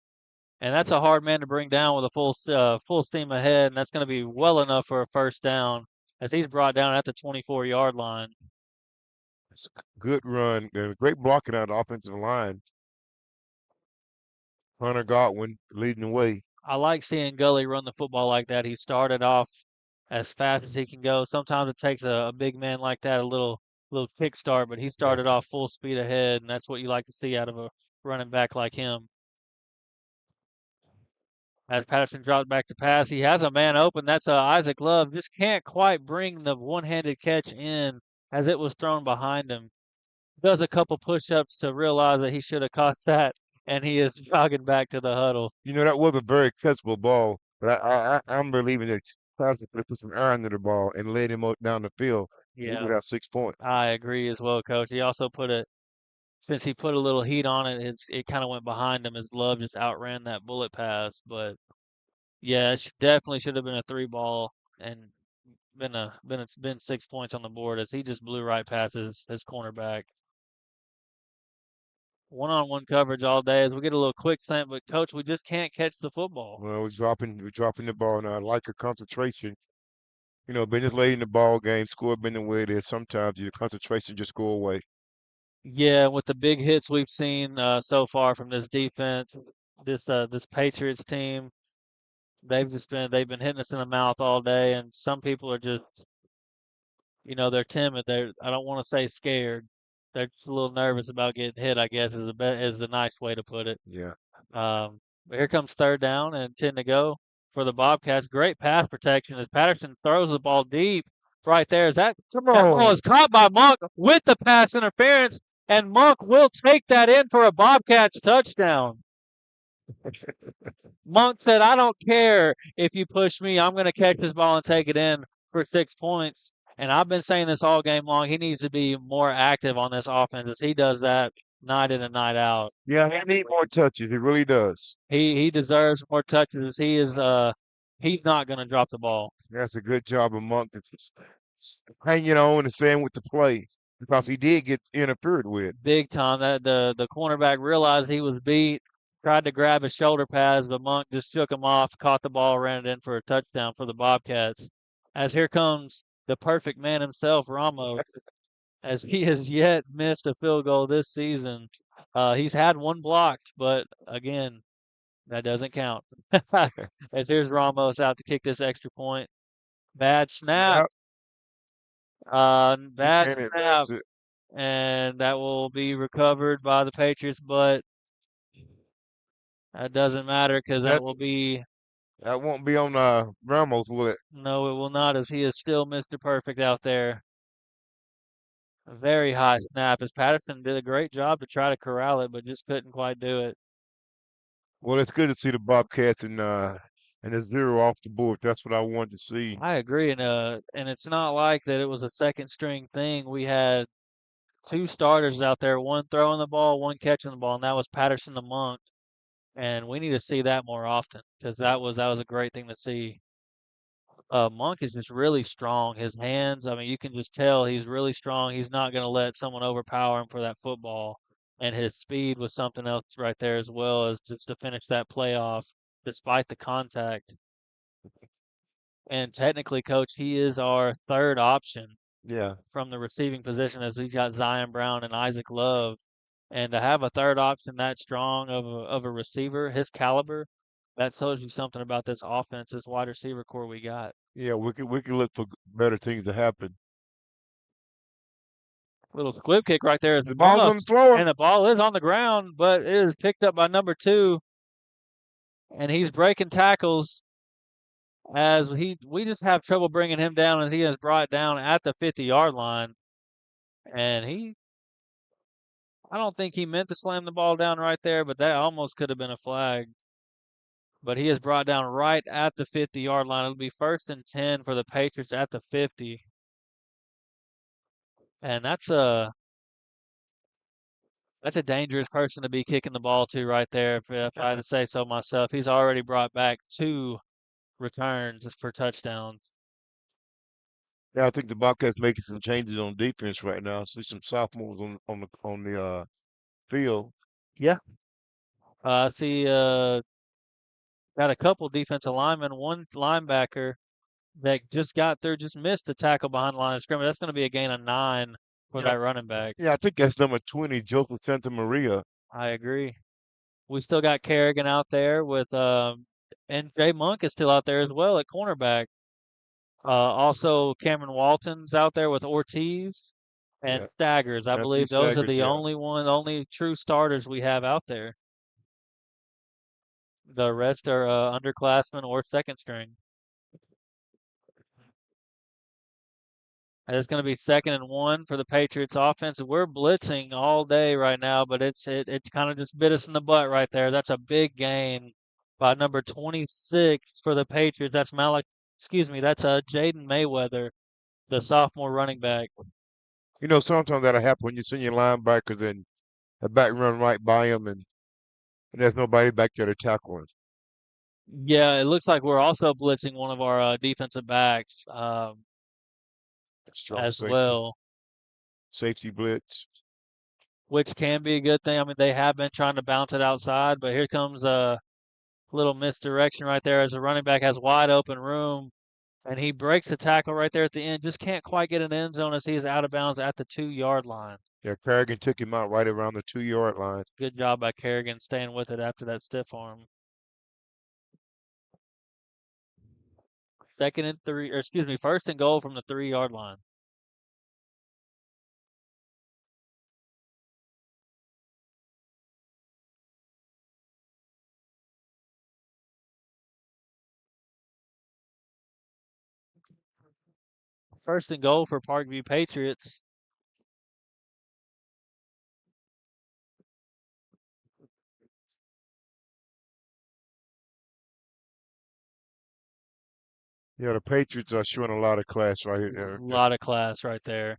[SPEAKER 4] And that's a hard man to bring down with a full steam ahead, and that's going to be well enough for a first down as he's brought down at the 24-yard line.
[SPEAKER 3] It's a good run and great blocking out of the offensive line. Hunter Godwin leading the way.
[SPEAKER 4] I like seeing Gully run the football like that. He started off as fast as he can go. Sometimes it takes a big man like that a little kick start, but he
[SPEAKER 3] Yeah.
[SPEAKER 4] started off full speed ahead, and that's what you like to see out of a running back like him. As Patterson drops back to pass, he has a man open. That's Isaac Love. Just can't quite bring the one-handed catch in as it was thrown behind him. Does a couple push-ups to realize that he should have caught that, and he is jogging back to the huddle.
[SPEAKER 3] You know, that was a very catchable ball, but I'm believing that Patterson could put some iron to the ball and laid him down the field. He
[SPEAKER 4] Yeah,
[SPEAKER 3] would have 6 points.
[SPEAKER 4] I agree as well, Coach. He also since he put a little heat on it, it kind of went behind him as Love just outran that bullet pass. But yeah, definitely should have been a 3 ball and been 6 points on the board as he just blew right past his cornerback. One-on-one coverage all day as we get a little quick slant, but Coach, we just can't catch the football.
[SPEAKER 3] Well, we're dropping the ball now. I like a concentration. You know, been this late in the ball game, score been the way it is. Sometimes your concentration just go away.
[SPEAKER 4] Yeah, with the big hits we've seen so far from this defense, this Patriots team, they've been hitting us in the mouth all day, and some people are just they're timid. I don't want to say scared. They're just a little nervous about getting hit, I guess is the nice way to put it.
[SPEAKER 3] Yeah.
[SPEAKER 4] But here comes third down and 10 to go for the Bobcats. Great pass protection as Patterson throws the ball deep right there. That
[SPEAKER 3] Come
[SPEAKER 4] ball
[SPEAKER 3] on.
[SPEAKER 4] is caught by Monk with the pass interference, and Monk will take that in for a Bobcats touchdown. Monk said, I don't care if you push me. I'm going to catch this ball and take it in for 6 points. And I've been saying this all game long. He needs to be more active on this offense as he does that night in and night out.
[SPEAKER 3] Yeah, he need more touches. He really does.
[SPEAKER 4] He deserves more touches. He's not going to drop the ball.
[SPEAKER 3] That's a good job of Monk to just hanging on and staying with the play because he did get interfered with.
[SPEAKER 4] Big time. That the cornerback realized he was beat, tried to grab his shoulder pads, but Monk just shook him off, caught the ball, ran it in for a touchdown for the Bobcats. As here comes the perfect man himself, Ramos, as he has yet missed a field goal this season. He's had one blocked, but again, that doesn't count. As here's Ramos out to kick this extra point. Bad snap. Bad
[SPEAKER 3] And
[SPEAKER 4] snap.
[SPEAKER 3] it.
[SPEAKER 4] And that will be recovered by the Patriots, but that doesn't matter because that will be
[SPEAKER 3] That won't be on Ramos, will it?
[SPEAKER 4] no, it will not, as he is still Mr. Perfect out there. A very high snap as Patterson did a great job to try to corral it, but just couldn't quite do it.
[SPEAKER 3] Well, it's good to see the Bobcats and a zero off the board. That's what I wanted to see.
[SPEAKER 4] I agree, and it's not like that it was a second string thing. We had two starters out there, one throwing the ball, one catching the ball, and that was Patterson the Monk. And we need to see that more often because that was a great thing to see. Monk is just really strong. His hands, I mean, you can just tell he's really strong. He's not going to let someone overpower him for that football. And his speed was something else right there as well as just to finish that play off despite the contact. And technically, coach, he is our third option
[SPEAKER 3] Yeah.
[SPEAKER 4] from the receiving position as he's got Zion Brown and Isaac Love. And to have a third option that strong of a receiver, his caliber, that tells you something about this offense, this wide receiver core we got.
[SPEAKER 3] Yeah, we can look for better things to happen.
[SPEAKER 4] Little squib kick right there.
[SPEAKER 3] The ball's on the floor.
[SPEAKER 4] And the ball is on the ground, but it is picked up by number 2. And he's breaking tackles as we just have trouble bringing him down as he is brought down at the 50-yard line. And I don't think he meant to slam the ball down right there, but that almost could have been a flag. But he is brought down right at the 50-yard line. It'll be 1st and 10 for the Patriots at the 50. And that's a dangerous person to be kicking the ball to right there, if I had to say so myself. He's already brought back 2 returns for touchdowns.
[SPEAKER 3] Yeah, I think the Bobcats making some changes on defense right now. I see some sophomores on the field.
[SPEAKER 4] Yeah. I see got a couple defensive linemen, one linebacker that just missed the tackle behind the line of scrimmage. That's going to be a gain of 9 for
[SPEAKER 3] Yeah,
[SPEAKER 4] that running back.
[SPEAKER 3] yeah, I think that's number 20, Joseph Santa Maria.
[SPEAKER 4] I agree. We still got Kerrigan out there with, and Jay Monk is still out there as well at cornerback. Also, Cameron Walton's out there with Ortiz and
[SPEAKER 3] Yeah,
[SPEAKER 4] Staggers. I
[SPEAKER 3] I see
[SPEAKER 4] believe those are
[SPEAKER 3] Staggers.
[SPEAKER 4] the
[SPEAKER 3] Yeah,
[SPEAKER 4] only true starters we have out there. The rest are underclassmen or second string. And it's going to be 2nd and 1 for the Patriots offense. We're blitzing all day right now, but it kind of just bit us in the butt right there. That's a big gain by number 26 for the Patriots. That's that's Jaden Mayweather, the sophomore running back.
[SPEAKER 3] you know, sometimes that'll happen when you send your linebackers and a back run right by them, and there's nobody back there to tackle him.
[SPEAKER 4] Yeah, it looks like we're also blitzing one of our defensive backs
[SPEAKER 3] Strong
[SPEAKER 4] as
[SPEAKER 3] safety,
[SPEAKER 4] well,
[SPEAKER 3] safety blitz.
[SPEAKER 4] which can be a good thing. I mean, they have been trying to bounce it outside, but here comes a little misdirection right there as the running back has wide open room, and he breaks the tackle right there at the end. Just can't quite get an end zone as he is out of bounds at the 2-yard line.
[SPEAKER 3] Yeah, Kerrigan took him out right around the 2-yard line.
[SPEAKER 4] Good job by Kerrigan staying with it after that stiff arm. 1st and goal from the 3-yard line. First and goal for Parkview Patriots.
[SPEAKER 3] Yeah, the Patriots are showing a lot of class right
[SPEAKER 4] A
[SPEAKER 3] here.
[SPEAKER 4] lot of class right there.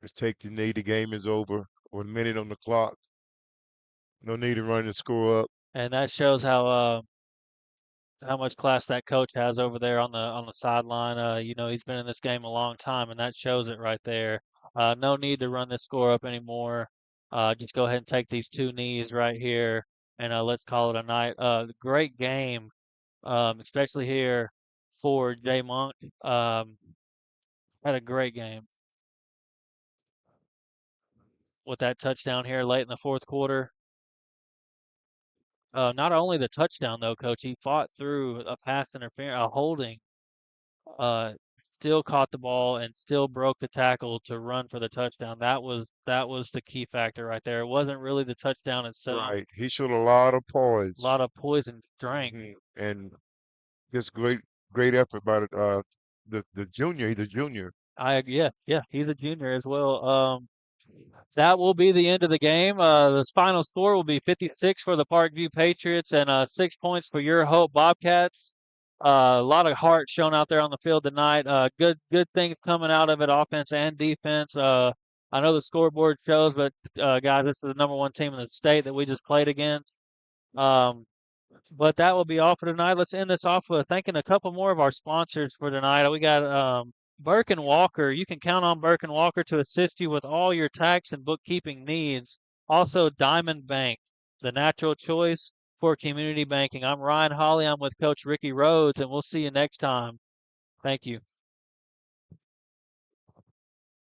[SPEAKER 3] Just take the knee. The game is over. With a minute on the clock. No need to run the score up.
[SPEAKER 4] And that shows how much class that coach has over there on the sideline. He's been in this game a long time, and that shows it right there. No need to run this score up anymore. Just go ahead and take these 2 knees right here, and let's call it a night. Great game, especially here for Jay Monk. Had a great game with that touchdown here late in the 4th quarter. Not only the touchdown though, coach, he fought through a pass interference, a holding. Uh, Still caught the ball and still broke the tackle to run for the touchdown. That was the key factor right there. It wasn't really the touchdown itself.
[SPEAKER 3] Right. He showed a lot of poise.
[SPEAKER 4] A lot of poison strength.
[SPEAKER 3] And just great effort by the junior. He's a junior.
[SPEAKER 4] Yeah, he's a junior as well. That will be the end of the game. The final score will be 56 for the Parkview Patriots and 6 points for your Hope Bobcats. A lot of heart shown out there on the field tonight. Good things coming out of it, offense and defense. I know the scoreboard shows, but guys, this is the number 1 team in the state that we just played against. But that will be all for tonight. Let's end this off with thanking a couple more of our sponsors for tonight. We got Burke and Walker. You can count on Burke and Walker to assist you with all your tax and bookkeeping needs. Also, Diamond Bank, the natural choice for community banking. I'm Ryan Holly. I'm with Coach Ricky Rhodes, and we'll see you next time. Thank you.